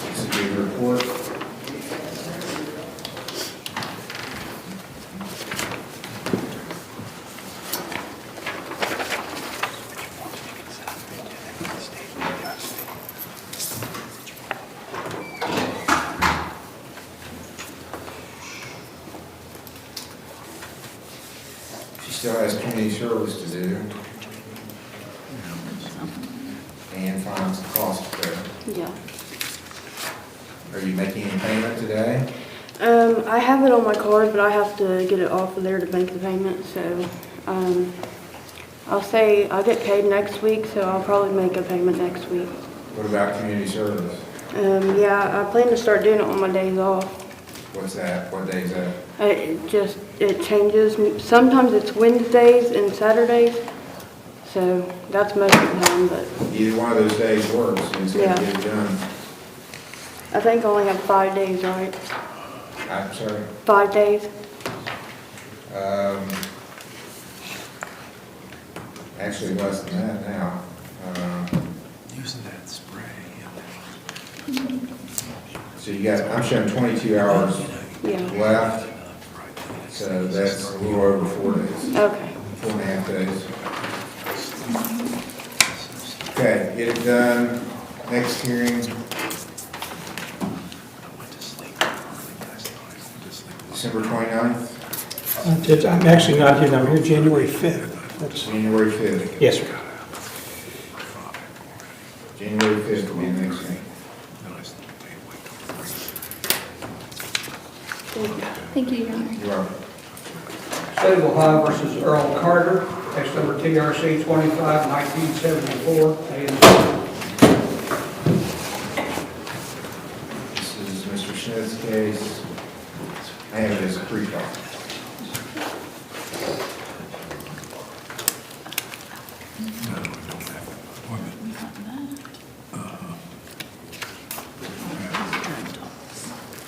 This is the report. She still has community service to do. And finds the cost there. Yeah. Are you making any payment today? I have it on my card, but I have to get it off of there to make the payment, so, I'll say I'll get paid next week, so I'll probably make a payment next week. What about community service? Yeah, I plan to start doing it on my days off. What's that? What day is that? It changes. Sometimes it's Wednesdays and Saturdays, so that's most of the time, but Either one of those days works, you just have to Yeah. get it done. I think I only have 5 days, right? I'm sorry. 5 days? Actually less than that now. Using that spray. So you got, I'm showing 22 hours Yeah. left, so that's a little over 4 days. Okay. 4.5 days. Okay, get it done. Next hearing, December 29th? Judge, I'm actually not here, I'm here January 5th. That's, January 5th. yes, sir. January 5th will be the next thing. Thank you, Your Honor. You're welcome. State of Ohio versus Earl Carter, case number TRC 25-1974, A and C. This is Mr. Smith's case. I have it as a pre-trial.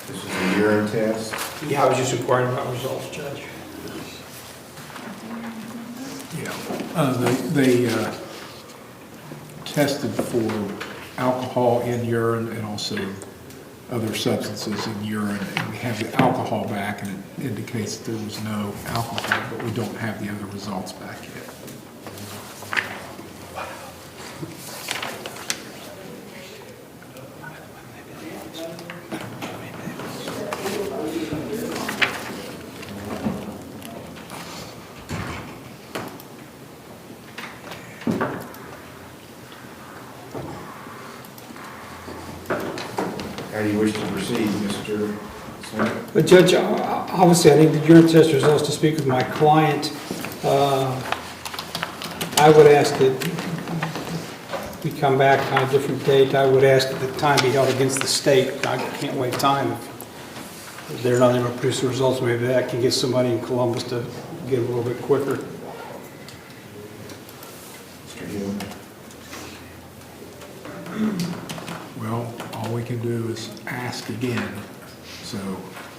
This is a urine test. Yeah, I was just inquiring about results, Judge. They tested for alcohol in urine and also other substances in urine, and we have the alcohol back, and it indicates that there was no alcohol, but we don't have the other results back yet. How do you wish to proceed, Mr. Smith? But Judge, obviously, I need the urine test results to speak with my client. I would ask that we come back on a different date. I would ask that the time be held against the state. I can't wait time. If they're not able to produce the results, maybe that can get somebody in Columbus to get a little bit quicker. Mr. Hill? Well, all we can do is ask again, so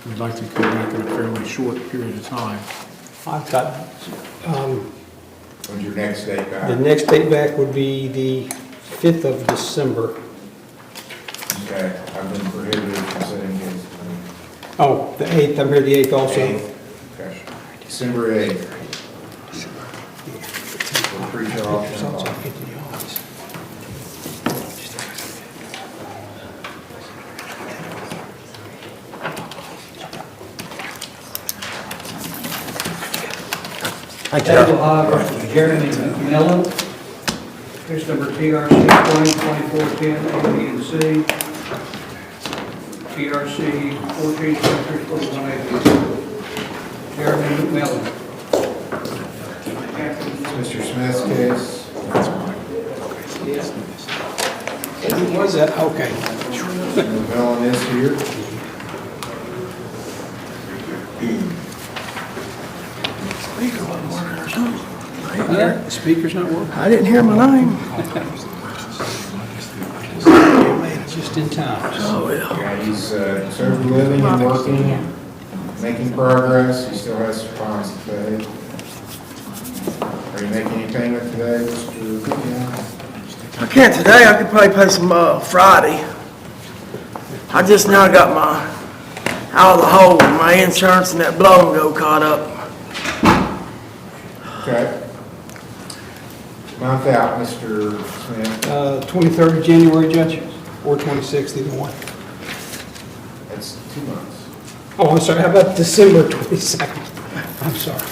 we'd like to come back in a fairly short period of time. I've got, When's your next date back? the next date back would be the 5th of December. Okay, I've been prohibited from setting dates. Oh, the 8th, I'm here the 8th also. 8th. Okay. December 8th. We're pretty sure off. State of Ohio versus Jeremy McMillan, case number TRC 20-2410, A, B, and C. TRC 14-2341, A, B, and C. Jeremy McMillan. Mr. Smith's case. Who was that? Okay. Mr. McMillan is here. The speaker's not working? I didn't hear my name. You made it just in time. Oh, yeah. Yeah, he's sober living and working, making progress. He still has some fines to pay. Are you making any payment today, Mr. McMillan? I can't today, I could probably pay some Friday. I just now got my, out of the hole, my insurance and that blow and go caught up. Okay. Month out, Mr. Smith. 23rd of January, Judge, or 26th, either one. That's 2 months. Oh, I'm sorry, how about December 22nd? I'm sorry.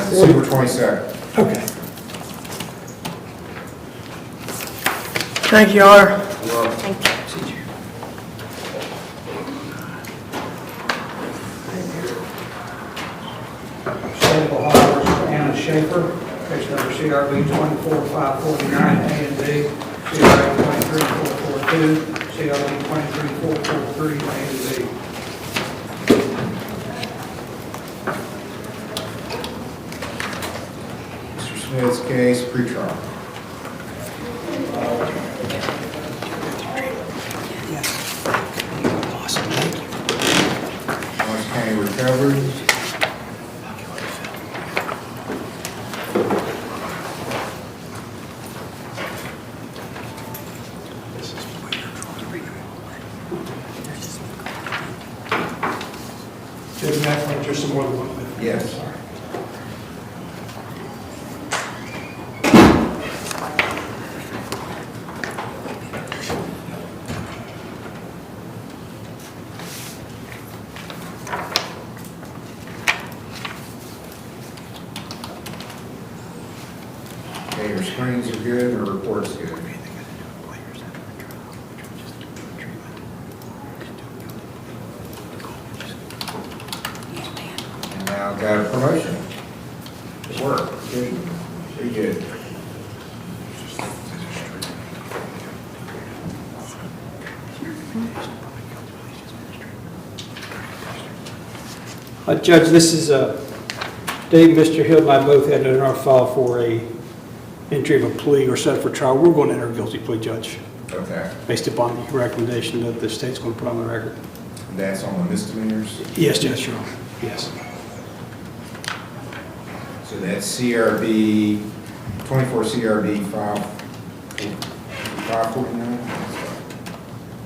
December 22nd. Okay. Thank you, Your Honor. State of Ohio versus Anna Schaefer, case number CRB 24-549, A and B, CRB 23-442, CRB 23-443, A and B. Mr. Smith's case, pretrial. Orange County recovery. Judge Mack, there's some more than one. Yes. Sorry. Okay, your screens are good, your report's good. And now got a promotion. Good work, good, very good. Judge, this is, Dave, Mr. Hill and I both had it in our file for a entry of a plea or set for trial. We're going to enter a guilty plea, Judge, Okay, based upon the recommendation that the state's going to put on the record. that's on the misdemeanors. Yes, Judge, Your Honor. Yes. So that's CRB, 24 CRB 549?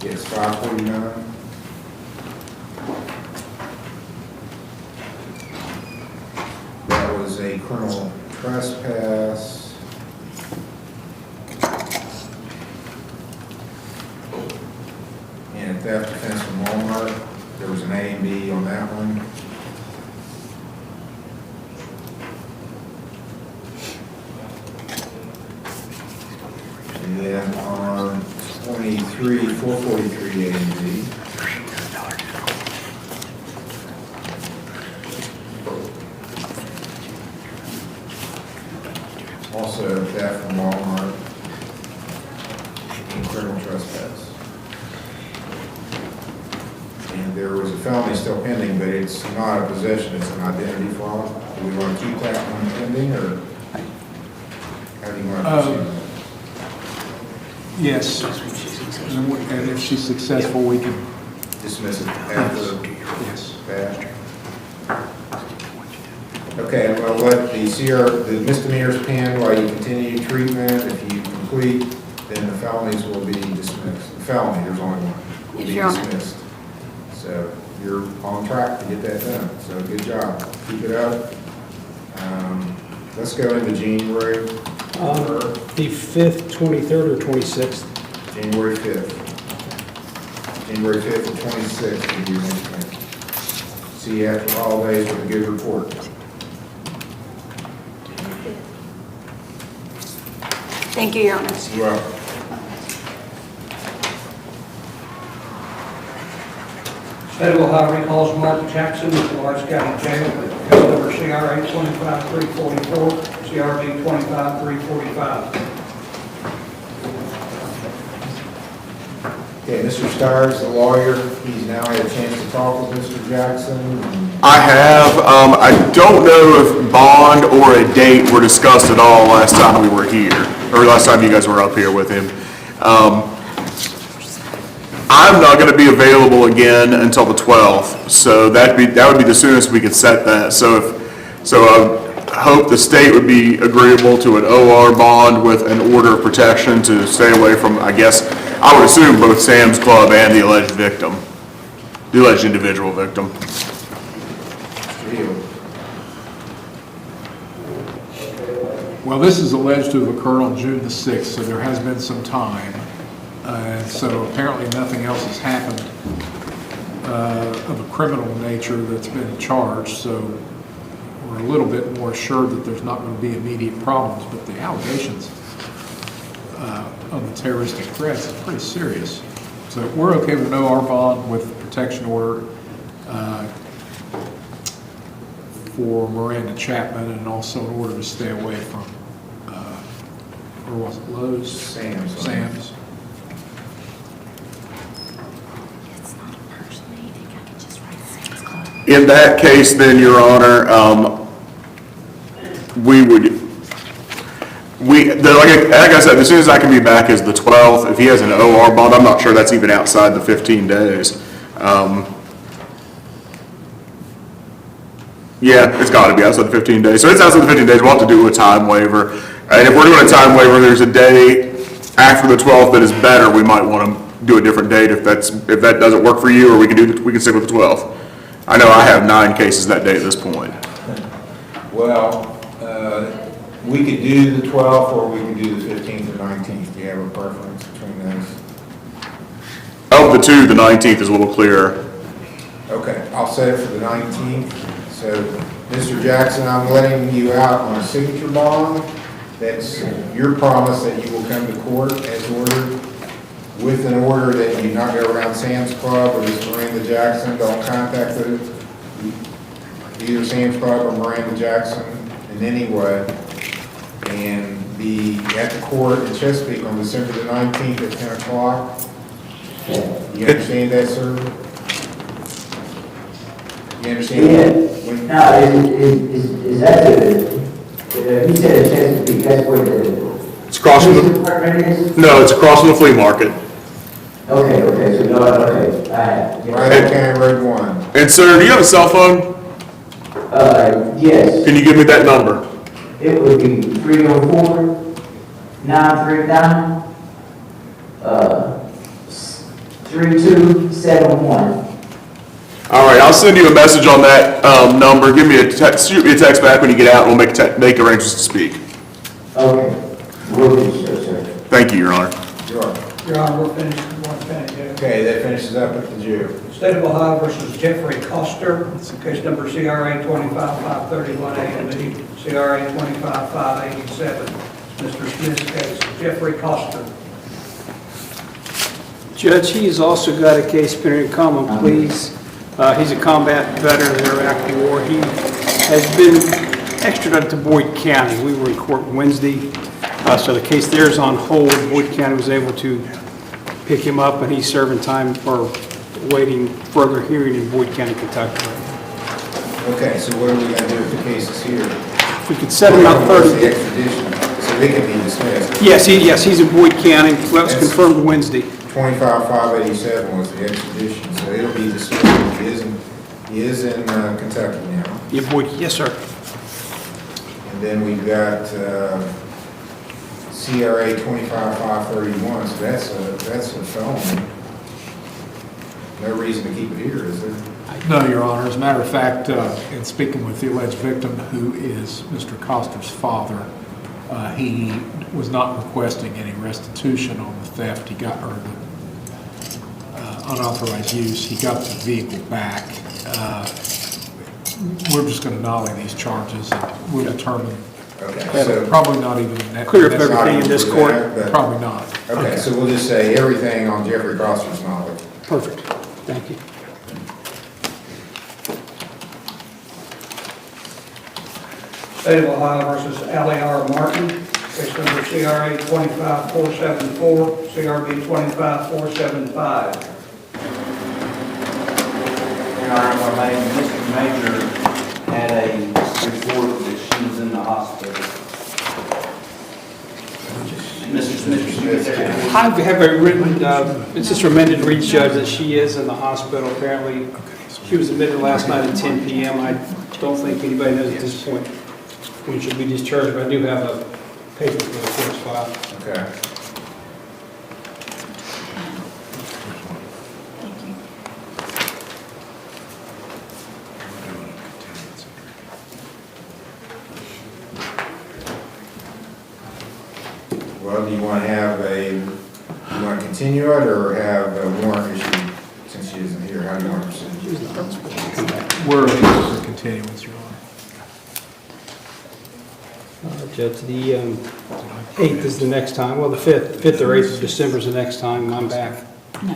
Yes, 549. That was a criminal trespass. And a theft offense from Walmart. There was an A and B on that one. And then on 23, 443 A and B. Also theft from Walmart and criminal trespass. And there was a felony still pending, but it's not a possession, it's an identity fraud. Do we want to keep that one pending, or how do you want to proceed? Yes, and if she's successful, we can, Dismiss it after yes. that. Okay, I'm gonna let the misdemeanors pen while you continue treatment. If you complete, then the felonies will be dismissed. The felony, there's only one, will Yes, be Your Honor. dismissed. So you're on track to get that done, so good job. Keep it up. Let's go into January. The 5th, 23rd, or 26th? January 5th. January 5th and 26th will be next week. See you after the holidays with a good report. Thank you, Your Honor. You're welcome. State of Ohio recalls Mark Jackson at the Lawrence County Jail, case number CRA 25344, CRB 25345. Okay, Mr. Stires, the lawyer, he's now had a chance to talk with Mr. Jackson. I have, I don't know if bond or a date were discussed at all last time we were here, or last time you guys were up here with him. I'm not gonna be available again until the 12th, so that would be the soonest we could set that. So I hope the state would be agreeable to an OR bond with an order of protection to stay away from, I guess, I would assume both Sam's Club and the alleged victim, the alleged individual victim. Well, this is alleged to have occurred on June the 6th, so there has been some time. And so apparently nothing else has happened of a criminal nature that's been charged, so we're a little bit more assured that there's not going to be immediate problems, but the allegations of the terroristic threats is pretty serious. So we're okay with an OR bond with protection order for Miranda Chapman, and also an order to stay away from, or was it Lowe's? Sam's. Sam's. In that case, then, Your Honor, like I said, as soon as I can be back is the 12th. If he has an OR bond, I'm not sure that's even outside the 15 days. Yeah, it's gotta be outside the 15 days. So it's outside the 15 days, we'll have to do a time waiver. And if we're doing a time waiver, there's a day after the 12th that is better, we might wanna do a different date if that doesn't work for you, or we can stick with the 12th. I know I have 9 cases that day at this point. Well, we could do the 12th, or we could do the 15th or 19th. Do you have a preference between those? Of the two, the 19th is a little clearer. Okay, I'll set it for the 19th. So, Mr. Jackson, I'm letting you out on a signature bond, That's your promise that you will come to court as ordered, with an order that you not go around Sam's Club or this Miranda Jackson, don't contact either Sam's Club or Miranda Jackson in any way, and be at the court in Chesapeake on December the 19th at 10 o'clock. You understand that, sir? You understand? When- Now, is that he said it's Chesapeake, that's where the It's across from police the, department is? no, it's across from the flea market. Okay, so, no, okay, Right on County Road 1. And sir, do you have a cell phone? yes, Can you give me that number? it would be 304-939, 3271. All right, I'll send you a message on that number. Give me a text, shoot me a text back when you get out, and we'll make arrangements to speak. Okay, will do, sir. Thank you, Your Honor. Your Honor. Your Honor, we're finished with Warren County Jail. Okay, that finishes up at the jail. State of Ohio versus Jeffrey Coster, case number CRA 25531A and B, CRA 25587. Mr. Smith's case, Jeffrey Coster. Judge, he's also got a case pending in common pleas. He's a combat veteran of the Iraq War. He has been extradited to Boyd County. We were in court Wednesday, so the case there is on hold. Boyd County was able to pick him up, and he's serving time for waiting further hearing in Boyd County, Kentucky. Okay, so what are we gonna do if the case is here? If we could set him out What's 30. the extradition, so they can be dismissed. Yes, he's in Boyd County. That was confirmed Wednesday. 25,587 was the extradition, so it'll be dismissed. He is in Kentucky now. Yeah, Boyd, yes, sir. And then we've got CRA 25531, so that's a felony. No reason to keep it here, is there? No, Your Honor. As a matter of fact, in speaking with the alleged victim, who is Mr. Coster's father, he was not requesting any restitution on the theft he got, or the unauthorized use. He got the vehicle back. We're just going to nolly these charges, and we'll determine. Okay, so Probably not even. Clear up everything in this court. Probably not. Okay, so we'll just say everything on Jeffrey Coster's knowledge. Perfect. Thank you. State of Ohio versus Allie R. Martin, case number CRA 25474, CRB 25475. Your Honor, Mr. Major had a report that she was in the hospital. Mr. Smith, I have a written, it's just amended read, Judge, that she is in the hospital. Apparently, she was admitted last night at 10 p.m. I don't think anybody knows at this point when she'll be discharged, but I do have a paper for the court's file. Okay. Well, do you want to have you want to continue it or have a warrant issued since she isn't here? How do you want to proceed? We're in for continuance, Your Honor. Judge, the 8th is the next time, well, the 5th or 8th of December is the next time I'm back. No.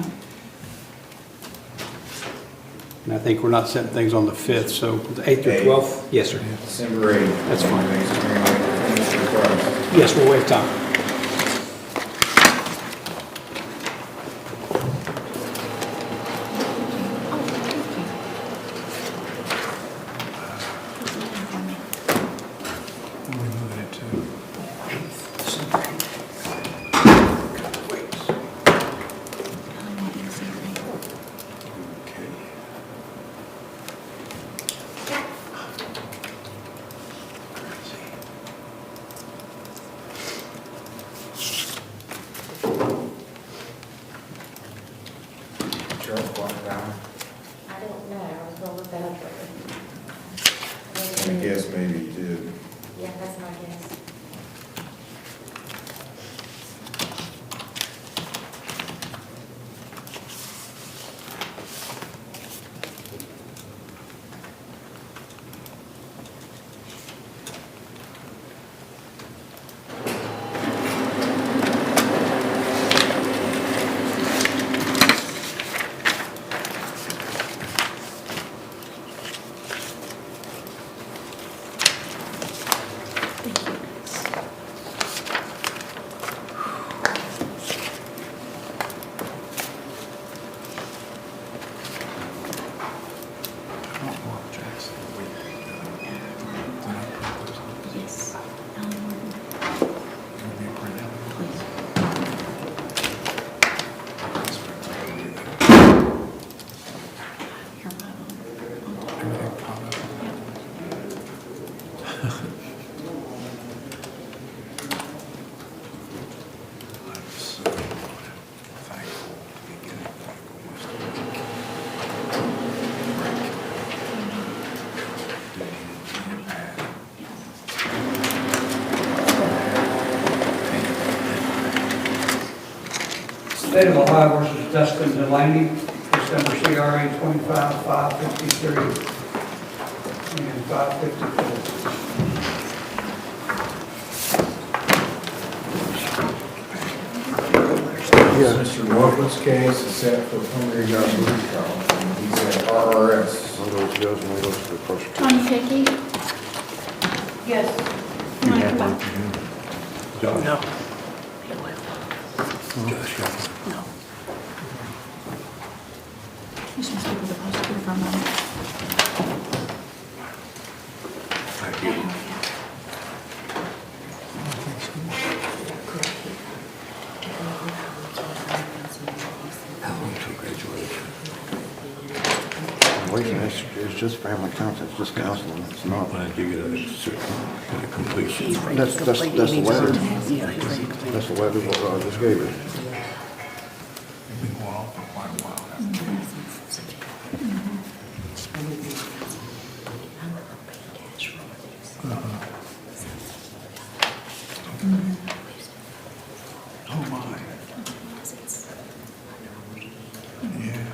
And I think we're not setting things on the 5th, so the 8th or 12th? Yes, sir. December 8th. That's fine. Finish your request. Yes, we'll waive time. I don't know, I was gonna look that up later. I guess maybe you did. Yeah, that's my guess. State of Ohio versus Dustin Delaney, case number CRA 25-553 and 554. Mr. Norfolk's case is set for preliminary injunction recall. He's at RRS. Tom Hickey? Yes. You want to come back? No. No. You should speak with the prosecutor for a moment. It's just family counseling, it's just counseling, it's not. You get a completion. That's the letter. That's the letter what I just gave her. Been going on for quite a while. Oh, my. Yeah.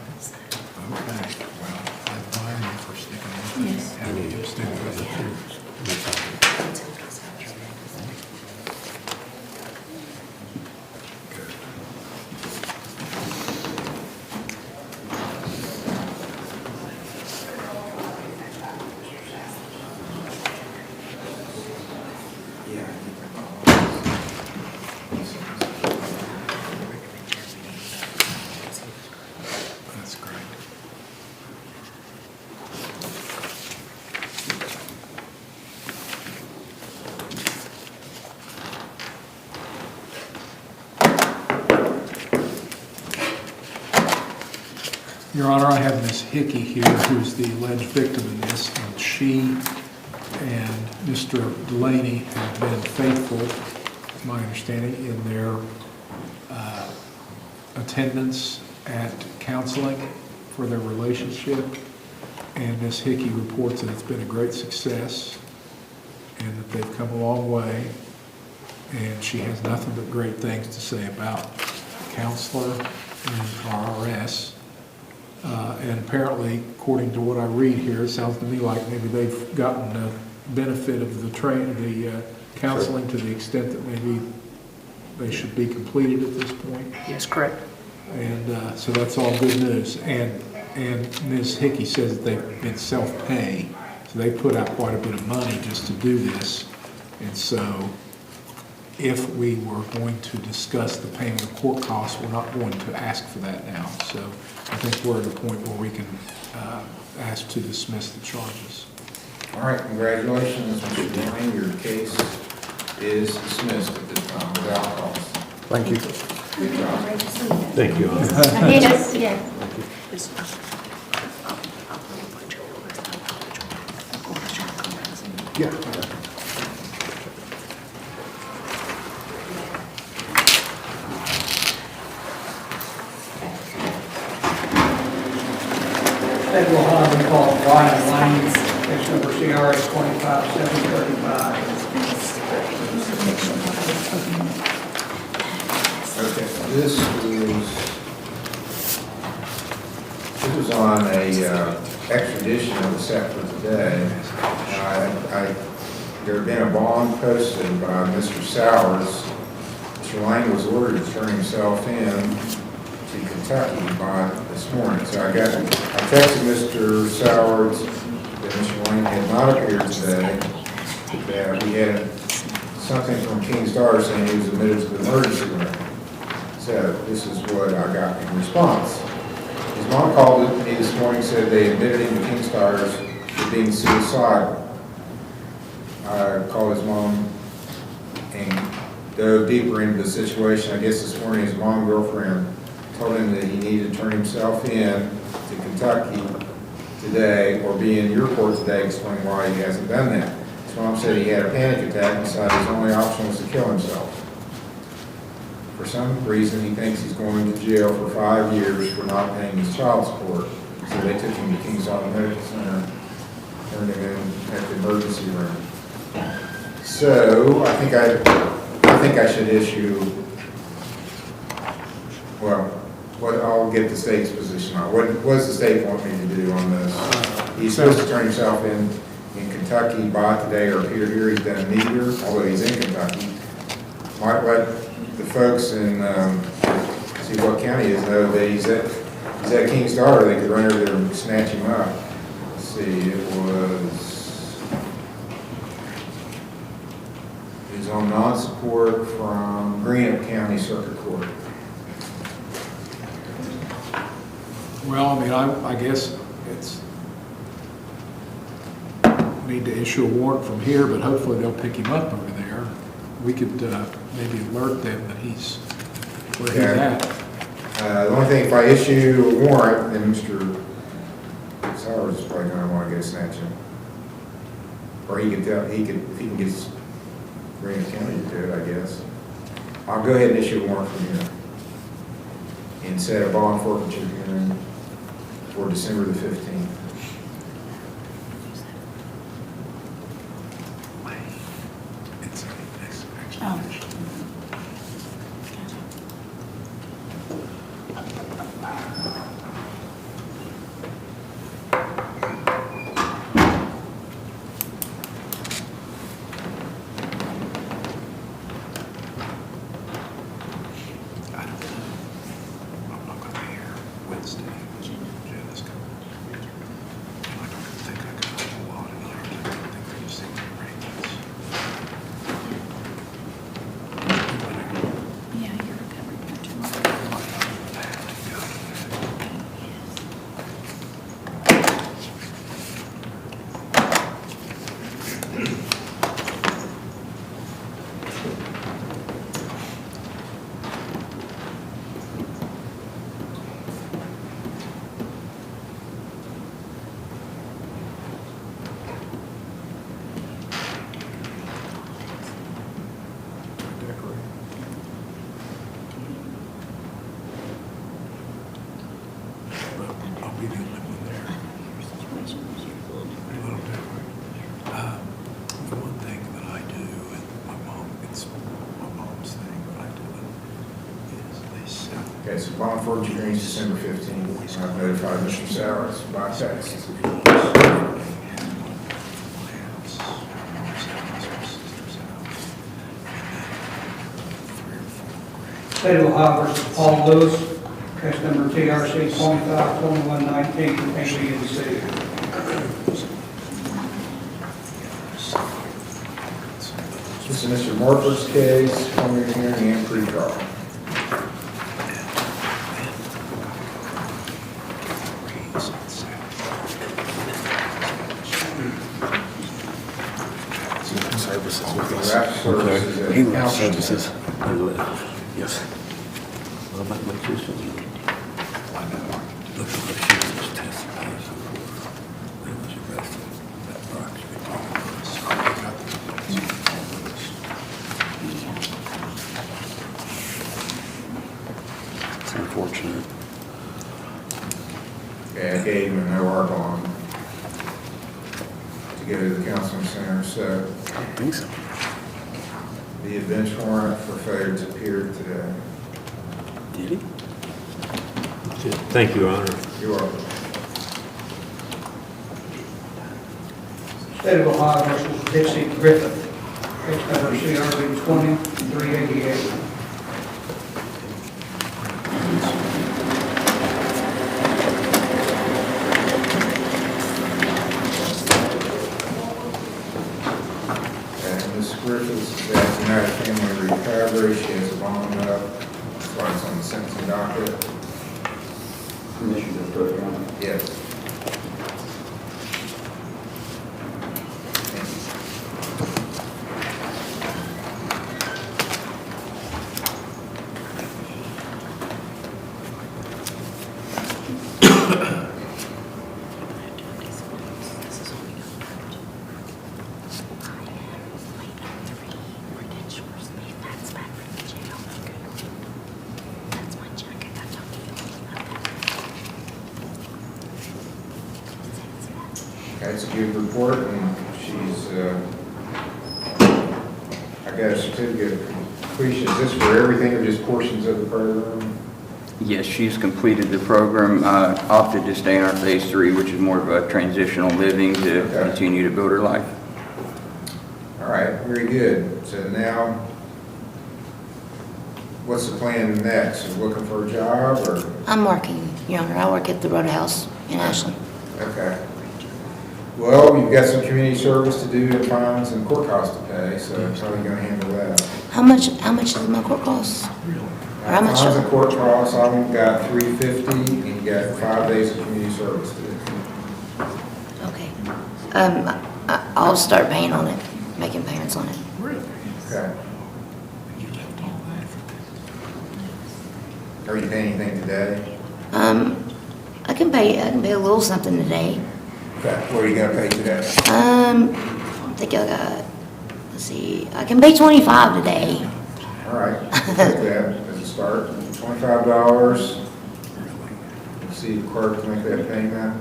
Okay. Well, I admire you for sticking with it. Yes. And you stick with it too. That's great. Your Honor, I have Ms. Hickey here, who's the alleged victim in this, and she and Mr. Delaney have been faithful, my understanding, in their attendance at counseling for their relationship. And Ms. Hickey reports that it's been a great success and that they've come a long way. And she has nothing but great things to say about the counselor and RRS. And apparently, according to what I read here, it sounds to me like maybe they've gotten the benefit of the counseling to the extent that maybe they should be completed at this point. Yes, correct. And so that's all good news. And Ms. Hickey says that they've been self-pay, so they put out quite a bit of money just to do this. And so if we were going to discuss the payment of court costs, we're not going to ask for that now. So I think we're at a point where we can ask to dismiss the charges. All right, congratulations, Mr. Delaney. Your case is dismissed at this time without cause. Thank you. Good job. Thank you. Yes, yeah. Yeah. State of Ohio, we call Brian Lane, case number CRA 25-735. Okay, this was on a extradition that was set for today. There had been a bond posted by Mr. Sowers. Mr. Lane was ordered to turn himself in to Kentucky by this morning. So I texted Mr. Sowers that Mr. Lane had not appeared today, that we had something from King's Daughter saying he was admitted to the emergency room. So this is what I got in response. His mom called me this morning, said they admitted him to King's Daughters for being suicidal. I called his mom and dove deeper into the situation. I guess this morning his mom girlfriend told him that he needed to turn himself in to Kentucky today or be in your court today, explaining why he hasn't done that. His mom said he had a panic attack and decided his only option was to kill himself. For some reason, he thinks he's going to jail for 5 years for not paying his child support. So they took him to Kings Island Medical Center, turned him in at the emergency room. So I think I should issue, well, I'll get the state's position on. What does the state want me to do on this? He's supposed to turn himself in Kentucky by today or appear here. He's done neither, although he's in Kentucky. Might let the folks in, see what county is know that he's at King's Daughter. They could run over there and snatch him up. Let's see, it was on non-support from Greenup County Circuit Court. Well, I mean, I guess it's, need to issue a warrant from here, but hopefully they'll pick him up over there. We could maybe alert them that he's where he's at. The only thing, if I issue a warrant, then Mr. Sowers is probably gonna wanna go snatch him. Or he could tell, if he can get Green County to do it, I guess. I'll go ahead and issue a warrant from here. And set a bond forfeiture hearing for December the 15th. Okay, so bond forfeiture hearing is December 15th. I've notified Mr. Sowers by text. State of Ohio versus Paul Lewis, case number TRC 252119 from ABNC. This is Mr. Morford's case, preliminary hearing and pre-trial. Okay. He left services. He left. Yes. What about my sister? I know. Look at what she was testing positive for. They was arrested. That It's unfortunate. Okay, I gave him a no R bond to go to the counseling center, so. I don't think so. The bench warrant for failure to appear today. Did he? Thank you, Your Honor. You're welcome. State of Ohio versus Dixie Griffith, case number CRB 2388. Griffiths is at United Family Recovery. She has a bond up. That's why it's on the sentencing docket. Commissioner, Your Honor. Yes. That's a good report, and she's, I got a certificate of completion. Is this for everything or just portions of the program? Yes, she's completed the program, opted to stay in our phase 3, which is more of a transitional living to continue to build her life. All right, very good. So now, what's the plan next? Are you looking for a job, or? I'm working, Your Honor. I work at the Roadhouse in Ashland. Okay. Well, you've got some community service to do and fines and court costs to pay, so how are you gonna handle that? How much is my court costs? Or how much? Fines and court costs, I've got $350, and you got 5 days of community service to do. Okay. I'll start paying on it, making payments on it. Okay. Are you paying anything today? I can pay a little something today. Okay, what are you gonna pay today? I think I got, let's see, I can pay 25 today. All right, we'll take that as a start. $25. See the clerk to make that payment.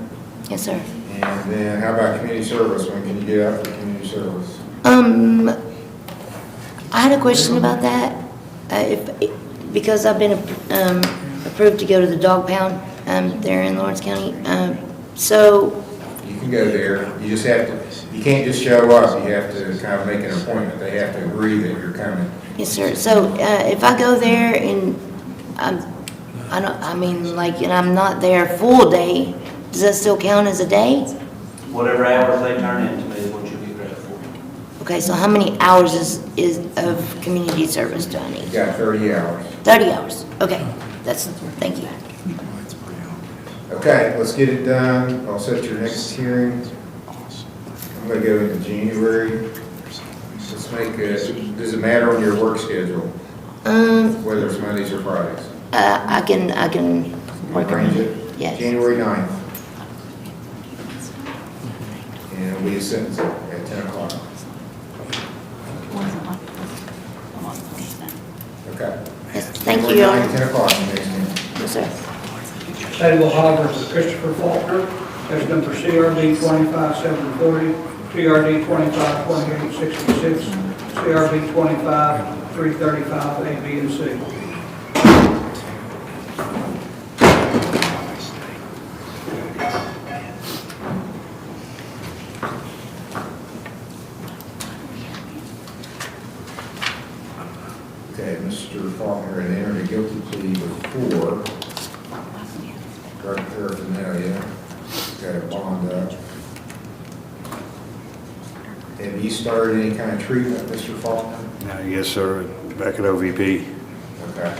Yes, sir. And then how about community service? When can you get out for community service? I had a question about that. Because I've been approved to go to the dog pound there in Lawrence County. So You can go there. You just have to, you can't just show up. You have to kind of make an appointment. They have to agree that you're coming. yes, sir. So if I go there and and I'm not there full day, does that still count as a day? Whatever hours they turn into me is what you get credit for. Okay, so how many hours is of community service do I need? You got 30 hours. 30 hours. Okay, thank you. Okay, let's get it done. I'll set your next hearing. I'm gonna go into January. Let's make does it matter on your work schedule? Whether it's Mondays or Fridays? I can work around Arrange it. it? Yes. January 9th. And it'll be a sentence at 10 o'clock. Okay. Yes, thank you, Your Honor. 10 o'clock next meeting. Yes, sir. State of Ohio versus Christopher Faulkner, case number CRD 25740, CRD 252866, CRD 25335, A, B, and C. Okay, Mr. Faulkner had entered a guilty plea before. Drug paraphernalia, got a bond up. Have you started any kind of treatment, Mr. Faulkner? Yes, sir, back at OVP. Okay. I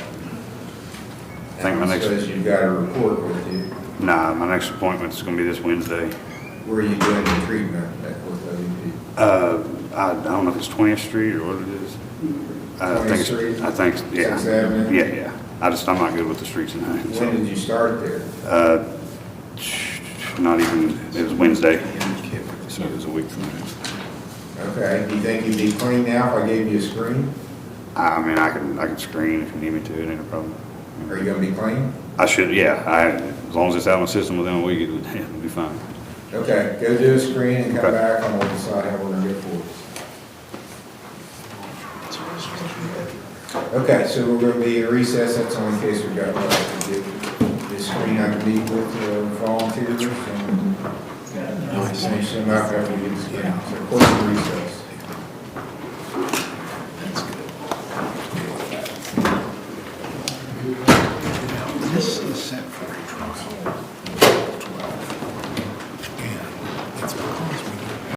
think my next, Says you've got a report with you. nah, my next appointment's gonna be this Wednesday. Where are you doing the treatment with OVP? I don't know if it's 20th Street or what it is. I think, yeah. 6th Avenue? Yeah. I'm not good with the streets and that. When did you start there? Not even, it was Wednesday, so it was a week from now. Okay, do you think you'd be clean now if I gave you a screen? I mean, I can screen if you need me to, it ain't a problem. Are you gonna be clean? I should, yeah, as long as it's out of my system within a week, it'll be fine. Okay, go do a screen and come Okay. back and we'll decide how we're gonna get forward. Okay, so we're gonna be in recess, that's the only case we've got left to get this screen. I can meet with volunteers and finish them up after we get this game. So course of recess. This is set for a trial.